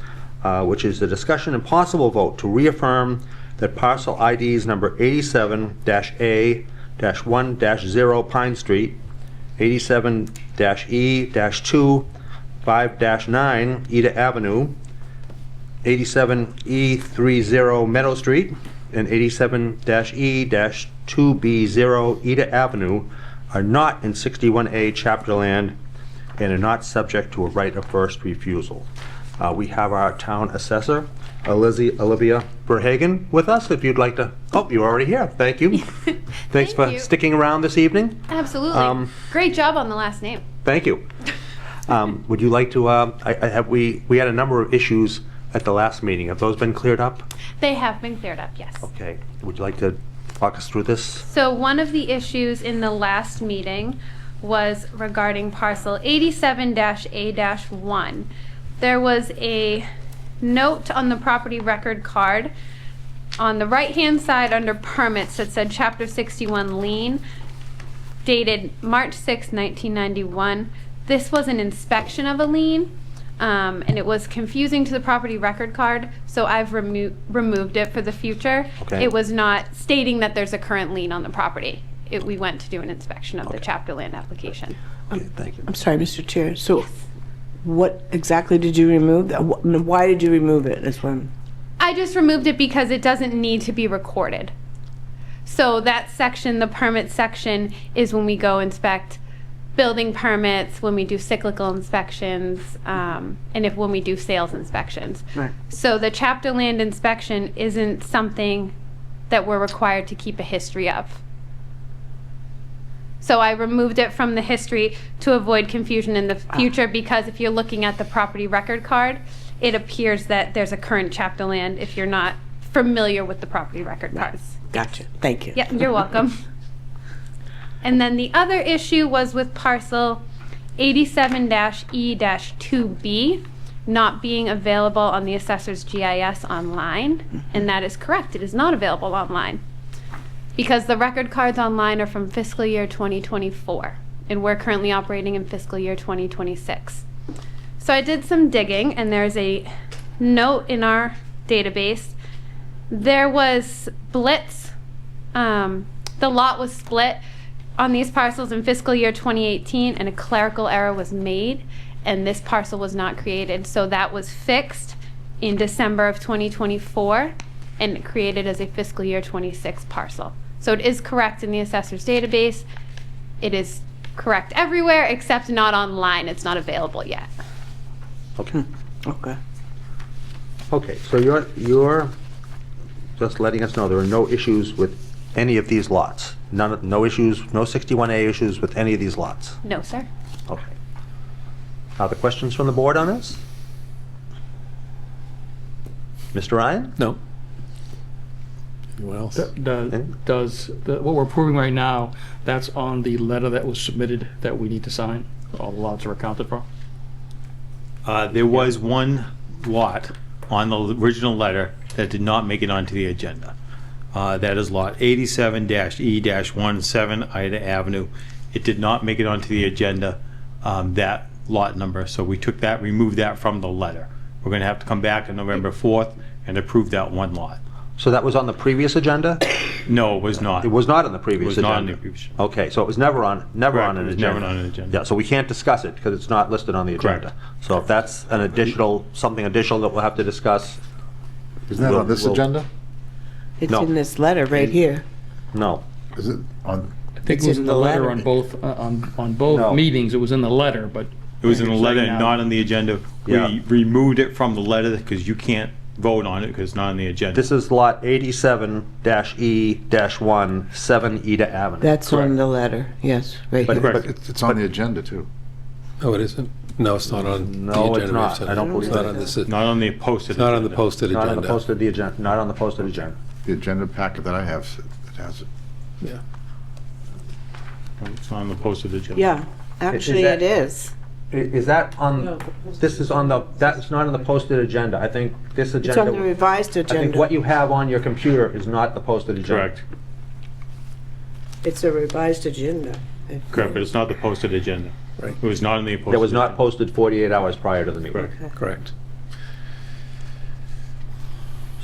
which is the discussion and possible vote to reaffirm that parcel IDs number 87-A-1-0 Pine Street, 87-E-2 5-9 Ida Avenue, 87E30 Meadow Street, and 87-E-2B0 Ida Avenue are not in 61A chapter land and are not subject to a right of first refusal. We have our town assessor, Olivia Verhagen, with us, if you'd like to. Oh, you're already here. Thank you. Thanks for you. sticking around this evening. Absolutely. Great job on the last name. Thank you. Would you like to, we had a number of issues at the last meeting. Have those been cleared up? They have been cleared up, yes. Okay. Would you like to walk us through this? So one of the issues in the last meeting was regarding parcel 87-A-1. There was a note on the property record card on the right-hand side under permits that said Chapter 61 lien, dated March 6, 1991. This was an inspection of a lien, and it was confusing to the property record card, so I've removed it for the future. Okay. It was not stating that there's a current lien on the property. We went to do an inspection of the chapter land application. Okay, thank you. I'm sorry, Mr. Chair. So what exactly did you remove? Why did you remove it? This one. I just removed it because it doesn't need to be recorded. So that section, the permit section, is when we go inspect building permits, when we do cyclical inspections, and when we do sales inspections. Right. So the chapter land inspection isn't something that we're required to keep a history of. So I removed it from the history to avoid confusion in the future, because if you're looking at the property record card, it appears that there's a current chapter land if you're not familiar with the property record cards. Gotcha. Thank you. Yeah, you're welcome. And then the other issue was with parcel 87-E-2B not being available on the assessor's GIS online. And that is correct. It is not available online, because the record cards online are from fiscal year 2024, and we're currently operating in fiscal year 2026. So I did some digging, and there's a note in our database. There was splits. The lot was split on these parcels in fiscal year 2018, and a clerical error was made, and this parcel was not created. So that was fixed in December of 2024, and created as a fiscal year 26 parcel. So it is correct in the assessor's database. It is correct everywhere except not online. It's not available yet. Okay. Okay. Okay, so you're just letting us know there are no issues with any of these lots? No issues, no 61A issues with any of these lots? No, sir. Okay. Other questions from the board on this? Mr. Ryan? No. Anyone else? What we're approving right now, that's on the letter that was submitted that we need to sign? All the lots are accounted for? There was one lot on the original letter that did not make it onto the agenda. That is lot 87-E-17 Ida Avenue. It did not make it onto the agenda, that lot number, so we took that, removed that from the letter. We're going to have to come back on November 4th and approve that one lot. So that was on the previous agenda? No, it was not. It was not on the previous agenda? It was not on the previous. Okay, so it was never on an agenda? Correct, it was never on an agenda. Yeah, so we can't discuss it because it's not listed on the agenda. Correct. So if that's an additional, something additional that we'll have to discuss. Isn't that on this agenda? It's No. in this letter right here. No. Is it on? I think It's it was in in the the letter letter. on both, on both No. meetings. It was in the letter, but. It was in the letter and Right now. not on the agenda. Yeah. We removed it from the letter because you can't vote on it because it's not on the agenda. This is lot 87-E-1, 7 Ida Avenue. That's on Correct. the letter. Yes, right But- here. but- It's on the agenda, too. Oh, it isn't? No, it's not on the No, agenda. it's not. We've said I don't it. believe It's not it on is. this. Not on the posted It's not on the agenda. posted Not on the agenda. posted agenda, not on the posted agenda. The agenda packet that I have, it has it. Yeah. It's not on the posted agenda. Yeah, actually that- it is. Is that on, this is on the, that's not on the posted agenda. I think this It's agenda. on the revised I think agenda. what you have on your computer is not the posted agenda. Correct. It's a revised agenda. Correct, but it's not the posted agenda. Right. It was not on the posted. That was not agenda. posted 48 hours prior to the meeting. Correct. Correct.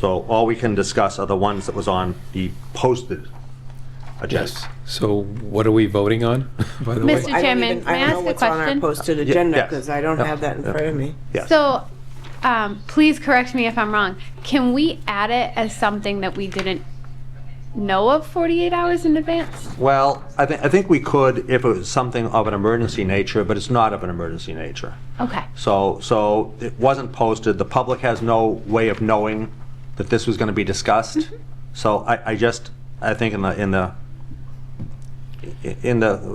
So all we can discuss are the ones that was on the posted agenda. Yes. So what are we voting on, by the way? Mr. Chairman, may I I don't know ask a what's on our question? posted agenda, yes. because I don't have that in front of me. Yes. So, please correct me if I'm wrong. Can we add it as something that we didn't know of 48 hours in advance? Well, I think we could if it was something of an emergency nature, but it's not of an emergency nature. Okay. So it wasn't posted. The public has no way of knowing that this was going to be discussed. So I think in the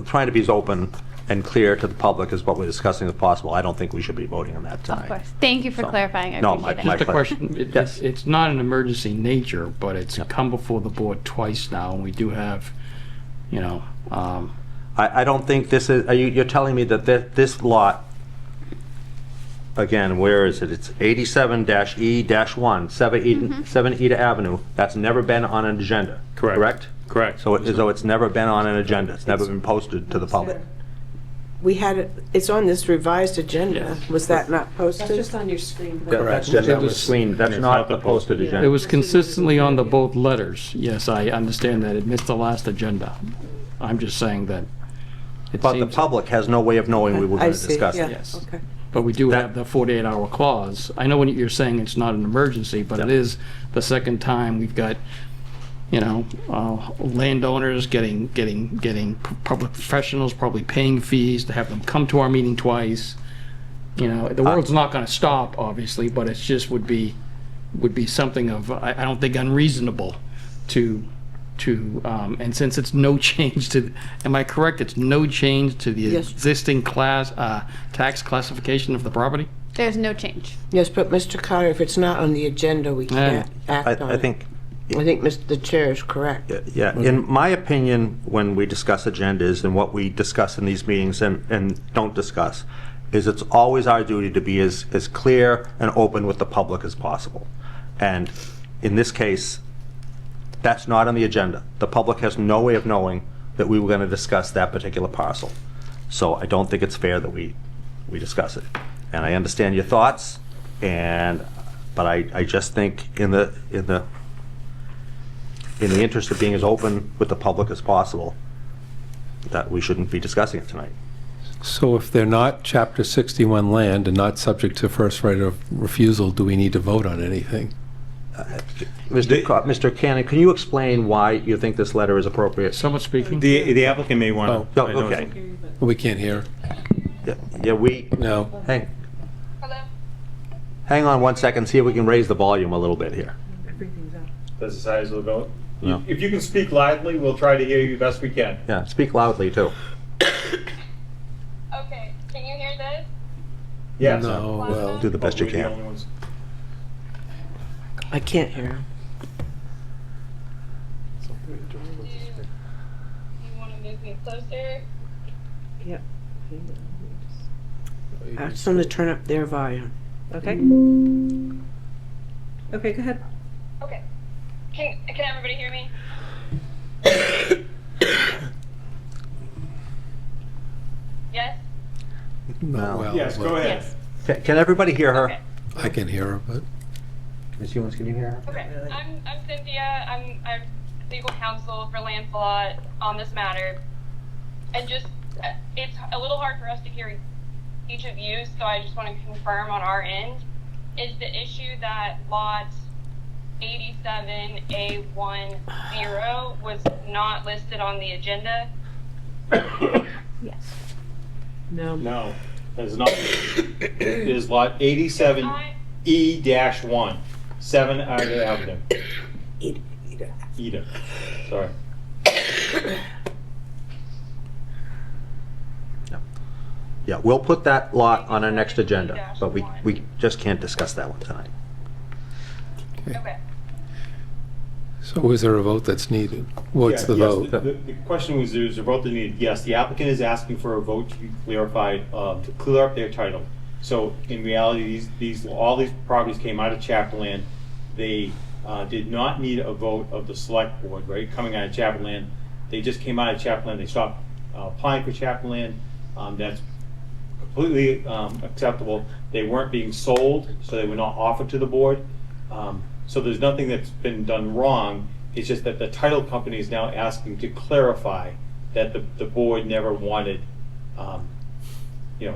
trying to be as open and clear to the public as what we're discussing as possible, I don't think we should be voting on that tonight. Of course. Thank you for So, clarifying. I no, appreciate my it. Just a question, Yes. it's not an emergency nature, but it's come before the board twice now, and we do have, you know, I don't think this is, you're telling me that this lot, again, where is it? It's 87-E-1, 7 Eda Avenue. That's never been on an agenda, correct? Correct. So it's never been on an agenda. It's never been posted to the public. We had it, it's on this revised agenda. Was that not That's posted? just on your screen. That's just on the screen. That's not the posted it agenda. was consistently on the both letters. Yes, I understand that. It missed the last agenda. I'm just saying that it But the seems, public has no way of knowing we were I going to see, discuss yeah. it. yes. Okay. But we do have the 48-hour clause. I know when you're saying it's not an emergency, but it is the second time we've got, you know, landowners getting public professionals probably paying fees to have them come to our meeting twice. You know, the world's not going to stop, obviously, but it just would be something of, I don't think unreasonable to and since it's no change to, am I correct? It's no change to the Yes. existing tax classification of the property? There's no change. Yes, but Mr. Carter, if it's not on the agenda, we can't act on I it. think, I think the chair is correct. yeah, in my opinion, when we discuss agendas and what we discuss in these meetings and don't discuss, is it's always our duty to be as clear and open with the public as possible. And in this case, that's not on the agenda. The public has no way of knowing that we were going to discuss that particular parcel. So I don't think it's fair that we discuss it. And I understand your thoughts, but I just think in the interest of being as open with the public as possible, that we shouldn't be discussing it tonight. So if they're not Chapter 61 land and not subject to first right of refusal, do we need to vote on anything? Mr. Cannon, can you explain why you think this letter is appropriate? Someone speaking? The applicant may want to. Oh, okay. We can't hear. Yeah, No. Hang on 1 second, see if we can raise the volume a little bit here. Everything's up. That's the size of the vote. No. If you can speak loudly, we'll try to hear you best we can. Yeah, speak loudly, too. Okay, can you hear this? Yes. No, well, Do the best you We're the can. only ones. I can't hear him. Do you want to move me closer? Yep. Ask them to turn up their volume. Okay. Okay, go ahead. Okay. Can everybody hear me? Yes? no, well, Yes, go ahead. Yes. Can everybody hear her? Okay. I can hear her, but Ms. Ewens, can you hear her? Okay. I'm Cynthia. I'm legal counsel for Lancelot on this matter. And just, it's a little hard for us to hear each of you, so I just want to confirm on our end, is the issue that lot 87A10 was not listed on the agenda? Yes. No. No, that is not. It is lot 87E-1, 7 Ida Avenue. Eda. Sorry. Yeah, we'll put that lot on our next agenda, but we just can't discuss that one tonight. Okay. so is there a vote that's needed? What's the Yes, vote? The question was, there's a vote that needed. Yes, the applicant is asking for a vote to be clarified, to clear up their title. So in reality, all these properties came out of chapter land. They did not need a vote of the select board, right, coming out of chapter land. They just came out of chapter land. They stopped applying for chapter land. That's completely acceptable. They weren't being sold, so they were not offered to the board. So there's nothing that's been done wrong. It's just that the title company is now asking to clarify that the board never wanted, you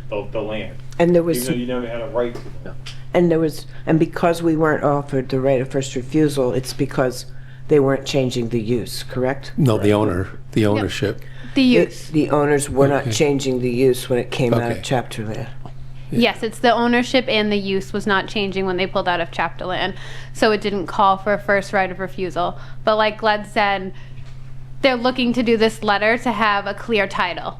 know, the land. And there was Even though you never had a right to them. And because we weren't offered the right of first refusal, it's because they weren't changing the use, correct? No, the ownership. The use. The owners were not Okay. changing the use when it came out Okay. of chapter land. Yes, it's the ownership and the use was not changing when they pulled out of chapter land. So it didn't call for a first right of refusal. But like Glad said, they're looking to do this letter to have a clear title,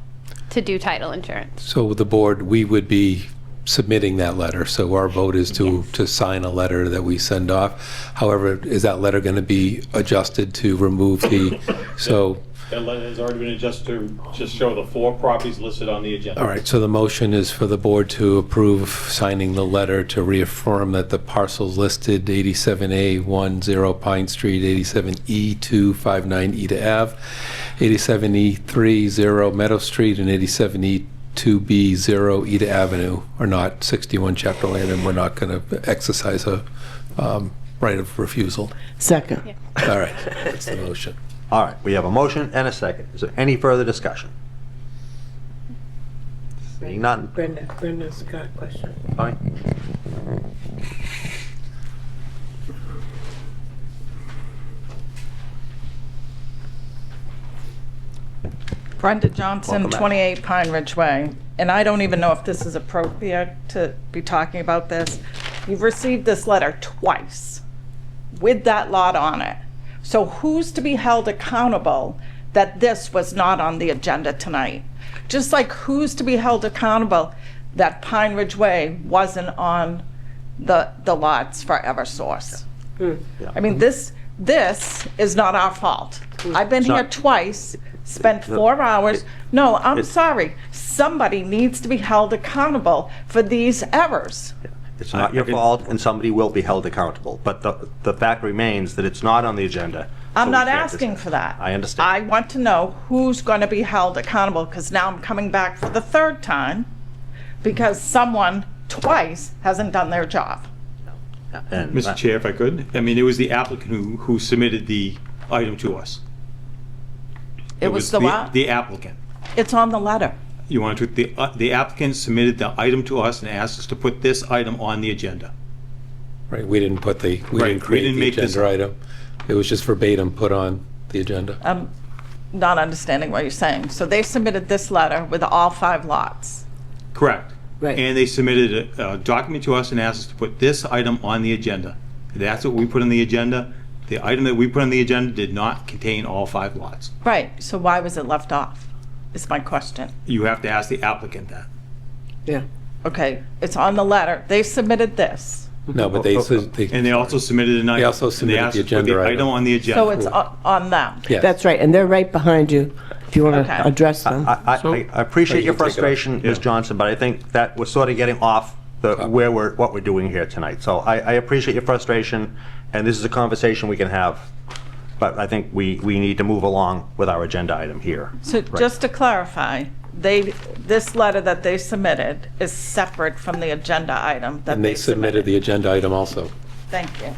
to do title insurance. So with the board, we would be submitting that letter. So our vote is to sign a letter that we send off. However, is that letter going to be adjusted to remove the, so... That letter has already been adjusted to just show the 4 properties listed on the agenda. All right, so the motion is for the board to approve signing the letter to reaffirm that the parcels listed 87A10 Pine Street, 87E2 59 Eda Ave, 87E30 Meadow Street, and 87E2B0 Eda Avenue are not 61 chapter land, and we're not going to exercise a right of refusal. Second. All right, that's the motion. All right, we have a motion and a second. Is there any further discussion? Seeing none. Brenda's got a question. Fine. Brenda Johnson, Welcome back. 28 Pine Ridge Way. And I don't even know if this is appropriate to be talking about this. You've received this letter twice with that lot on it. So who's to be held accountable that this was not on the agenda tonight? Just like who's to be held accountable that Pine Ridge Way wasn't on the lots for Eversource? I mean, this is not our fault. I've been here twice, spent 4 hours. No, I'm sorry. Somebody needs to be held accountable for these errors. It's not your fault, and somebody will be held accountable. But the fact remains that it's not on the agenda. I'm so not we can't asking discuss for that. I understand. I want to know who's going to be held accountable, because now I'm coming back for the 3rd time because someone twice hasn't done their job. And Mr. Chair, if I could, I mean, it was the applicant who submitted the item to us. It was the what? The applicant. It's on the letter. You want to, the applicant submitted the item to us and asked us to put this item on the agenda. Right, we didn't put the, we Right, didn't we create didn't the make this agenda up. item. It was just verbatim put on the agenda. I'm not understanding what you're saying. So they submitted this letter with all 5 lots. Correct. Right. And they submitted a document to us and asked us to put this item on the agenda. That's what we put on the agenda. The item that we put on the agenda did not contain all 5 lots. Right, so why was it left off, is my question. You have to ask the applicant that. Yeah. Okay, it's on the letter. They submitted this. No, but they, And they also submitted an item. They also and submitted asked the us to put agenda item. item on the agenda. So it's on them. Yes. That's right, and they're right behind you if you want Okay. to address them. I appreciate your You can take it off. frustration, Ms. Johnson, but I think that we're sort of getting off what we're doing here tonight. So I appreciate your frustration, and this is a conversation we can have. But I think we need to move along with our agenda item here. So Right. just to clarify, this letter that they submitted is separate from the agenda item that And they submitted the agenda item also. Thank you.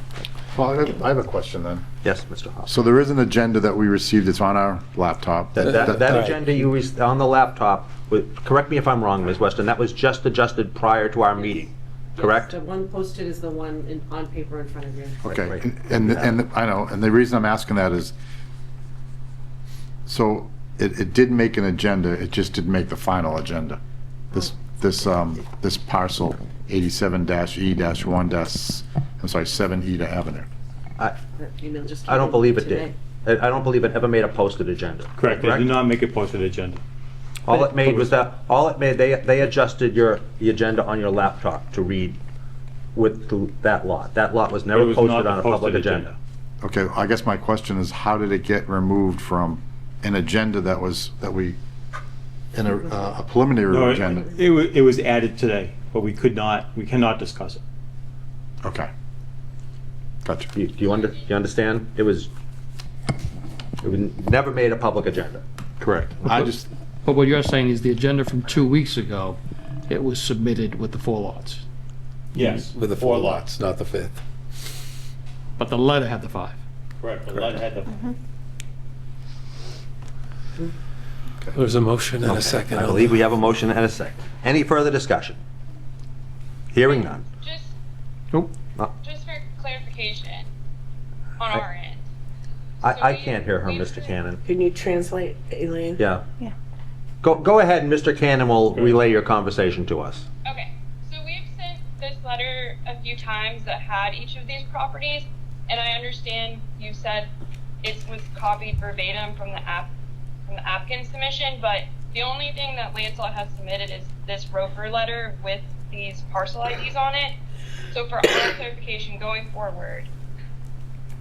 Well, I have a question then. Yes, Mr. Hoff. So there is an agenda that we received, it's on our laptop. That right. agenda on the laptop, correct me if I'm wrong, Ms. Weston, that was just adjusted prior to our meeting, correct? The one posted is the one on paper in front of you. Okay, Right. and I know, and the reason I'm asking that is, so it did make an agenda, it just didn't make the final agenda. This parcel, 87-E-1, I'm sorry, 7 Eda Avenue. That email just I don't came believe it today. did. I don't believe it ever made a posted agenda. Correct. They did not make a posted agenda. All it made was they adjusted the agenda on your laptop to read with that lot. That lot was never It was not posted on the a public posted agenda. Okay, I guess my question is, how did it get removed from an agenda that we, in a preliminary No, agenda? it was added today, but we cannot discuss it. Okay. Gotcha. Do you understand? It was never made a public agenda. Correct. But what you're saying is the agenda from 2 weeks ago, it was submitted with the 4 lots. Yes. With the 4 lots, not the 5th. but the letter had the 5. Correct, the letter had the. There's a motion and a Okay, second. I believe we have a motion and a second. Any further discussion? Hearing none. Just, just for clarification on our end. I can't hear her, Mr. Cannon. Can you translate, Elaine? Yeah. Yeah. Go ahead, and Mr. Cannon will relay your conversation to us. Okay, so we've sent this letter a few times that had each of these properties, and I understand you said it was copied verbatim from the applicant submission, but the only thing that Lancelot has submitted is this Roper letter with these parcel IDs on it. So for our clarification going forward,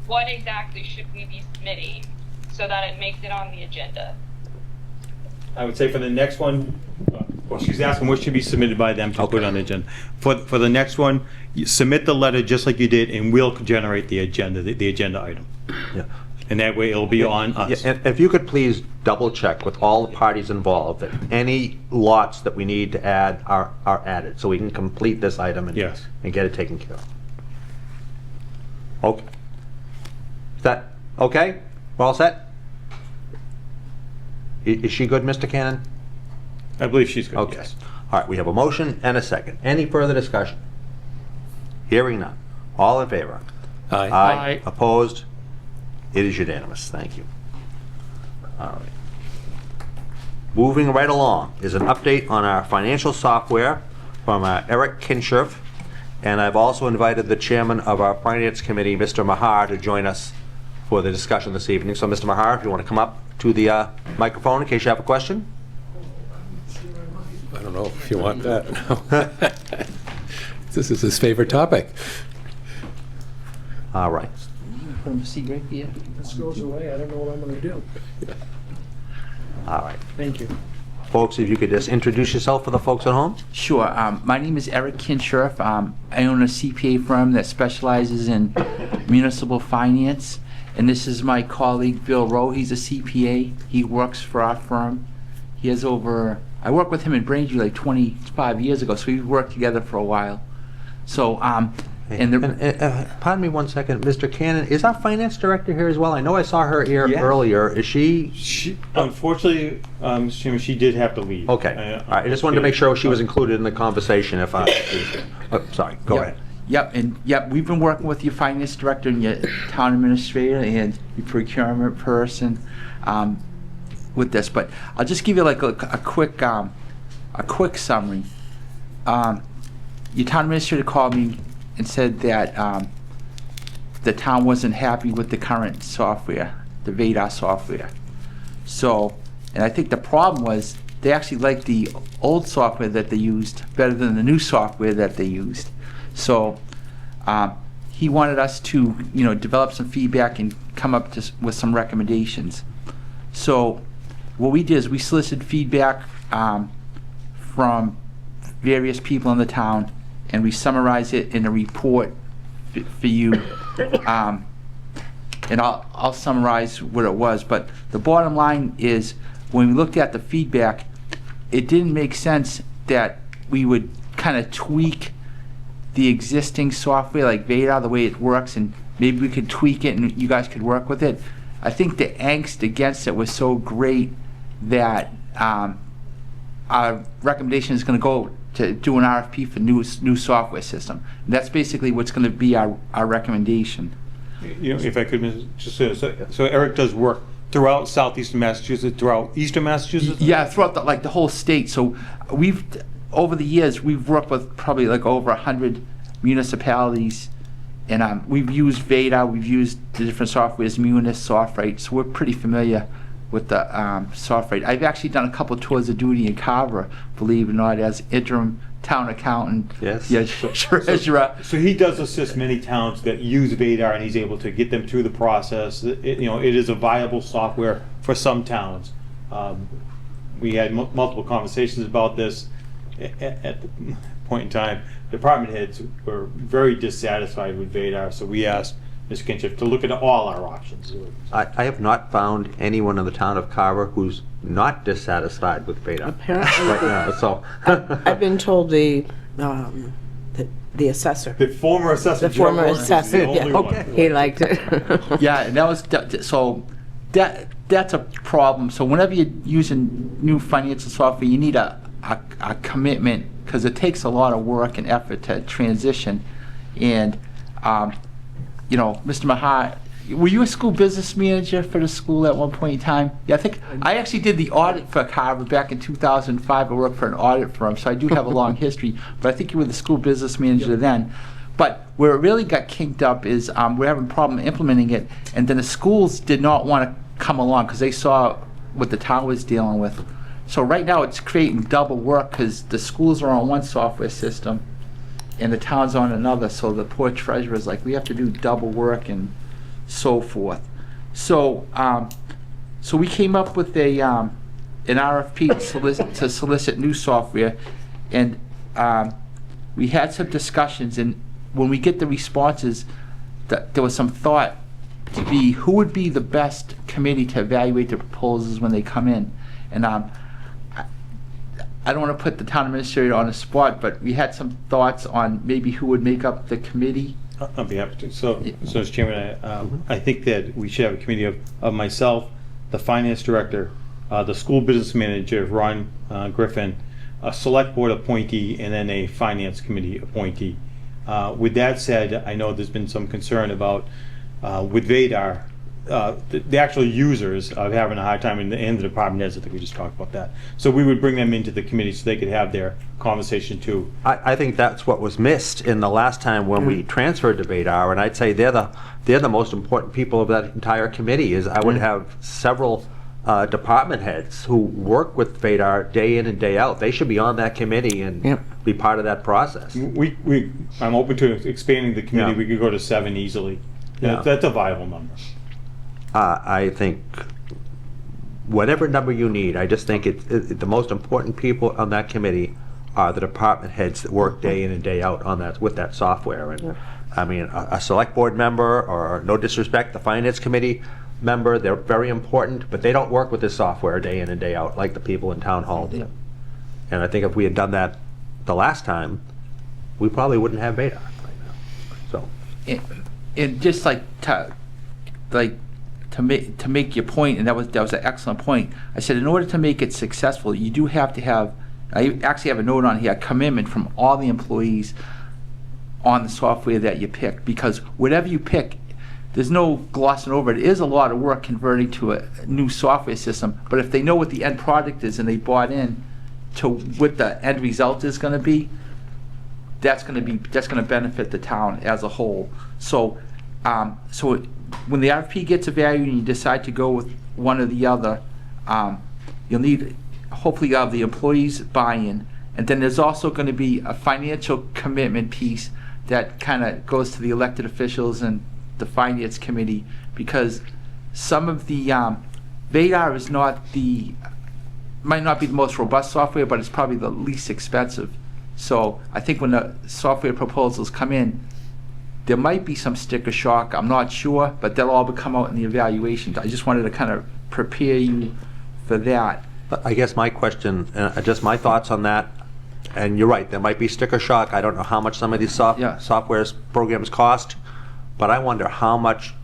what exactly should we be submitting so that it makes it on the agenda? I would say for the next one, well, she's asking what should be submitted by them to put on the agenda. For the next one, you submit the letter just like you did, and we'll generate the agenda, the agenda item. Yeah. And that way it'll be on us. Yeah, and if you could please double check with all the parties involved that any lots that we need to add are added, so we can complete this item and, Yes. and get it taken care of. Okay. Is that okay? We're all set? Is she good, Mr. Cannon? I believe she's good, Okay. yes. All right, we have a motion and a second. Any further discussion? Hearing none. All in favor? Aye. Aye. Opposed? It is unanimous. Thank you. All right. Moving right along is an update on our financial software from Eric Kinshirf, and I've also invited the chairman of our finance committee, Mr. Mahar, to join us for the discussion this evening. So, Mr. Mahar, if you want to come up to the microphone in case you have a question. I don't know if you want that. No. This is his favorite topic. All right. Put him a seat right here. This goes away, I don't know what I'm gonna do. All right. Thank you. Folks, if you could just introduce yourself for the folks at home. Sure. My name is Eric Kinshirf. I own a CPA firm that specializes in municipal finance. And this is my colleague, Bill Rowe. He's a CPA. He works for our firm. He has I worked with him in Braintree like 25 years ago, so we've worked together for a while. So, pardon me one second, Mr. Cannon, is our finance director here as well? I know I saw her here earlier. Is she? Unfortunately, Mr. Chairman, she did have to leave. Okay. All right. I just wanted to make sure she was included in the conversation. If I, sorry, go ahead. Yep, we've been working with your finance director and your town administrator and your procurement person with this, but I'll just give you like a quick summary. Your town administrator called me and said that the town wasn't happy with the current software, the VADAR software. So, and I think the problem was they actually liked the old software that they used better than the new software that they used. So he wanted us to, develop some feedback and come up with some recommendations. So what we did is we solicited feedback from various people in the town, and we summarized it in a report for you. And I'll summarize what it was. But the bottom line is, when we looked at the feedback, it didn't make sense that we would kind of tweak the existing software like VADAR, the way it works, and maybe we could tweak it and you guys could work with it. I think the angst against it was so great that our recommendation is going to go to do an RFP for new software system. And that's basically what's going to be our recommendation. If I could, just so Eric does work throughout southeastern Massachusetts, throughout eastern Massachusetts? Yeah, throughout the whole state. So over the years, we've worked with probably like over 100 municipalities, and we've used VADAR, we've used the different softwares, Munis, SoftWrite, so we're pretty familiar with the SoftWrite. I've actually done a couple tours of duty in Carver, believe it or not, as interim town accountant. Yes. Yeah, treasurer. So he does assist many towns that use VADAR, and he's able to get them through the process. It is a viable software for some towns. We had multiple conversations about this. At the point in time, department heads were very dissatisfied with VADAR, so we asked Ms. Kinship to look at all our options. I have not found anyone in the town of Carver who's not dissatisfied with VADAR. Apparently, right now, so I've been told the the assessor. The former assessor. The former Joe Gordon is assessor, the only yeah. one. He liked it. Yeah, and that was, so that's a problem. So whenever you're using new financial software, you need a commitment, because it takes a lot of work and effort to transition. And, you know, Mr. Mahat, were you a school business manager for the school at one point in time? Yeah, I think I actually did the audit for Carver back in 2005. I worked for an audit firm, so I do have a long history. But I think you were the school business manager then. But where it really got kinked up is we're having a problem implementing it, and then the schools did not want to come along because they saw what the town was dealing with. So right now it's creating double work because the schools are on one software system and the town's on another. So the poor treasurer's like, we have to do double work and so forth. So so we came up with an RFP to solicit new software, and we had some discussions, and when we get the responses, there was some thought to be who would be the best committee to evaluate the proposals when they come in. And I don't want to put the town administrator on the spot, but we had some thoughts on maybe who would make up the committee. I'll be happy to. So, Mr. Chairman, I think that we should have a committee of myself, the finance director, the school business manager, Ron Griffin, a select board appointee, and then a finance committee appointee. With that said, I know there's been some concern about with VADAR, the actual users of having a hard time, and the department heads. I think we just talked about that. So we would bring them into the committee so they could have their conversation too. I think that's what was missed in the last time when we transferred to VADAR, and I'd say they're the most important people of that entire committee. Is I would have several department heads who work with VADAR day in and day out. They should be on that committee and be part of that process. I'm open to expanding the committee. Yeah. We could go to 7 easily. Yeah. That's a viable number. I think whatever number you need, I just think the most important people on that committee are the department heads that work day in and day out on that with that software. And I mean, a select board member, or no disrespect, the finance committee member, they're very important, but they don't work with this software day in and day out like the people in town hall do. And I think if we had done that the last time, we probably wouldn't have VADAR right now. So, and just to make your point, and that was an excellent point. I said, in order to make it successful, you do have to have, I actually have a note on here, a commitment from all the employees on the software that you pick, because whatever you pick, there's no glossing over it. It is a lot of work converting to a new software system, but if they know what the end product is and they bought in to what the end result is going to be, that's going to benefit the town as a whole. So when the RFP gets evaluated and you decide to go with one or the other, you'll need, hopefully you have the employees' buy-in, and then there's also going to be a financial commitment piece that kind of goes to the elected officials and the finance committee, because some of the VADAR is might not be the most robust software, but it's probably the least expensive. So I think when the software proposals come in, there might be some sticker shock, I'm not sure, but they'll all come out in the evaluation. I just wanted to kind of prepare you for that. I guess my question, just my thoughts on that, and you're right, there might be sticker shock. I don't know how much some of these software programs cost, but I wonder how much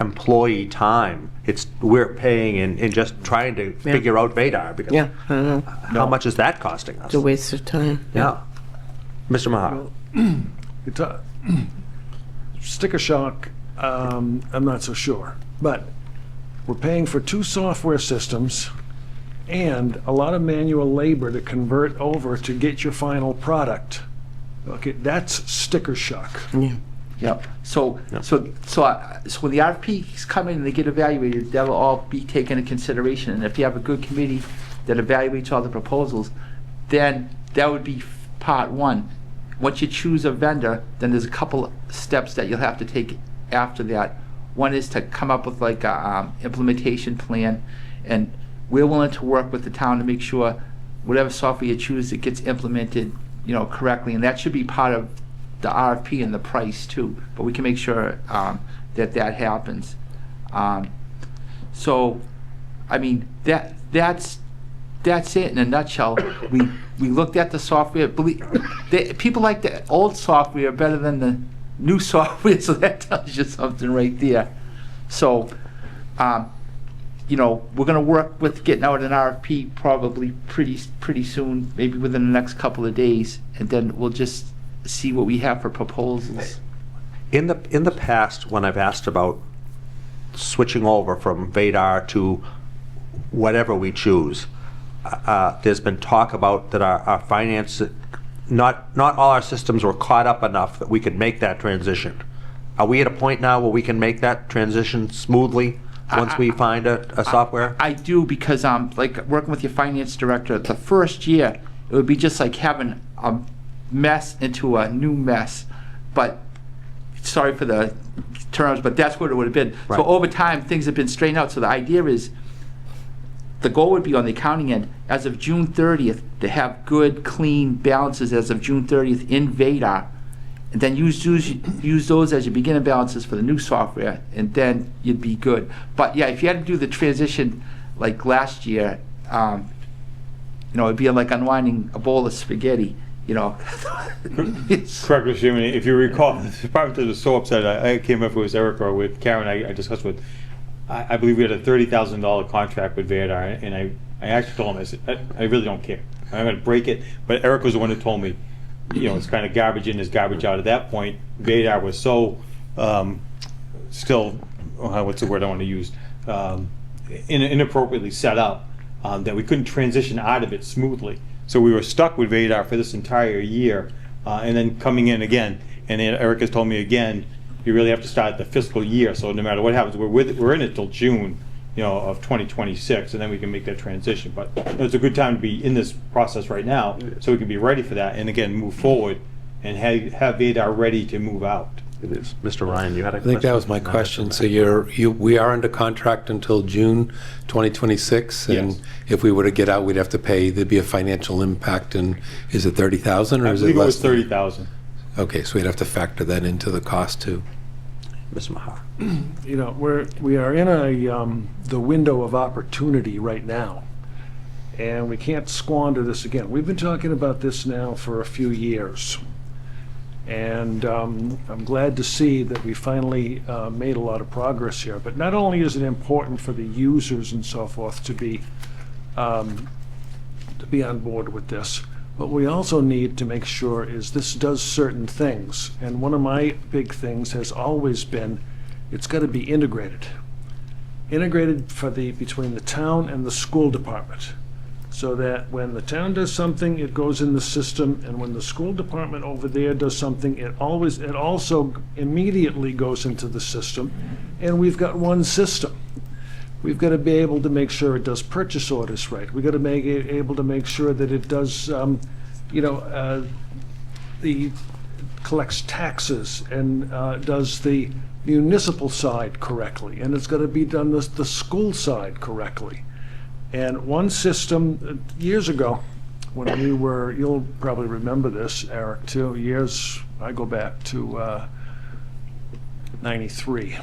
employee time we're paying in just trying to figure out VADAR. Because I don't know. How much is that costing us? It's a waste of time. Yeah. Mr. Mahat. Sticker shock, I'm not so sure. But we're paying for 2 software systems and a lot of manual labor to convert over to get your final product. Okay, that's sticker shock. Yeah. Yep. So when the RFPs come in and they get evaluated, that'll all be taken into consideration. And if you have a good committee that evaluates all the proposals, then that would be part 1. Once you choose a vendor, then there's a couple steps that you'll have to take after that. One is to come up with like a implementation plan, and we're willing to work with the town to make sure whatever software you choose, it gets implemented, correctly, and that should be part of the RFP and the price too. But we can make sure that happens. So, I mean, that's that's it in a nutshell. We looked at the software. People like the old software better than the new software, so that tells you something right there. So, you know, we're going to work with getting out an RFP probably pretty soon, maybe within the next couple of days, and then we'll just see what we have for proposals. In the past, when I've asked about switching over from Vadar to whatever we choose, there's been talk about that our finance, not all our systems were caught up enough that we could make that transition. Are we at a point now where we can make that transition smoothly once we find a software? I do, because like working with your finance director, the first year, it would be just like having a mess into a new mess. But sorry for the terms, but that's what it would have been. Right. So over time, things have been straightened out. So the idea is, the goal would be on the accounting end, as of June 30th, to have good, clean balances as of June 30th in Vadar, and then use those as your beginning balances for the new software, and then you'd be good. But yeah, if you had to do the transition like last year, you know, it'd be like unwinding a bowl of spaghetti, you know. Correct, Mr. Chairman. If you recall, the department was so upset. I came up with Eric or with Karen. I discussed with. I believe we had a $30,000 contract with Vadar, and I actually told him, I said, I really don't care. I'm going to break it. But Eric was the one who told me, you know, it's kind of garbage in is garbage out. At that point, Vadar was so still, what's the word I want to use, inappropriately set up that we couldn't transition out of it smoothly. So we were stuck with Vadar for this entire year, and then coming in again. And then Eric has told me again, you really have to start the fiscal year. So no matter what happens, we're in it till June, you know, of 2026, and then we can make that transition. But it's a good time to be in this process right now, so we can be ready for that, and again move forward, and have Vadar ready to move out. It is. Mr. Ryan, you had a question? I think that was my question. So we are under contract until June 2026, and Yes. if we were to get out, we'd have to pay. There'd be a financial impact, and is it 30,000 or I is it believe it less? was 30,000. Okay, so we'd have to factor that into the cost too. Mr. Mahar. You know, we are in the window of opportunity right now, and we can't squander this again. We've been talking about this now for a few years, and I'm glad to see that we finally made a lot of progress here. But not only is it important for the users and so forth to be on board with this, what we also need to make sure is this does certain things. And one of my big things has always been, it's got to be integrated. Integrated between the town and the school department. So that when the town does something, it goes in the system, and when the school department over there does something, it also immediately goes into the system, and we've got one system. We've got to be able to make sure it does purchase orders right. We've got to be able to make sure that it does, collects taxes and does the municipal side correctly, and it's got to be done the school side correctly. And one system, years ago, when we were, you'll probably remember this, Eric, too, I go back to 93.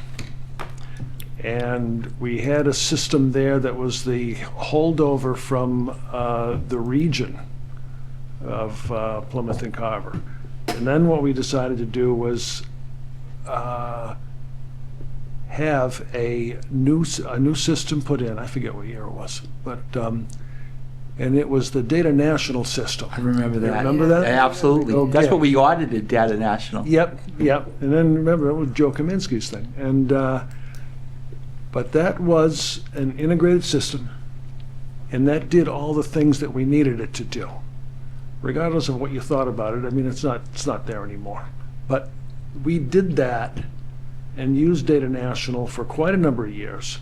And we had a system there that was the holdover from the region of Plymouth and Carver. And then what we decided to do was have a new system put in. I forget what year it was, but and it was the Data National system. I remember that. You remember that? Absolutely. Okay. That's what we audited, Data National. Yep. And then remember, that was Joe Kaminsky's thing. And but that was an integrated system, and that did all the things that we needed it to do. Regardless of what you thought about it, I mean, it's not there anymore. But we did that and used Data National for quite a number of years.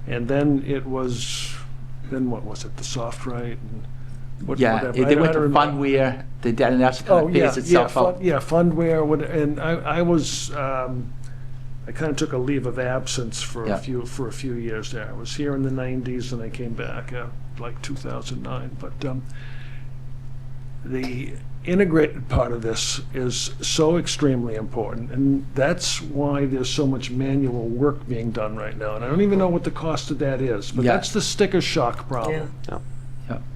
And then what was it, the SoftWrite? And whatever. They went to Fundware, the Data National kind of phased itself out. Fundware, and I was, I kind of took a leave of absence for a few years there. I was here in the 90s, and I came back like 2009. But the integrated part of this is so extremely important, and that's why there's so much manual work being done right now. And I don't even know what the cost of that is, but that's the sticker shock problem. Yeah.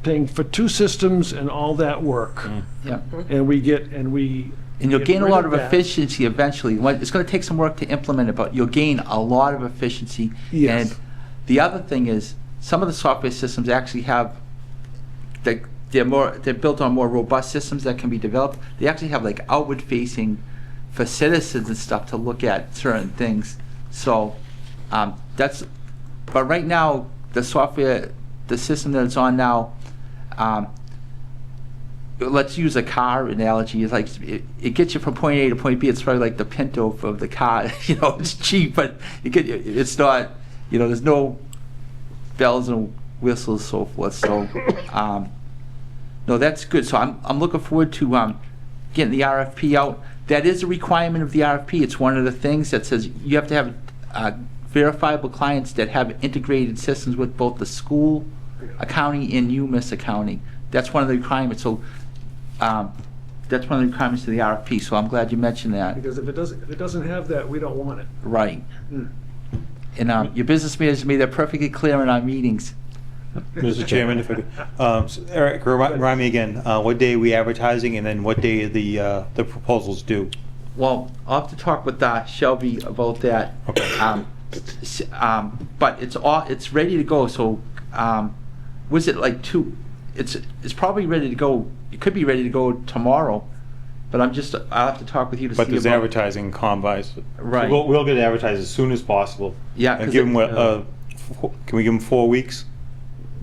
paying for 2 systems and all that work. Yeah. And we And you'll get gain a rid lot of that. efficiency eventually. It's going to take some work to implement it, but you'll gain a lot of efficiency. Yes. And the other thing is, some of the software systems actually have, they're built on more robust systems that can be developed. They actually have like outward facing for citizens and stuff to look at certain things. So but right now, the software, the system that it's on now, let's use a car analogy. It's like it gets you from point A to point B. It's probably like the Pinto of the car. It's cheap, but it's not. There's no bells and whistles, so forth. So, no, that's good. So I'm looking forward to getting the RFP out. That is a requirement of the RFP. It's one of the things that says you have to have verifiable clients that have integrated systems with both the school accounting and UMIS accounting. That's one of the requirements. So that's one of the requirements to the RFP. So I'm glad you mentioned that. Because if it doesn't have that, we don't want it. Right. And your business managers made that perfectly clear in our meetings. Mr. Chairman, if I could, Eric, remind me again, what day are we advertising, and then what day the proposals due? Well, I'll have to talk with Shelby about that. Okay. But it's ready to go. So, was it like it's probably ready to go. It could be ready to go tomorrow. But I'll have to talk with you to see. But there's advertising combis. Right. So we'll get it advertised as soon as possible. Yeah. And give them can we give them 4 weeks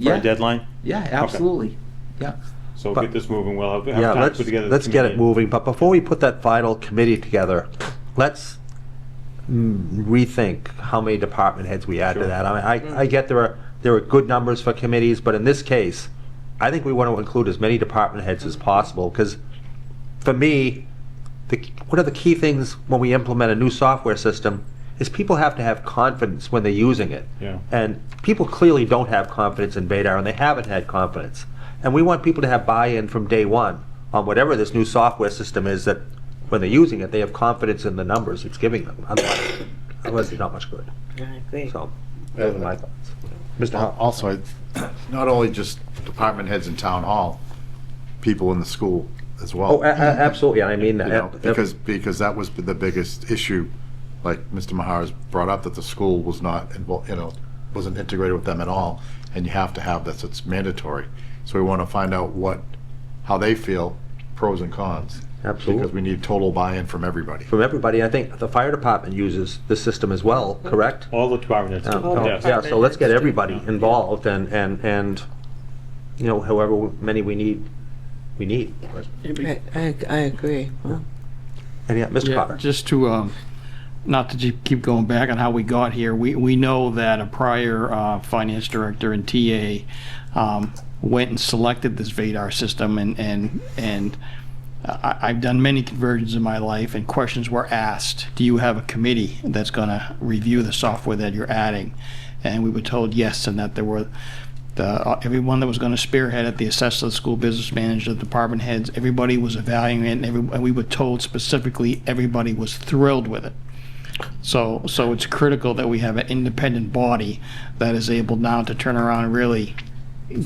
for a deadline? Yeah, absolutely. Okay. Yeah. So get this moving. We'll have time to put together. Let's get it moving. But before we put that final committee together, let's rethink how many department heads we add to that. I mean, I get there are good numbers for committees, but in this case, I think we want to include as many department heads as possible, because for me, one of the key things when we implement a new software system is people have to have confidence when they're using it. Yeah. And people clearly don't have confidence in Vadar, and they haven't had confidence. And we want people to have buy-in from day one on whatever this new software system is, that when they're using it, they have confidence in the numbers it's giving them. Otherwise it's not much good. I agree. So, those are my thoughts. Mr. Hunt. Also, not only just department heads in town hall, people in the school as well. Oh, absolutely, I mean that. Because that was the biggest issue, like Mr. Mahar's brought up, that the school was not involved, wasn't integrated with them at all, and you have to have that, so it's mandatory. So we want to find out how they feel, pros and cons. Absolutely. Because we need total buy-in from everybody. From everybody. I think the fire department uses the system as well, correct? All the departments. Yeah, so let's get everybody involved, and however many we need. I agree. And yeah, Mr. Carver. Just to, not to keep going back on how we got here, we know that a prior finance director and TA went and selected this Vadar system, and I've done many conversions in my life, and questions were asked. Do you have a committee that's going to review the software that you're adding? And we were told yes, and that there were everyone that was going to spearhead it, the assessor, the school business manager, the department heads, everybody was evaluating it, and we were told specifically everybody was thrilled with it. So it's critical that we have an independent body that is able now to turn around and really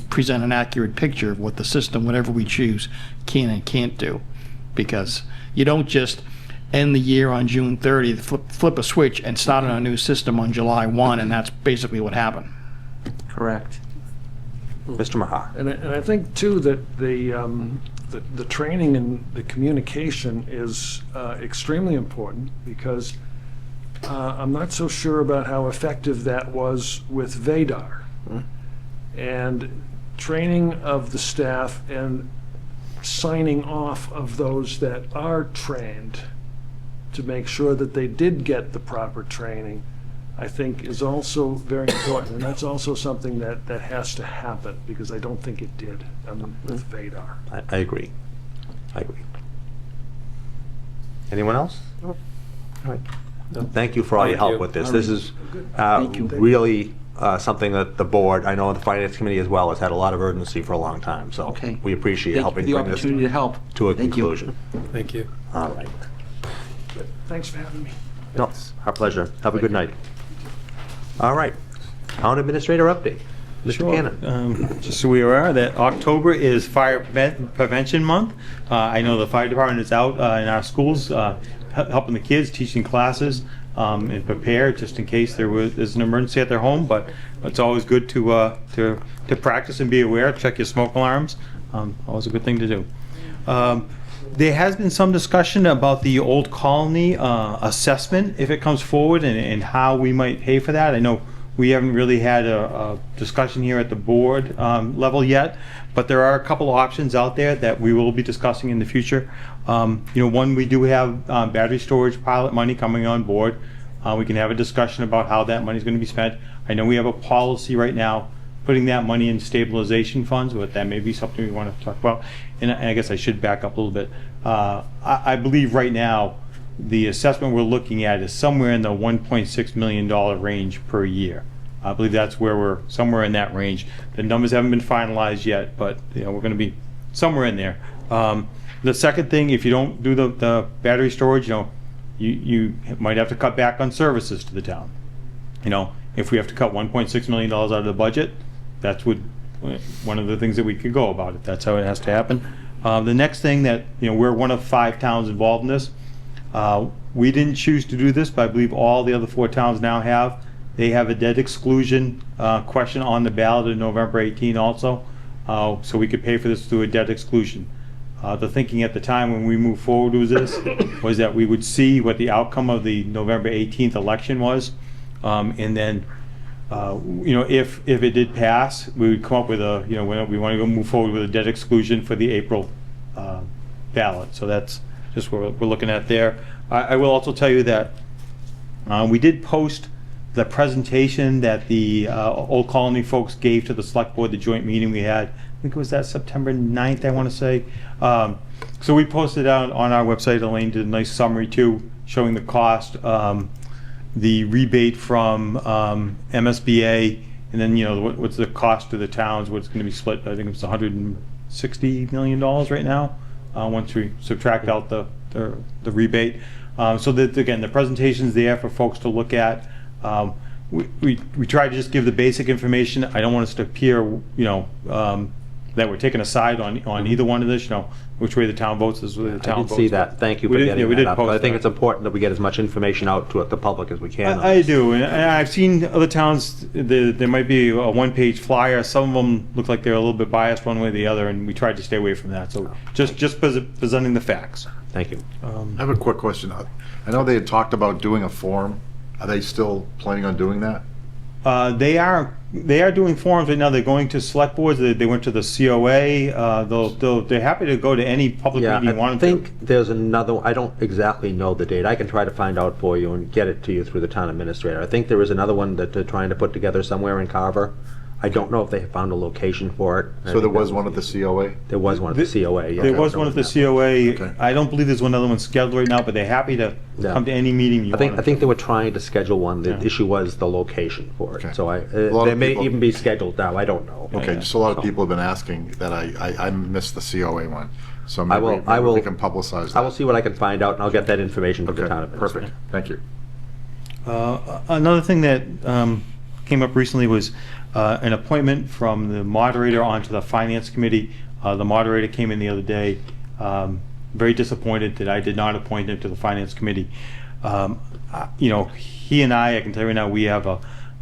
present an accurate picture of what the system, whatever we choose, can and can't do. Because you don't just end the year on June 30th, flip a switch and start on a new system on July 1, and that's basically what happened. Correct. Mr. Mahar. And I think too that the training and the communication is extremely important, because I'm not so sure about how effective that was with Vadar. And training of the staff and signing off of those that are trained to make sure that they did get the proper training, I think is also very important. And that's also something that has to happen, because I don't think it did with Vadar. I agree. Anyone else? All right. Thank you for all your help with this. This is really something that the board, I know the finance committee as well, has had a lot of urgency for a long time. So we appreciate helping bring this to a conclusion. Thank you. All right. Thanks for having me. No, our pleasure. Have a good night. All right. Town administrator update. Mr. Sure. Cannon. Just so we are aware that October is Fire Prevention Month. I know the fire department is out in our schools helping the kids, teaching classes, and prepare just in case there's an emergency at their home. But it's always good to practice and be aware. Check your smoke alarms. Always a good thing to do. There has been some discussion about the Old Colony assessment, if it comes forward, and how we might pay for that. I know we haven't really had a discussion here at the board level yet, but there are a couple options out there that we will be discussing in the future. One, we do have battery storage pilot money coming on board. We can have a discussion about how that money is going to be spent. I know we have a policy right now putting that money in stabilization funds, but that may be something we want to talk about. And I guess I should back up a little bit. I believe right now the assessment we're looking at is somewhere in the $1.6 million range per year. I believe that's where we're somewhere in that range. The numbers haven't been finalized yet, but we're going to be somewhere in there. The second thing, if you don't do the battery storage, you might have to cut back on services to the town. If we have to cut $1.6 million out of the budget, that's one of the things that we could go about it. That's how it has to happen. The next thing that, we're one of 5 towns involved in this. We didn't choose to do this, but I believe all the other 4 towns now have. They have a debt exclusion question on the ballot in November 18 also. So we could pay for this through a debt exclusion. The thinking at the time when we moved forward with this was that we would see what the outcome of the November 18th election was. And then, if it did pass, we would come up with we want to go move forward with a debt exclusion for the April ballot. So that's just what we're looking at there. I will also tell you that we did post the presentation that the Old Colony folks gave to the select board, the joint meeting we had. I think it was that September 9th, I want to say. So we posted out on our website. Elaine did a nice summary too, showing the cost, the rebate from MSBA, and then what's the cost to the towns, what's going to be split. I think it's $160 million right now, once we subtract out the rebate. So that, again, the presentation's there for folks to look at. We try to just give the basic information. I don't want us to appear, that we're taking a side on either one of this. Which way the town votes is the town votes. I did see that. Thank you for getting that up. But I think that. it's important that we get as much information out to the public as we can. I do, and I've seen other towns. There might be a one-page flyer. Some of them look like they're a little bit biased one way or the other, and we tried to stay away from that. So just presenting the facts. Thank you. I have a quick question. I know they had talked about doing a forum. Are they still planning on doing that? They are doing forums right now. They're going to select boards. They went to the COA. They're happy to go to any public meeting you want them to. I think there's another. I don't exactly know the date. I can try to find out for you and get it to you through the town administrator. I think there is another one that they're trying to put together somewhere in Carver. I don't know if they found a location for it. So there was one at the COA? There was one at the COA, yeah. There was one at the COA. Okay. I don't believe there's another one scheduled right now, but they're happy to come to any meeting you want. I think they were trying to schedule one. The issue was the location for it. Okay. So they may even be scheduled now. I don't know. Okay, just a lot of people have been asking that I missed the COA one. So maybe we can publicize that. I will see what I can find out, and I'll get that information to the town administrator. Perfect. Thank you. Another thing that came up recently was an appointment from the moderator onto the finance committee. The moderator came in the other day, very disappointed that I did not appoint him to the finance committee. He and I can tell you right now, we have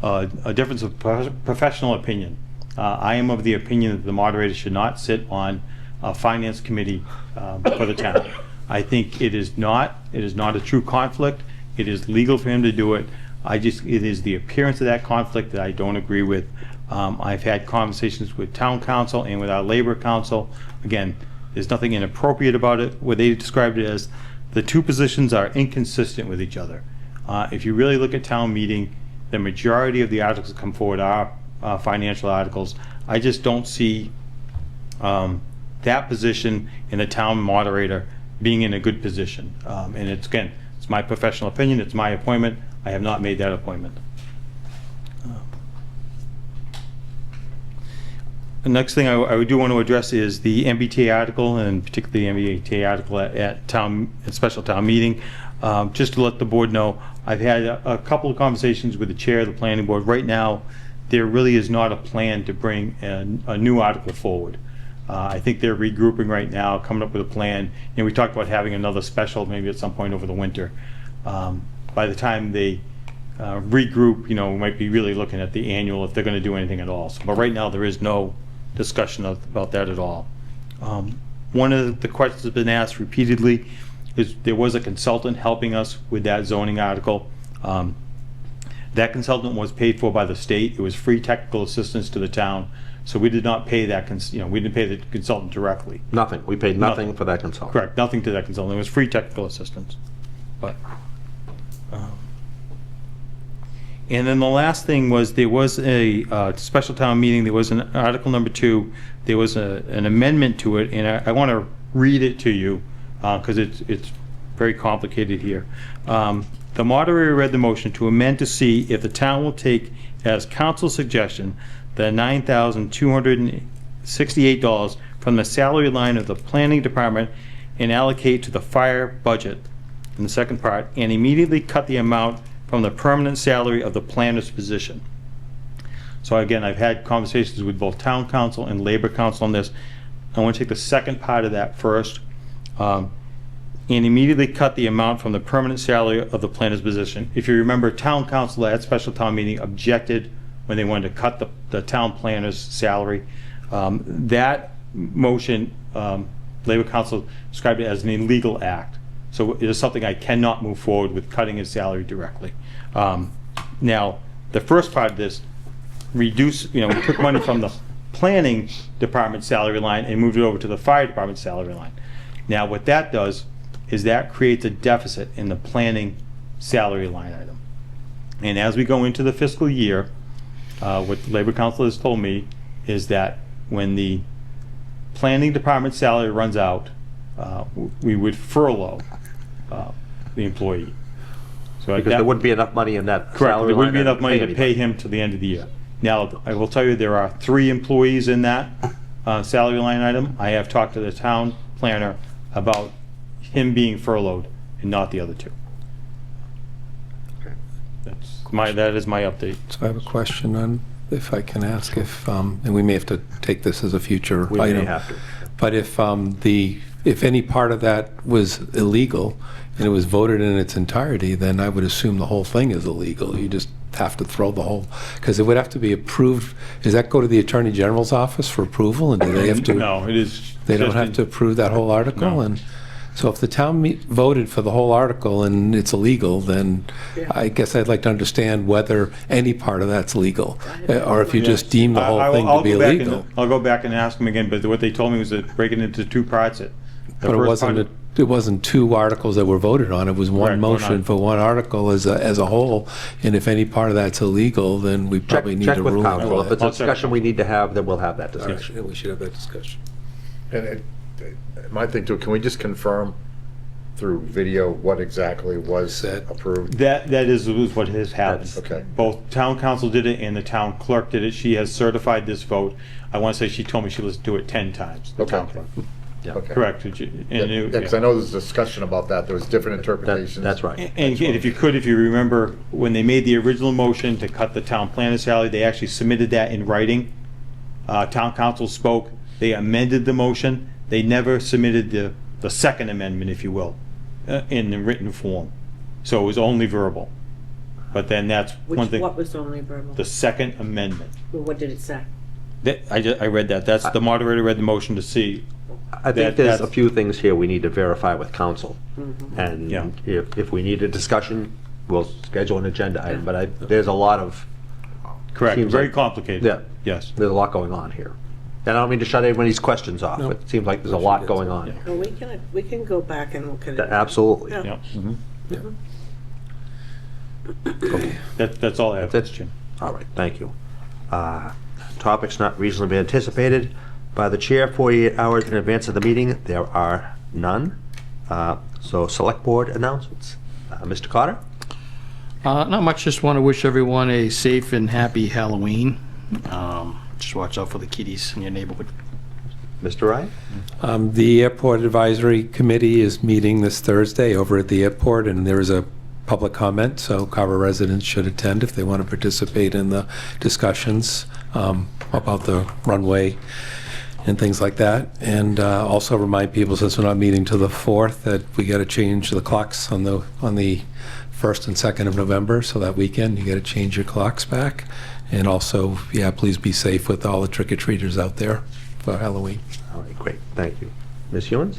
a difference of professional opinion. I am of the opinion that the moderator should not sit on a finance committee for the town. I think it is not a true conflict. It is legal for him to do it. It is the appearance of that conflict that I don't agree with. I've had conversations with town council and with our labor council. Again, there's nothing inappropriate about it. What they described it as, the two positions are inconsistent with each other. If you really look at town meeting, the majority of the articles that come forward are financial articles. I just don't see that position in the town moderator being in a good position. And it's my professional opinion. It's my appointment. I have not made that appointment. The next thing I do want to address is the MBTA article, and particularly the MBTA article at special town meeting. Just to let the board know, I've had a couple of conversations with the chair of the planning board. Right now, there really is not a plan to bring a new article forward. I think they're regrouping right now, coming up with a plan, and we talked about having another special maybe at some point over the winter. By the time they regroup, we might be really looking at the annual if they're going to do anything at all. So, but right now there is no discussion about that at all. One of the questions that's been asked repeatedly is there was a consultant helping us with that zoning article. That consultant was paid for by the state. It was free technical assistance to the town. So we did not pay that, we didn't pay the consultant directly. Nothing. We paid nothing for that consultant. Correct, nothing to that consultant. It was free technical assistance. But, and then the last thing was there was a special town meeting. There was an Article number 2. There was an amendment to it, and I want to read it to you because it's very complicated here. The moderator read the motion to amend to see if the town will take as council's suggestion the $9,268 from the salary line of the planning department and allocate to the fire budget in the second part, and immediately cut the amount from the permanent salary of the planner's position. So again, I've had conversations with both town council and labor council on this. I want to take the second part of that first. And immediately cut the amount from the permanent salary of the planner's position. If you remember, town council at special town meeting objected when they wanted to cut the town planner's salary. That motion, labor council described it as an illegal act. So it is something I cannot move forward with, cutting his salary directly. Now, the first part of this, we took money from the planning department salary line and moved it over to the fire department salary line. Now, what that does is that creates a deficit in the planning salary line item. And as we go into the fiscal year, what the labor council has told me is that when the planning department salary runs out, we would furlough the employee. So Because there wouldn't be enough money in that correct, salary there wouldn't be line enough money to pay anybody. him to the end of the year. Now, I will tell you there are 3 employees in that salary line item. I have talked to the town planner about him being furloughed and not the other 2. Okay. That is my update. So I have a question on, if I can ask, and we may have to take this as a future We may item. have to. But if any part of that was illegal and it was voted in its entirety, then I would assume the whole thing is illegal. You just have to throw the whole, because it would have to be approved. Does that go to the Attorney General's office for approval, and do they have to? No, it is. They don't have to approve that whole article? No. And so if the town voted for the whole article and it's illegal, then I guess I'd like to understand whether any part of that's legal, or if you just deem the whole thing to be illegal. I'll go back and ask them again, but what they told me was to break it into 2 parts. But it wasn't 2 articles that were voted on. It was one Correct, motion for one article as a whole. And if any part of that's illegal, then we probably need Check to with rule on council. If it's a I'll check. discussion we need to have, then we'll have that discussion. Yeah, we should have that discussion. And my thing too, can we just confirm through video what exactly was approved? That is what has happened. Okay. Both town council did it and the town clerk did it. She has certified this vote. I want to say she told me she listened to it 10 times. The town clerk. Yeah. Okay. Correct. Because I know there's discussion about that. There was different interpretations. That's right. And if you remember, when they made the original motion to cut the town planner salary, they actually submitted that in writing. Town council spoke. They amended the motion. They never submitted the second amendment, if you will, in the written form. So it was only verbal. But then that's one thing. What was only verbal? The second amendment. Well, what did it say? I read that. That's the moderator read the motion to see. I think there's a few things here we need to verify with council. Mhm. And Yeah. if we need a discussion, we'll schedule an agenda item. But there's a lot of... Correct. seems Very like- complicated. Yeah. Yes. There's a lot going on here. And I don't mean to shut anybody's questions off, No. but it seems like there's a lot going on here. Well, we can go back and look at it. Absolutely. Yeah. Yeah. Okay. That's all I have. That's it, Jim. All right, thank you. Topics not reasonably anticipated by the chair 48 hours in advance of the meeting. There are none. So select board announcements. Mr. Carter? Not much, just want to wish everyone a safe and happy Halloween. Just watch out for the kitties in your neighborhood. Mr. Ryan? The Airport Advisory Committee is meeting this Thursday over at the airport, and there is a public comment, so Carver residents should attend if they want to participate in the discussions about the runway and things like that. And also remind people, since we're not meeting till the 4th, that we got to change the clocks on the 1st and 2nd of November, so that weekend you got to change your clocks back. And also, yeah, please be safe with all the trick-or-treaters out there for Halloween. All right, great, thank you. Ms. Hewens?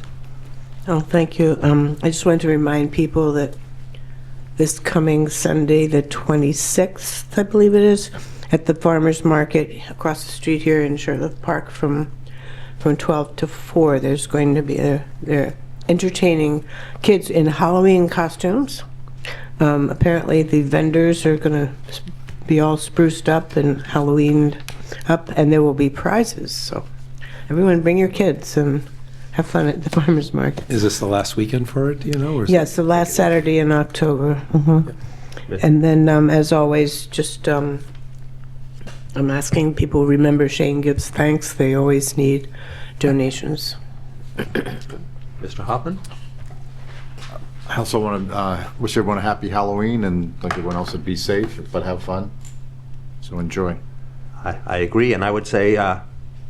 Oh, thank you. I just wanted to remind people that this coming Sunday, the 26th, I believe it is, at the Farmers Market across the street here in Sherlock Park from 12 to 4, there's going to be they're entertaining kids in Halloween costumes. Apparently the vendors are going to be all spruced up and Halloweened up, and there will be prizes. So everyone bring your kids and have fun at the farmers market. Is this the last weekend for it, do you know? Or is Yes, the last Saturday in October. And then, as always, just I'm asking people remember Shane gives thanks. They always need donations. Mr. Hoffman? I also want to wish everyone a happy Halloween, and like everyone else, said, be safe, but have fun. So enjoy. I agree, and I would say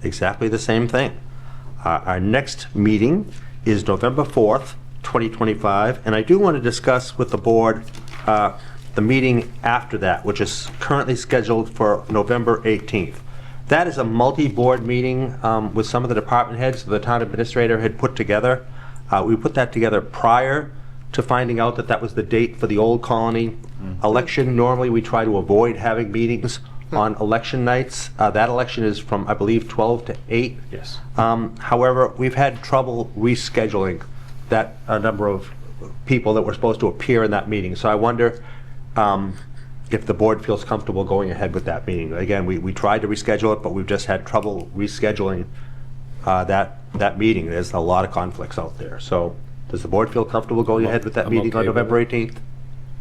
exactly the same thing. Our next meeting is November 4th, 2025, and I do want to discuss with the board the meeting after that, which is currently scheduled for November 18th. That is a multi-board meeting with some of the department heads the town administrator had put together. We put that together prior to finding out that that was the date for the Old Colony election. Normally, we try to avoid having meetings on election nights. That election is from, I believe, 12 to 8. Yes. However, we've had trouble rescheduling that number of people that were supposed to appear in that meeting. So I wonder if the board feels comfortable going ahead with that meeting. Again, we tried to reschedule it, but we've just had trouble rescheduling that meeting. There's a lot of conflicts out there. So does the board feel comfortable going ahead with that I'm meeting okay on with November it. 18th?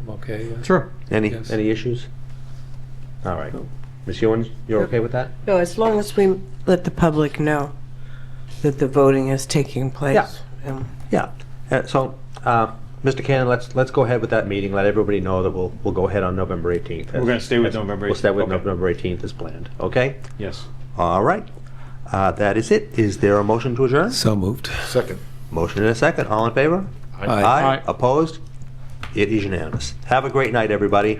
I'm okay. Yeah. Sure. Any Yes. issues? All right. Ms. Hewens, you're okay with that? No, as long as we let the public know that the voting is taking place. Yeah. So, Mr. Cannon, let's go ahead with that meeting. Let everybody know that we'll go ahead on November 18th. We're going to stay with November 18th. We'll stay with Okay. November 18th as planned. Okay? Yes. All right. That is it. Is there a motion to adjourn? So moved. Second. Motion and a second. All in favor? Aye. Opposed? It is unanimous. Have a great night, everybody.